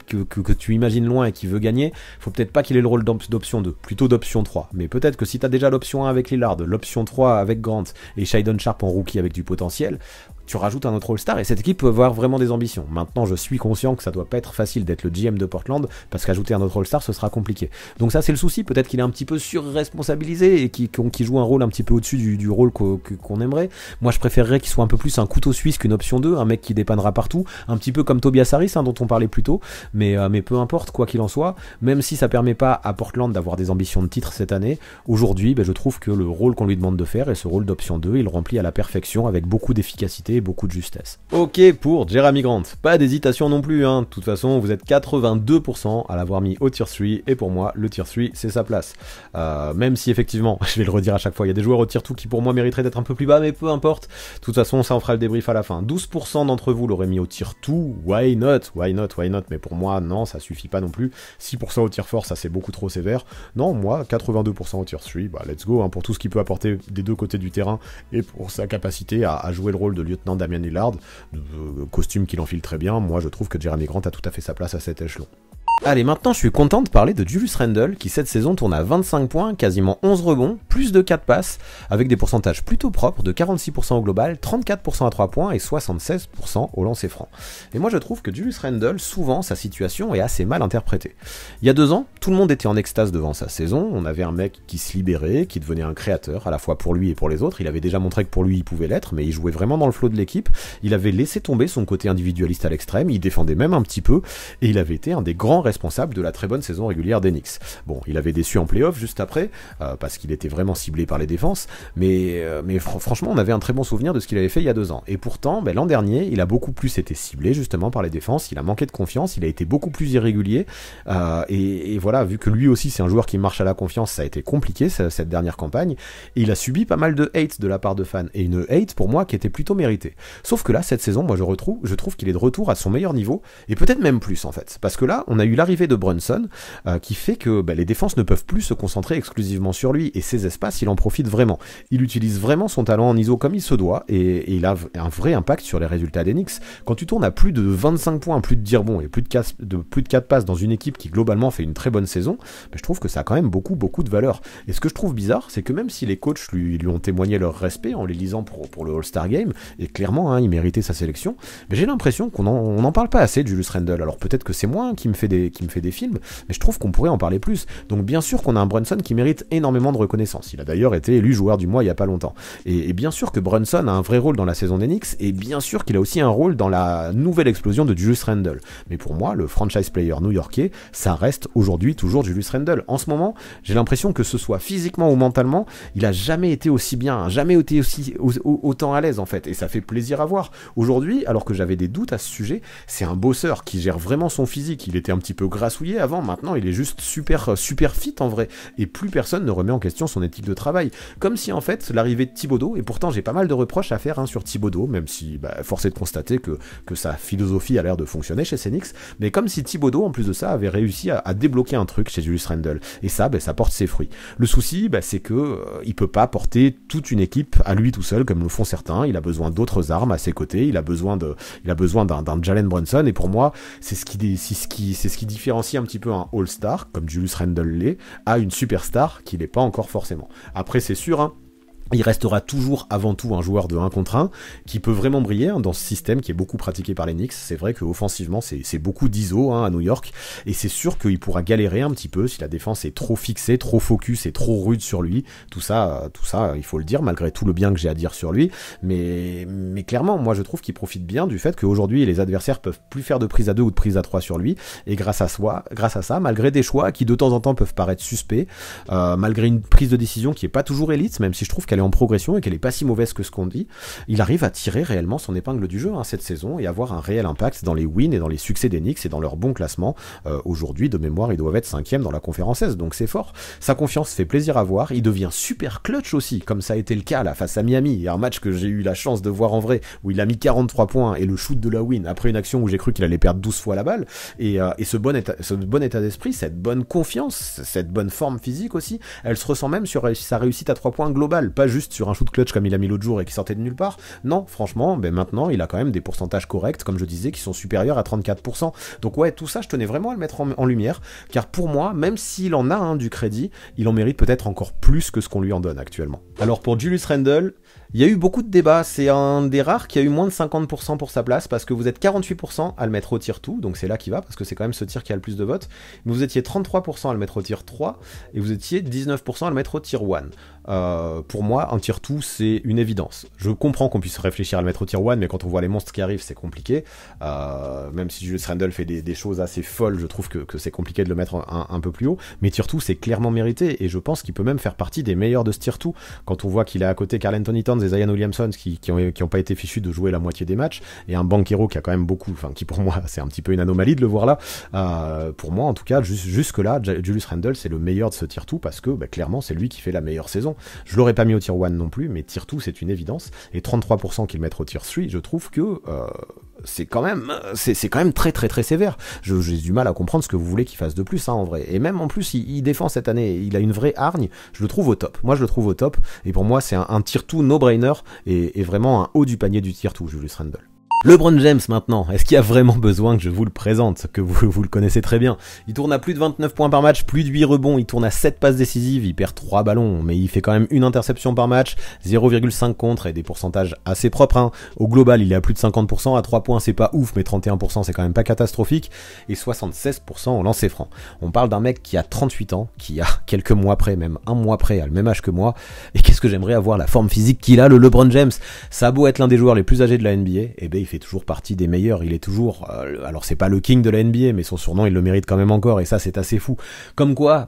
que tu imagines loin et qui veut gagner, faut peut-être pas qu'il ait le rôle d'option 2, plutôt d'option 3. Mais peut-être que si t'as déjà l'option 1 avec Lillard, l'option 3 avec Grant et Shaedon Sharpe en rookie avec du potentiel, tu rajoutes un autre All-Star et cette équipe peut avoir vraiment des ambitions. Maintenant, je suis conscient que ça doit pas être facile d'être le GM de Portland parce qu'ajouter un autre All-Star, ce sera compliqué. Donc ça, c'est le souci. Peut-être qu'il est un petit peu surresponsabilisé et qu'il joue un rôle un petit peu au-dessus du rôle qu'on aimerait. Moi, je préférerais qu'il soit un peu plus un couteau suisse qu'une option 2, un mec qui dépannera partout, un petit peu comme Tobias Harris, hein, dont on parlait plus tôt. Mais peu importe, quoi qu'il en soit, même si ça permet pas à Portland d'avoir des ambitions de titre cette année, aujourd'hui, je trouve que le rôle qu'on lui demande de faire et ce rôle d'option 2, il le remplit à la perfection avec beaucoup d'efficacité et beaucoup de justesse. Ok pour Jerami Grant, pas d'hésitation non plus, hein. De toute façon vous êtes 82% à l'avoir mis au tier 3 et pour moi le tier 3 c'est sa place. Même si effectivement, je vais le redire à chaque fois, il y a des joueurs au tier 2 qui pour moi mériteraient d'être un peu plus bas, mais peu importe, de toute façon ça en fera le débrief à la fin. 12% d'entre vous l'auraient mis au tier 2, why not, mais pour moi non, ça suffit pas non plus. 6% au tier 4, ça c'est beaucoup trop sévère. Non, moi 82% au tier 3, let's go, hein, pour tout ce qu'il peut apporter des deux côtés du terrain et pour sa capacité à jouer le rôle de lieutenant Damian Lillard, costume qu'il enfile très bien. Moi je trouve que Jerami Grant a tout à fait sa place à cet échelon. Allez, maintenant je suis content de parler de Julius Randle qui cette saison tourne à 25 points, quasiment 11 rebonds, plus de 4 passes, avec des pourcentages plutôt propres de 46% au global, 34% à 3 points et 76% au lancer franc. Et moi je trouve que Julius Randle, souvent sa situation est assez mal interprétée. Il y a 2 ans, tout le monde était en extase devant sa saison, on avait un mec qui se libérait, qui devenait un créateur, à la fois pour lui et pour les autres, il avait déjà montré que pour lui il pouvait l'être, mais il jouait vraiment dans le flow de l'équipe, il avait laissé tomber son côté individualiste à l'extrême, il défendait même un petit peu, et il avait été un des grands responsable de la très bonne saison régulière des Knicks. Bon, il avait déçu en play-off juste après, parce qu'il était vraiment ciblé par les défenses, mais franchement, on avait un très bon souvenir de ce qu'il avait fait il y a 2 ans. Et pourtant, l'an dernier, il a beaucoup plus été ciblé justement par les défenses, il a manqué de confiance, il a été beaucoup plus irrégulier, et voilà, vu que lui aussi c'est un joueur qui marche à la confiance, ça a été compliqué cette dernière campagne, et il a subi pas mal de hate de la part de fans, et une hate pour moi qui était plutôt méritée. Sauf que là, cette saison, moi je trouve qu'il est de retour à son meilleur niveau, et peut-être même plus en fait, parce que là, on a eu l'arrivée de Brunson qui fait que les défenses ne peuvent plus se concentrer exclusivement sur lui et ses espaces il en profite vraiment. Il utilise vraiment son talent en ISO comme il se doit et il a un vrai impact sur les résultats des Knicks. Quand tu tournes à plus de 25 points, plus de rebonds et plus de 4 passes dans une équipe qui globalement fait une très bonne saison, je trouve que ça a quand même beaucoup de valeur. Et ce que je trouve bizarre, c'est que même si les coachs lui ont témoigné leur respect en les lisant pour le All-Star Game, et clairement il méritait sa sélection, mais j'ai l'impression qu'on n'en parle pas assez de Julius Randle. Alors peut-être que c'est moi qui me fait des films, mais je trouve qu'on pourrait en parler plus. Donc bien sûr qu'on a un Brunson qui mérite énormément de reconnaissance. Il a d'ailleurs été élu joueur du mois il y a pas longtemps. Et bien sûr que Brunson a un vrai rôle dans la saison des Knicks, et bien sûr qu'il a aussi un rôle dans la nouvelle explosion de Julius Randle. Mais pour moi, le franchise player new-yorkais, ça reste aujourd'hui toujours Julius Randle. En ce moment, j'ai l'impression que ce soit physiquement ou mentalement, il a jamais été aussi bien, jamais été autant à l'aise en fait, et ça fait plaisir à voir. Aujourd'hui, alors que j'avais des doutes à ce sujet, c'est un bosseur qui gère vraiment son physique. Il était un petit peu grassouillé avant, maintenant il est juste super fit en vrai, et plus personne ne remet en question son éthique de travail, comme si en fait l'arrivée de Thibodeau, et pourtant j'ai pas mal de reproches à faire sur Thibodeau, même si force est de constater que sa philosophie a l'air de fonctionner chez Phoenix, mais comme si Thibodeau en plus de ça avait réussi à débloquer un truc chez Julius Randle, et ça porte ses fruits. Le souci c'est que il peut pas porter toute une équipe à lui tout seul comme le font certains, il a besoin d'autres armes à ses côtés, il a besoin d'un Jalen Brunson, et pour moi c'est ce qui différencie un petit peu un All-Star, comme Julius Randle l'est, à une superstar qui l'est pas encore forcément. Après c'est sûr, Il restera toujours avant tout un joueur de 1 contre 1 qui peut vraiment briller hein, dans ce système qui est beaucoup pratiqué par les Knicks. C'est vrai qu'offensivement c'est beaucoup d'ISO hein, à New York et c'est sûr qu'il pourra galérer un petit peu si la défense est trop fixée, trop focus et trop rude sur lui. Tout ça il faut le dire malgré tout le bien que j'ai à dire sur lui. Mais clairement moi je trouve qu'il profite bien du fait qu'aujourd'hui les adversaires peuvent plus faire de prise à 2 ou de prise à 3 sur lui et grâce à ça, malgré des choix qui de temps en temps peuvent paraître suspects, malgré une prise de décision qui est pas toujours élite, même si je trouve qu'elle est en progression et qu'elle est pas si mauvaise que ce qu'on dit, il arrive à tirer réellement son épingle du jeu hein, cette saison et avoir un réel impact dans les wins et dans les succès des Knicks et dans leur bon classement. Aujourd'hui, de mémoire, ils doivent être 5e dans la conférence Est, donc c'est fort. Sa confiance fait plaisir à voir, il devient super clutch aussi, comme ça a été le cas là face à Miami, il y a un match que j'ai eu la chance de voir en vrai, où il a mis 43 points et le shoot de la win, après une action où j'ai cru qu'il allait perdre 12 fois la balle, et ce bon état d'esprit, cette bonne confiance, cette bonne forme physique aussi, elle se ressent même sur sa réussite à 3 points globale, pas juste sur un shoot clutch comme il a mis l'autre jour et qui sortait de nulle part. Non, franchement, maintenant il a quand même des pourcentages corrects, comme je disais, qui sont supérieurs à 34%. Donc ouais, tout ça, je tenais vraiment à le mettre en lumière, car pour moi, même s'il en a du crédit, il en mérite peut-être encore plus que ce qu'on lui en donne actuellement. Alors pour Julius Randle, il y a eu beaucoup de débats, c'est un des rares qui a eu moins de 50% pour sa place, parce que vous êtes 48% à le mettre au tier 2, donc c'est là qu'il va, parce que c'est quand même ce tier qui a le plus de votes, mais vous étiez 33% à le mettre au tier 3, et vous étiez 19% à le mettre au tier 1. Pour moi, un tier 2, c'est une évidence. Je comprends qu'on puisse réfléchir à le mettre au tier 1, mais quand on voit les monstres qui arrivent, c'est compliqué. Même si Julius Randle fait des choses assez folles, je trouve que c'est compliqué de le mettre un peu plus haut, mais tier 2, c'est clairement mérité, et je pense qu'il peut même faire partie des meilleurs de ce tier 2, quand on voit qu'il est à côté Karl Anthony Towns et Zion Williamson qui ont pas été fichus de jouer la moitié des matchs, et un Banchero qui a quand même beaucoup, enfin qui pour moi c'est un petit peu une anomalie de le voir là. Pour moi en tout cas, jusque là, Julius Randle c'est le meilleur de ce tier 2 parce que clairement c'est lui qui fait la meilleure saison. Je l'aurais pas mis au tier 1 non plus, mais tier 2 c'est une évidence, et 33% qu'il mettre au tier 3, je trouve que c'est quand même très très très sévère. J'ai du mal à comprendre ce que vous voulez qu'il fasse de plus hein, en vrai. Et même en plus il défend cette année, il a une vraie hargne, je le trouve au top. Moi je le trouve au top, et pour moi c'est un tier 2 no-brainer, et vraiment un haut du panier du tier 2, Julius Randle. LeBron James maintenant, est-ce qu'il y a vraiment besoin que je vous le présente, que vous le connaissez très bien? Il tourne à plus de 29 points par match, plus de 8 rebonds, il tourne à 7 passes décisives, il perd 3 ballons, mais il fait quand même une interception par match, 0,5 contre et des pourcentages assez propres. Hein. Au global, il est à plus de 50%, à 3 points c'est pas ouf, mais 31% c'est quand même pas catastrophique, et 76% au lancer franc. On parle d'un mec qui a 38 ans, qui a quelques mois près, même un mois près, a le même âge que moi, et qu'est-ce que j'aimerais avoir la forme physique qu'il a, le LeBron James. Ça a beau être l'un des joueurs les plus âgés de la NBA, et il fait toujours partie des meilleurs, il est toujours, alors c'est pas le king de la NBA, mais son surnom il le mérite quand même encore, et ça c'est assez fou. Comme quoi,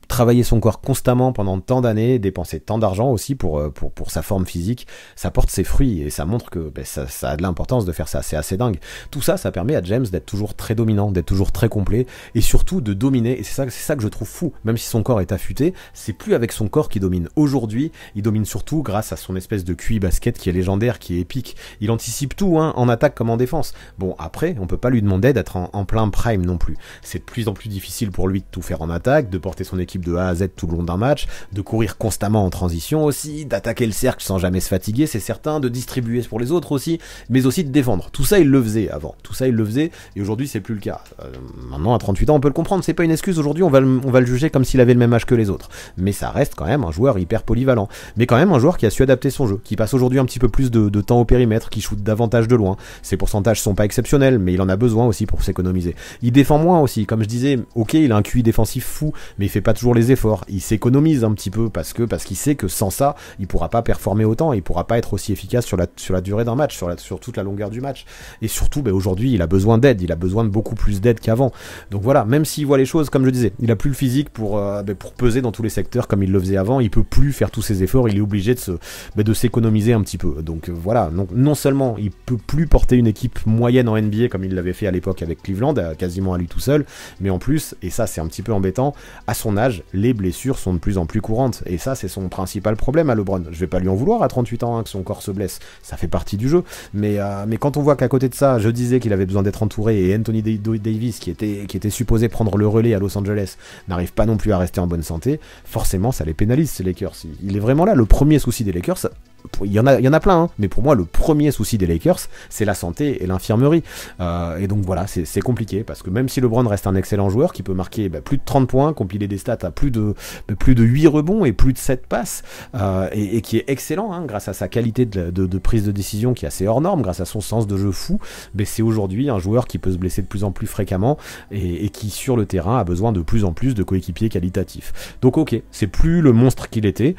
travailler son corps constamment pendant tant d'années, dépenser tant d'argent aussi pour sa forme physique, ça porte ses fruits, et ça montre que ça a de l'importance de faire ça, c'est assez dingue. Tout ça, ça permet à James d'être toujours très dominant, d'être toujours très complet, et surtout de dominer, et c'est ça que je trouve fou, même si son corps est affûté, c'est plus avec son corps qu'il domine. Aujourd'hui, il domine surtout grâce à son espèce de QI basket qui est légendaire, qui est épique. Il anticipe tout, hein, en attaque comme en défense. Bon, après, on peut pas lui demander d'être en plein prime non plus. C'est de plus en plus difficile pour lui de tout faire en attaque, de porter son équipe de A à Z tout le long d'un match, de courir constamment en transition aussi, d'attaquer le cercle sans jamais se fatiguer, c'est certain, de distribuer pour les autres aussi, mais aussi de défendre. Tout ça, il le faisait avant. Tout ça, il le faisait, et aujourd'hui, c'est plus le cas. Maintenant, à 38 ans, on peut le comprendre, c'est pas une excuse. Aujourd'hui, on va le juger comme s'il avait le même âge que les autres. Mais ça reste quand même un joueur hyper polyvalent. Mais quand même un joueur qui a su adapter son jeu, qui passe aujourd'hui un petit peu plus de temps au périmètre, qui shoot davantage de loin. Ses pourcentages sont pas exceptionnels, mais il en a besoin aussi pour s'économiser. Il défend moins aussi, comme je disais, ok, il a un QI défensif fou, mais il fait pas toujours les efforts. Il s'économise un petit peu parce qu'il sait que sans ça, il pourra pas performer autant, il pourra pas être aussi efficace sur la durée d'un match, sur toute la longueur du match. Et surtout, aujourd'hui, il a besoin d'aide, il a besoin de beaucoup plus d'aide qu'avant. Donc voilà, même s'il voit les choses, comme je disais, il a plus le physique pour peser dans tous les secteurs comme il le faisait avant, il peut plus faire tous ses efforts, il est obligé de s'économiser un petit peu. Donc voilà, donc, non seulement il peut plus porter une équipe moyenne en NBA comme il l'avait fait à l'époque avec Cleveland, quasiment à lui tout seul, mais en plus, et ça c'est un petit peu embêtant, à son âge, les blessures sont de plus en plus courantes, et ça c'est son principal problème à LeBron. Je vais pas lui en vouloir à 38 ans, hein, que son corps se blesse, ça fait partie du jeu, mais quand on voit qu'à côté de ça, je disais qu'il avait besoin d'être entouré, et Anthony Davis qui était supposé prendre le relais à Los Angeles n'arrive pas non plus à rester en bonne santé, forcément ça les pénalise ces Lakers. Il est vraiment là, le premier souci des Lakers, il y en a plein, hein, mais pour moi le premier souci des Lakers, c'est la santé et l'infirmerie. Et donc voilà, c'est compliqué, parce que même si LeBron reste un excellent joueur, qui peut marquer plus de 30 points, compiler des stats à plus de 8 rebonds et plus de 7 passes, et qui est excellent, hein, grâce à sa qualité de prise de décision qui est assez hors norme, grâce à son sens de jeu fou, mais c'est aujourd'hui un joueur qui peut se blesser de plus en plus fréquemment, et qui sur le terrain a besoin de plus en plus de coéquipiers qualitatifs. Donc ok, c'est plus le monstre qu'il était,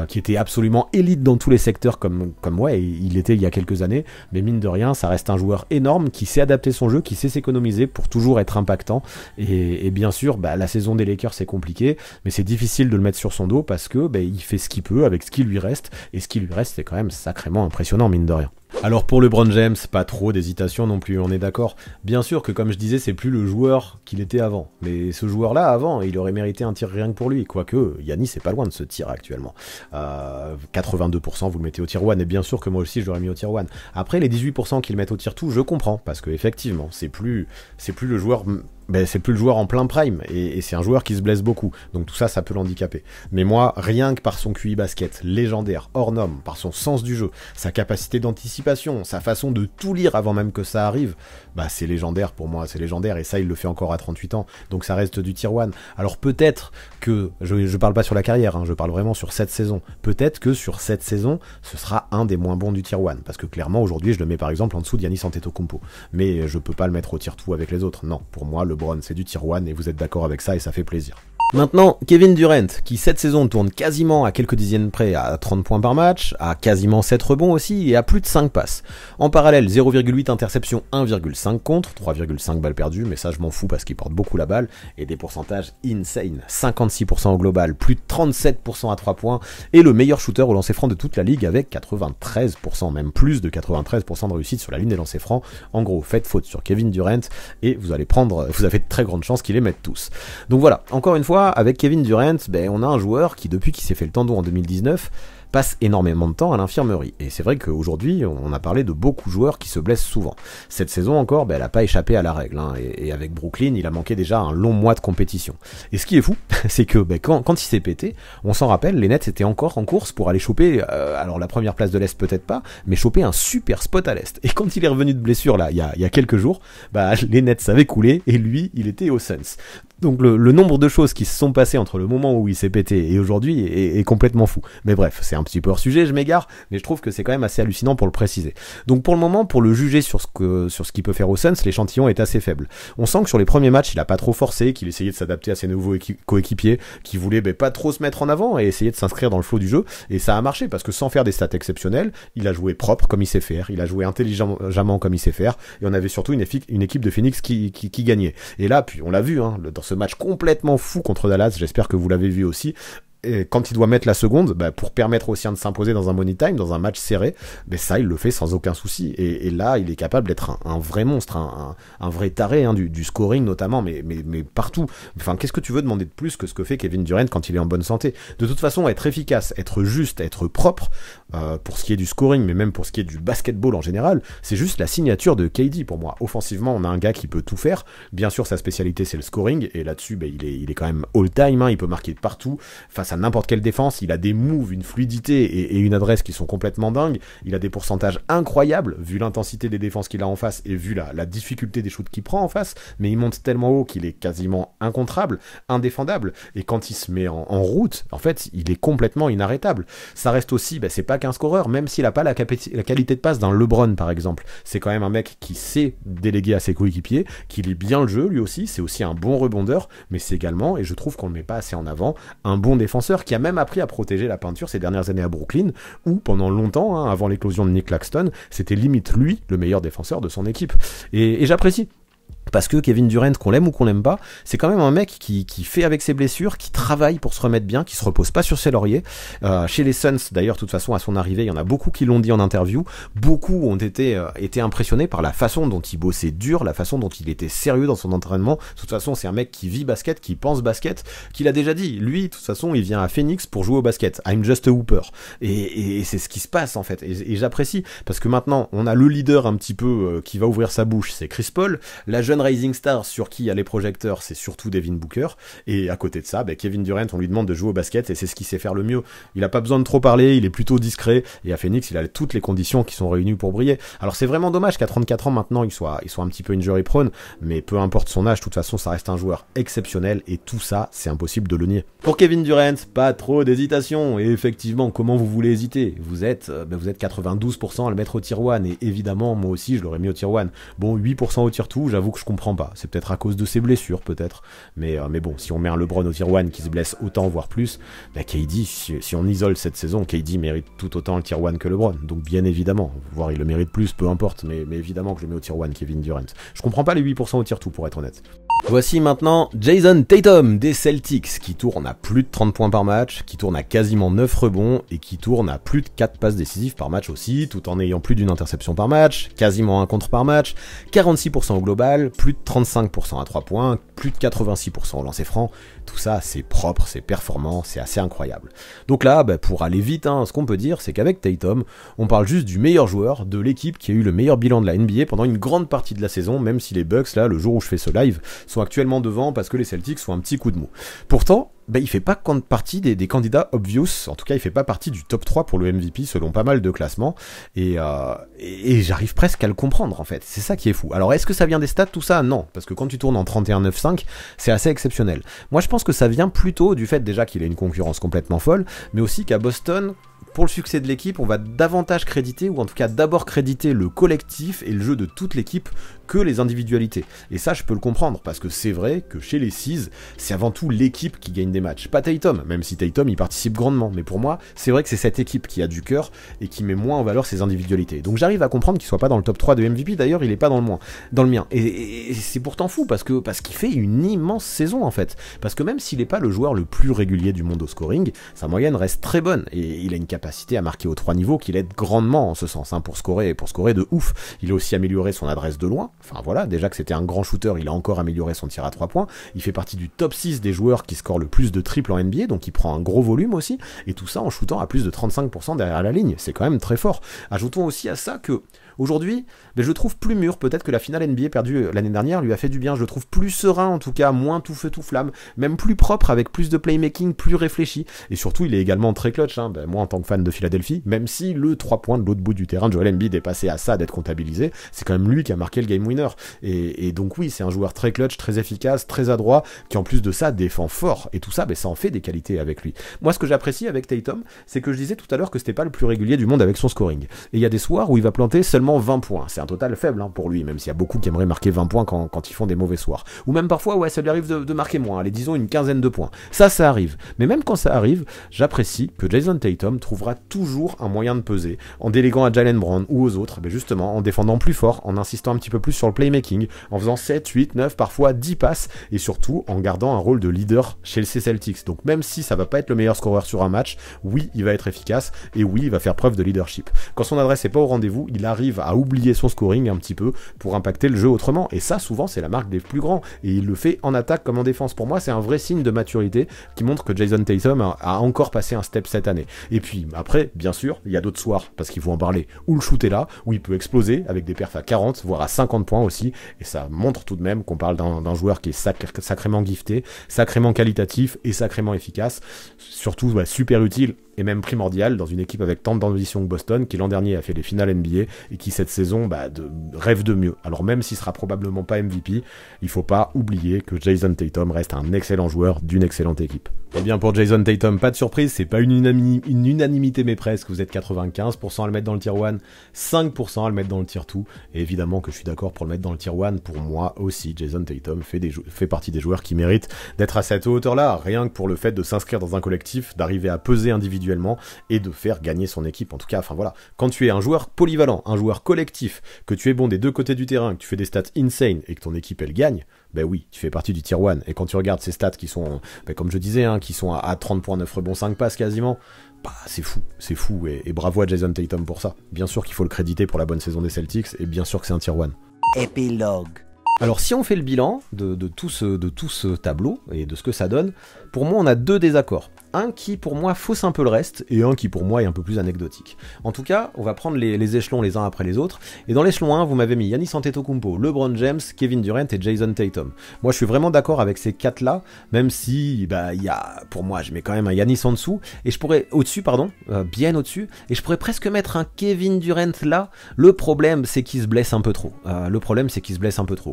qui était absolument élite dans tous les secteurs, comme ouais, il était il y a quelques années, mais mine de rien, ça reste un joueur énorme qui sait adapter son jeu, qui sait s'économiser pour toujours être impactant, et bien sûr, la saison des Lakers c'est compliqué, mais c'est difficile de le mettre sur son dos, parce que il fait ce qu'il peut avec ce qui lui reste, et ce qui lui reste c'est quand même sacrément impressionnant, mine de rien. Alors pour LeBron James, pas trop d'hésitation non plus, on est d'accord. Bien sûr que comme je disais, c'est plus le joueur qu'il était avant. Mais ce joueur-là, avant, il aurait mérité un tir rien que pour lui. Quoique, Giannis c'est pas loin de ce tir actuellement. 82% vous le mettez au tir one, et bien sûr que moi aussi je l'aurais mis au tir one. Après les 18% qu'ils mettent au tir tout, je comprends, parce que effectivement, c'est plus le joueur... c'est plus le joueur en plein prime, et c'est un joueur qui se blesse beaucoup, donc tout ça, ça peut l'handicaper. Mais moi, rien que par son QI basket légendaire, hors norme, par son sens du jeu, sa capacité d'anticipation, sa façon de tout lire avant même que ça arrive, c'est légendaire pour moi, c'est légendaire, et ça, il le fait encore à 38 ans, donc ça reste du tier 1. Alors peut-être que, je parle pas sur la carrière, hein, je parle vraiment sur cette saison, peut-être que sur cette saison, ce sera un des moins bons du tier 1, parce que clairement, aujourd'hui, je le mets par exemple en dessous de Giannis Antetokounmpo, mais je peux pas le mettre au tier 2 avec les autres, non, pour moi, LeBron, c'est du tier 1 et vous êtes d'accord avec ça et ça fait plaisir. Maintenant, Kevin Durant, qui cette saison tourne quasiment à quelques dixièmes près à 30 points par match, à quasiment 7 rebonds aussi, et à plus de 5 passes. En parallèle, 0,8 interceptions, 1,5 contre, 3,5 balles perdues, mais ça je m'en fous parce qu'il porte beaucoup la balle, et des pourcentages insane, 56% au global, plus de 37% à 3 points, et le meilleur shooter au lancer franc de toute la ligue avec 93%, même plus de 93% de réussite sur la ligne des lancers francs. En gros, faites faute sur Kevin Durant, et vous avez de très grandes chances qu'il les mette tous. Donc voilà, encore une fois, avec Kevin Durant, on a un joueur qui, depuis qu'il s'est fait le tendon en 2019, passe énormément de temps à l'infirmerie. Et c'est vrai qu'aujourd'hui, on a parlé de beaucoup de joueurs qui se blessent souvent. Cette saison encore, elle n'a pas échappé à la règle. Hein, et avec Brooklyn, il a manqué déjà un long mois de compétition. Et ce qui est fou, c'est que quand il s'est pété, on s'en rappelle, les Nets étaient encore en course pour aller choper, alors la première place de l'Est peut-être pas, mais choper un super spot à l'Est. Et quand il est revenu de blessure, là, il y a quelques jours, les Nets avaient coulé, et lui, il était aux Suns. Donc le nombre de choses qui se sont passées entre le moment où il s'est pété et aujourd'hui est complètement fou. Mais bref, c'est un petit peu hors sujet, je m'égare, mais je trouve que c'est quand même assez hallucinant pour le préciser. Donc pour le moment, pour le juger sur ce qu'il peut faire aux Suns, l'échantillon est assez faible. On sent que sur les premiers matchs, il a pas trop forcé, qu'il essayait de s'adapter à ses nouveaux coéquipiers, qui voulaient pas trop se mettre en avant et essayer de s'inscrire dans le flow du jeu, et ça a marché parce que sans faire des stats exceptionnelles, il a joué propre comme il sait faire, il a joué intelligemment comme il sait faire, et on avait surtout une équipe de Phoenix qui gagnait. Et là, puis on l'a vu, hein, dans ce match complètement fou contre Dallas, j'espère que vous l'avez vu aussi, et quand il doit mettre la seconde, pour permettre aux siens de s'imposer dans un money time, dans un match serré, ça il le fait sans aucun souci, et là il est capable d'être un vrai monstre, un vrai taré, hein, du scoring notamment, mais partout. Enfin, qu'est-ce que tu veux demander de plus que ce que fait Kevin Durant quand il est en bonne santé? De toute façon, être efficace, être juste, être propre, pour ce qui est du scoring, mais même pour ce qui est du basketball en général, c'est juste la signature de KD pour moi. Offensivement, on a un gars qui peut tout faire, bien sûr sa spécialité c'est le scoring, et là-dessus il est quand même all time, hein, il peut marquer de partout, face à n'importe quelle défense, il a des moves, une fluidité et une adresse qui sont complètement dingues, il a des pourcentages incroyables, vu l'intensité des défenses qu'il a en face, et vu la difficulté des shoots qu'il prend en face, mais il monte tellement haut qu'il est quasiment incontrable, indéfendable, et quand il se met en route, en fait, il est complètement inarrêtable. Ça reste aussi, c'est pas qu'un scoreur, même s'il a pas la qualité de passe d'un LeBron par exemple, c'est quand même un mec qui sait déléguer à ses coéquipiers, qui lit bien le jeu lui aussi, c'est aussi un bon rebondeur, mais c'est également, et je trouve qu'on le met pas assez en avant, un bon défenseur qui a même appris à protéger la peinture ces dernières années à Brooklyn, où pendant longtemps, hein, avant l'éclosion de Nick Claxton, c'était limite lui le meilleur défenseur de son équipe. Et j'apprécie. Parce que Kevin Durant, qu'on l'aime ou qu'on l'aime pas, c'est quand même un mec qui fait avec ses blessures, qui travaille pour se remettre bien, qui se repose pas sur ses lauriers. Chez les Suns, d'ailleurs, de toute façon, à son arrivée, il y en a beaucoup qui l'ont dit en interview. Beaucoup ont été impressionnés par la façon dont il bossait dur, la façon dont il était sérieux dans son entraînement. De toute façon, c'est un mec qui vit basket, qui pense basket, qu'il a déjà dit. Lui, de toute façon, il vient à Phoenix pour jouer au basket. I'm just a hooper. Et c'est ce qui se passe, en fait. Et j'apprécie, parce que maintenant, on a le leader un petit peu qui va ouvrir sa bouche, c'est Chris Paul. La jeune rising star sur qui il y a les projecteurs, c'est surtout Devin Booker, et à côté de ça, Kevin Durant, on lui demande de jouer au basket, et c'est ce qu'il sait faire le mieux. Il a pas besoin de trop parler, il est plutôt discret, et à Phoenix, il a toutes les conditions qui sont réunies pour briller. Alors c'est vraiment dommage qu'à 34 ans maintenant, il soit un petit peu injury prone, mais peu importe son âge, de toute façon, ça reste un joueur exceptionnel, et tout ça, c'est impossible de le nier. Pour Kevin Durant, pas trop d'hésitation, et effectivement, comment vous voulez hésiter? Vous êtes 92% à le mettre au tier 1, et évidemment, moi aussi, je l'aurais mis au tier 1. Bon, 8% au tier 2, j'avoue que je comprends pas. C'est peut-être à cause de ses blessures, peut-être. Mais bon, si on met un LeBron au tier 1 qui se blesse autant, voire plus, KD, si on isole cette saison, KD mérite tout autant le tier 1 que LeBron. Donc bien évidemment, voire il le mérite plus, peu importe, mais évidemment que je le mets au tier 1, Kevin Durant. Je comprends pas les 8% au tier 2, pour être honnête. Voici maintenant Jason Tatum des Celtics, qui tourne à plus de 30 points par match, qui tourne à quasiment 9 rebonds, et qui tourne à plus de 4 passes décisives par match aussi, tout en ayant plus d'une interception par match, quasiment un contre par match, 46% au global, plus de 35% à 3 points, plus de 86% au lancer franc. Tout ça, c'est propre, c'est performant, c'est assez incroyable. Donc là, pour aller vite, ce qu'on peut dire, c'est qu'avec Tatum, on parle juste du meilleur joueur de l'équipe qui a eu le meilleur bilan de la NBA pendant une grande partie de la saison, même si les Bucks, là, le jour où je fais ce live, sont actuellement devant parce que les Celtics sont un petit coup de mou. Pourtant, il fait pas partie des candidats obvious, en tout cas il fait pas partie du top 3 pour le MVP selon pas mal de classements, et j'arrive presque à le comprendre en fait, c'est ça qui est fou. Alors est-ce que ça vient des stats tout ça? Non, parce que quand tu tournes en 31-9-5, c'est assez exceptionnel. Moi je pense que ça vient plutôt du fait déjà qu'il a une concurrence complètement folle, mais aussi qu'à Boston, pour le succès de l'équipe, on va davantage créditer, ou en tout cas d'abord créditer le collectif et le jeu de toute l'équipe que les individualités. Et ça, je peux le comprendre, parce que c'est vrai que chez les Seas, c'est avant tout l'équipe qui gagne des matchs. Pas Tatum, même si Tatum y participe grandement. Mais pour moi, c'est vrai que c'est cette équipe qui a du cœur et qui met moins en valeur ses individualités. Donc j'arrive à comprendre qu'il soit pas dans le top 3 de MVP, d'ailleurs il est pas dans le mien. Et c'est pourtant fou, parce qu'il fait une immense saison en fait. Parce que même s'il est pas le joueur le plus régulier du monde au scoring, sa moyenne reste très bonne, et il a une capacité à marquer aux 3 niveaux qui l'aide grandement en ce sens, pour scorer de ouf. Il a aussi amélioré son adresse de loin. Enfin voilà, déjà que c'était un grand shooter, il a encore amélioré son tir à 3 points. Il fait partie du top 6 des joueurs qui scorent le plus de triples en NBA, donc il prend un gros volume aussi, et tout ça en shootant à plus de 35% derrière la ligne. C'est quand même très fort. Ajoutons aussi à ça que aujourd'hui, je le trouve plus mûr. Peut-être que la finale NBA perdue l'année dernière lui a fait du bien. Je le trouve plus serein, en tout cas, moins tout feu tout flamme, même plus propre, avec plus de playmaking, plus réfléchi. Et surtout, il est également très clutch. Moi, en tant que fan de Philadelphie, même si le 3 points de l'autre bout du terrain de Joel Embiid est passé à ça d'être comptabilisé, c'est quand même lui qui a marqué le game winner. Et donc oui, c'est un joueur très clutch, très efficace, très adroit, qui en plus de ça défend fort. Et tout ça, ça en fait des qualités avec lui. Moi, ce que j'apprécie avec Tatum, c'est que je disais tout à l'heure que c'était pas le plus régulier du monde avec son scoring. Et il y a des soirs où il va planter seulement 20 points. C'est un total faible pour lui, même s'il y a beaucoup qui aimeraient marquer 20 points quand ils font des mauvais soirs. Ou même parfois, ça lui arrive de marquer moins, allez, disons une quinzaine de points. Ça arrive. Mais même quand ça arrive, j'apprécie que Jason Tatum trouvera toujours un moyen de peser, en déléguant à Jaylen Brown ou aux autres, justement, en défendant plus fort, en insistant un petit peu plus sur le playmaking, en faisant 7, 8, 9, parfois 10 passes, et surtout en gardant un rôle de leader chez les Celtics. Donc même si ça va pas être le meilleur scoreur sur un match, oui, il va être efficace, et oui, il va faire preuve de leadership. Quand son adresse est pas au rendez-vous, il arrive à oublier son scoring un petit peu pour impacter le jeu autrement, et ça souvent c'est la marque des plus grands, et il le fait en attaque comme en défense. Pour moi c'est un vrai signe de maturité qui montre que Jason Tatum a encore passé un step cette année. Et puis après, bien sûr, il y a d'autres soirs, parce qu'il faut en parler, où le shoot est là, où il peut exploser avec des perfs à 40 voire à 50 points aussi, et ça montre tout de même qu'on parle d'un joueur qui est sacrément gifté, sacrément qualitatif et sacrément efficace, surtout super utile et même primordial dans une équipe avec tant d'ambition que Boston, qui l'an dernier a fait les finales NBA et qui cette saison rêve de mieux. Alors même s'il sera probablement pas MVP, il faut pas oublier que Jason Tatum reste un excellent joueur d'une excellente équipe. Et bien pour Jason Tatum, pas de surprise, c'est pas une unanimité mais presque, vous êtes 95% à le mettre dans le tier 1, 5% à le mettre dans le tier 2, et évidemment que je suis d'accord pour le mettre dans le tier 1, pour moi aussi Jason Tatum fait partie des joueurs qui méritent d'être à cette hauteur-là, rien que pour le fait de s'inscrire dans un collectif, d'arriver à peser individuellement et de faire gagner son équipe. En tout cas, quand tu es un joueur polyvalent, un joueur collectif, que tu es bon des deux côtés du terrain, que tu fais des stats insane et que ton équipe elle gagne, oui, tu fais partie du tier 1. Et quand tu regardes ces stats qui sont, comme je disais, qui sont à 30 points, 9 rebonds, 5 passes quasiment, c'est fou, et bravo à Jason Tatum pour ça. Bien sûr qu'il faut le créditer pour la bonne saison des Celtics, et bien sûr que c'est un tier 1. Épilogue. Alors si on fait le bilan de tout ce tableau et de ce que ça donne, pour moi on a deux désaccords. un qui pour moi fausse un peu le reste, et un qui pour moi est un peu plus anecdotique. En tout cas, on va prendre les échelons les uns après les autres, et dans l'échelon 1, vous m'avez mis Giannis Antetokounmpo, LeBron James, Kevin Durant et Jason Tatum. Moi je suis vraiment d'accord avec ces 4-là, même si, bah, pour moi je mets quand même un Giannis en dessous, et je pourrais, au-dessus, pardon, bien au-dessus, et je pourrais presque mettre un Kevin Durant là. Le problème c'est qu'il se blesse un peu trop.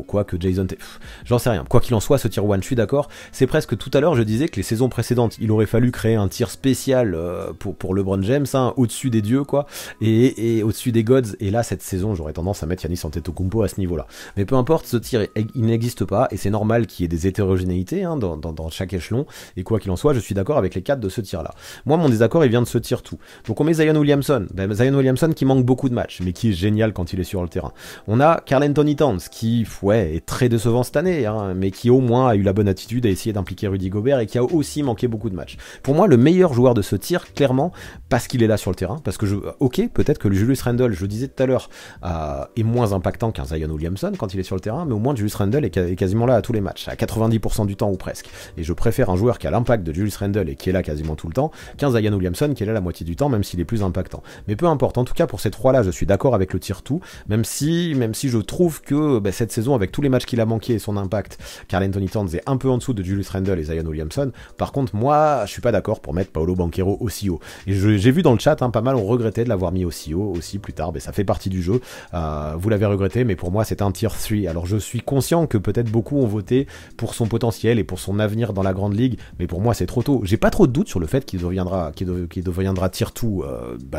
Quoique Jason Tatum, j'en sais rien. Quoi qu'il en soit, ce tier 1, je suis d'accord, c'est presque tout à l'heure je disais que les saisons précédentes, il aurait fallu créer un tir spécial pour LeBron James, hein, au-dessus des dieux quoi, et au-dessus des gods, et là cette saison j'aurais tendance à mettre Giannis Antetokounmpo à ce niveau là. Mais peu importe, ce tir il n'existe pas, et c'est normal qu'il y ait des hétérogénéités hein, dans chaque échelon, et quoi qu'il en soit, je suis d'accord avec les 4 de ce tir là. Moi mon désaccord il vient de ce tir tout. Donc on met Zion Williamson, Zion Williamson qui manque beaucoup de matchs, mais qui est génial quand il est sur le terrain. On a Karl-Anthony Towns qui est très décevant cette année, hein, mais qui au moins a eu la bonne attitude à essayer d'impliquer Rudy Gobert, et qui a aussi manqué beaucoup de matchs. Pour moi le meilleur joueur de ce tir, clairement, parce qu'il est là sur le terrain, parce que peut-être que le Julius Randle, je disais tout à l'heure, est moins impactant qu'un Zion Williamson quand il est sur le terrain, mais au moins Julius Randle est quasiment là à tous les matchs, à 90% du temps ou presque. Et je préfère un joueur qui a l'impact de Julius Randle et qui est là quasiment tout le temps, qu'un Zion Williamson qui est là la moitié du temps, même s'il est plus impactant. Mais peu importe, en tout cas pour ces 3-là, je suis d'accord avec le tir tout, même si je trouve que cette saison, avec tous les matchs qu'il a manqué et son impact, Karl-Anthony Towns est un peu en dessous de Julius Randle et Zion Williamson. Par contre, moi, je suis pas d'accord pour mettre Paolo Banchero aussi haut. Et j'ai vu dans le chat, hein, pas mal ont regretté de l'avoir mis aussi haut, aussi plus tard, ça fait partie du jeu. Vous l'avez regretté, mais pour moi, c'est un tier 3. Alors je suis conscient que peut-être beaucoup ont voté pour son potentiel et pour son avenir dans la grande ligue, mais pour moi, c'est trop tôt. J'ai pas trop de doute sur le fait qu'il deviendra tier 2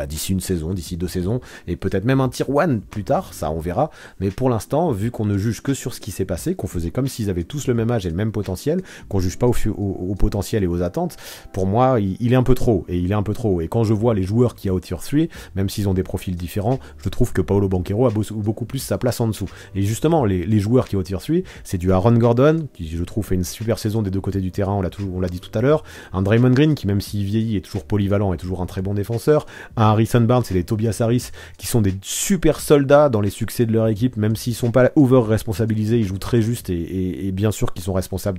d'ici une saison, d'ici 2 saisons, et peut-être même un tier 1 plus tard, ça on verra. Mais pour l'instant, vu qu'on ne juge que sur ce qui s'est passé, qu'on faisait comme s'ils avaient tous le même âge et le même potentiel, qu'on juge pas au potentiel et aux attentes, pour moi, il est un peu trop, et quand je vois les joueurs qu'il y a au tier 3, même s'ils ont des profils différents, je trouve que Paolo Banchero a beaucoup plus sa place en dessous. Et justement, les joueurs qui ont au tier 3, c'est du Aaron Gordon, qui je trouve fait une super saison des deux côtés du terrain, on l'a dit tout à l'heure, un Draymond Green, qui même s'il vieillit, est toujours polyvalent, est toujours un très bon défenseur, un Harrison Barnes et des Tobias Harris, qui sont des super soldats dans les succès de leur équipe, même s'ils sont pas over-responsabilisés, ils jouent très juste, et bien sûr qu'ils sont responsables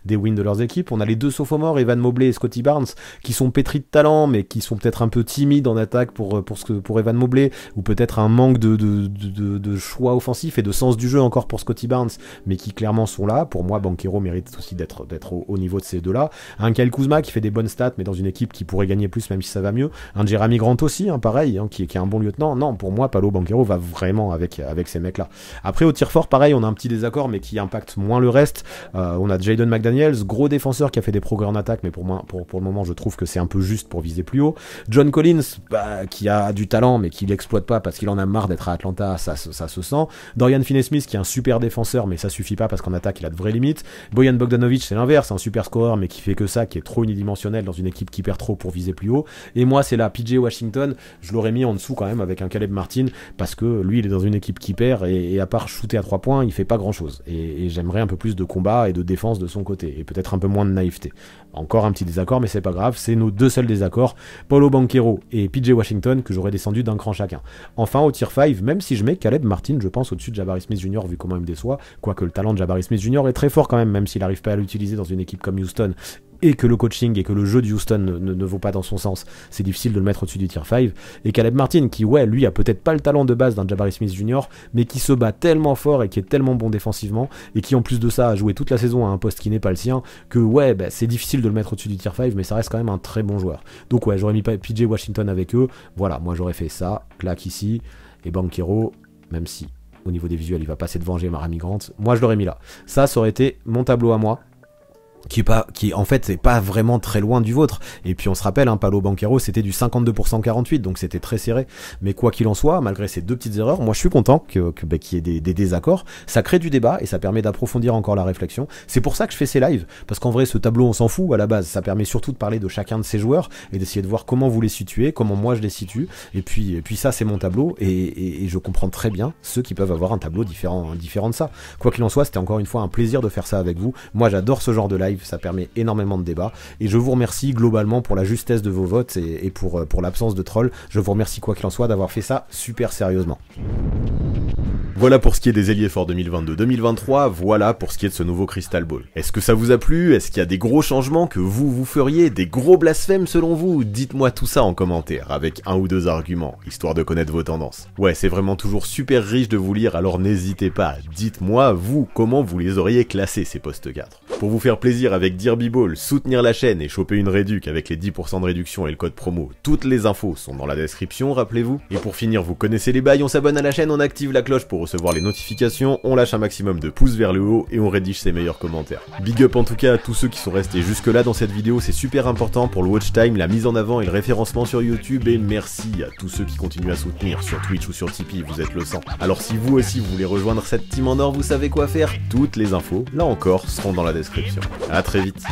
des wins de leurs équipes. On a les deux sophomores, Evan Mobley et Scotty Barnes, qui sont pétris de talent, mais qui sont peut-être un peu timides en attaque pour Evan Mobley, ou peut-être un manque de choix offensif et de sens du jeu encore pour Scotty Barnes, mais qui clairement sont là. Pour moi, Banchero mérite aussi d'être au niveau de ces deux-là. Un Kyle Kuzma qui fait des bonnes stats, mais dans une équipe qui pourrait gagner plus, même si ça va mieux. Un Jeremy Grant aussi, hein, pareil, hein, qui est un bon lieutenant. Non, pour moi, Paolo Banchero va vraiment avec ces mecs-là. Après, au tir fort, pareil, on a un petit désaccord, mais qui impacte moins le reste. On a Jaden McDaniels, gros défenseur qui a fait des progrès en attaque, mais pour moi, pour le moment, je trouve que c'est un peu juste pour viser plus haut. John Collins, qui a du talent, mais qui l'exploite pas parce qu'il en a marre d'être à Atlanta, ça se sent. Dorian Finney-Smith, qui est un super défenseur, mais ça suffit pas parce qu'en attaque, il a de vraies limites. Bojan Bogdanovic, c'est l'inverse, un super scoreur, mais qui fait que ça, qui est trop unidimensionnel dans une équipe qui perd trop pour viser plus haut. Et moi, c'est là, PJ Washington, je l'aurais mis en dessous quand même avec un Caleb Martin, parce que lui, il est dans une équipe qui perd, et à part shooter à 3 points, il fait pas grand chose. Et j'aimerais un peu plus de combat et de défense de son côté, et peut-être un peu moins de naïveté. Encore un petit désaccord, mais c'est pas grave, c'est nos deux seuls désaccords, Paolo Banchero et PJ Washington, que j'aurais descendu d'un cran chacun. Enfin, au tier 5, même si je mets Caleb Martin, je pense au-dessus de Jabari Smith Jr. vu comment il me déçoit, quoique le talent de Jabari Smith Jr. est très fort quand même s'il n'arrive pas à l'utiliser dans une équipe comme Houston, et que le coaching et que le jeu de Houston ne vaut pas dans son sens, c'est difficile de le mettre au-dessus du tier 5. Et Caleb Martin, qui lui a peut-être pas le talent de base d'un Jabari Smith Jr., mais qui se bat tellement fort et qui est tellement bon défensivement, et qui en plus de ça a joué toute la saison à un poste qui n'est pas le sien, que c'est difficile de le mettre au-dessus du tier 5, mais ça reste quand même un très bon joueur. Donc j'aurais mis PJ Washington avec eux, voilà, moi j'aurais fait ça, claque ici, et Banchero, même si au niveau des visuels il va passer devant Jeremy Grant, moi je l'aurais mis là. Ça aurait été mon tableau à moi, qui en fait c'est pas vraiment très loin du vôtre. Et puis on se rappelle, Paolo Banchero c'était du 52% 48, donc c'était très serré. Mais quoi qu'il en soit, malgré ces deux petites erreurs, moi je suis content qu'il y ait des désaccords. Ça crée du débat et ça permet d'approfondir encore la réflexion. C'est pour ça que je fais ces lives, parce qu'en vrai ce tableau on s'en fout à la base. Ça permet surtout de parler de chacun de ces joueurs et d'essayer de voir comment vous les situez, comment moi je les situe. Et puis ça c'est mon tableau, et je comprends très bien ceux qui peuvent avoir un tableau différent de ça. Quoi qu'il en soit, c'était encore une fois un plaisir de faire ça avec vous. Moi j'adore ce genre de live, ça permet énormément de débats, et je vous remercie globalement pour la justesse de vos votes et pour l'absence de trolls. Je vous remercie quoi qu'il en soit d'avoir fait ça super sérieusement. Voilà pour ce qui est des ailiers forts 2022-2023, voilà pour ce qui est de ce nouveau Crystal Ball. Est-ce que ça vous a plu? Est-ce qu'il y a des gros changements que vous feriez? Des gros blasphèmes selon vous? Dites-moi tout ça en commentaire, avec un ou deux arguments, histoire de connaître vos tendances. Ouais, c'est vraiment toujours super riche de vous lire, alors n'hésitez pas, dites-moi, vous, comment vous les auriez classés ces postes 4. Pour vous faire plaisir avec Derby Ball, soutenir la chaîne et choper une réduc avec les 10% de réduction et le code promo, toutes les infos sont dans la description, rappelez-vous. Et pour finir, vous connaissez les bails, on s'abonne à la chaîne, on active la cloche pour recevoir les notifications, on lâche un maximum de pouces vers le haut et on rédige ses meilleurs commentaires. Big up en tout cas à tous ceux qui sont restés jusque là dans cette vidéo, c'est super important pour le watch time, la mise en avant et le référencement sur YouTube, et merci à tous ceux qui continuent à soutenir sur Twitch ou sur Tipeee, vous êtes le sang. Alors si vous aussi vous voulez rejoindre cette team en or, vous savez quoi faire, toutes les infos, là encore, seront dans la description. À très vite.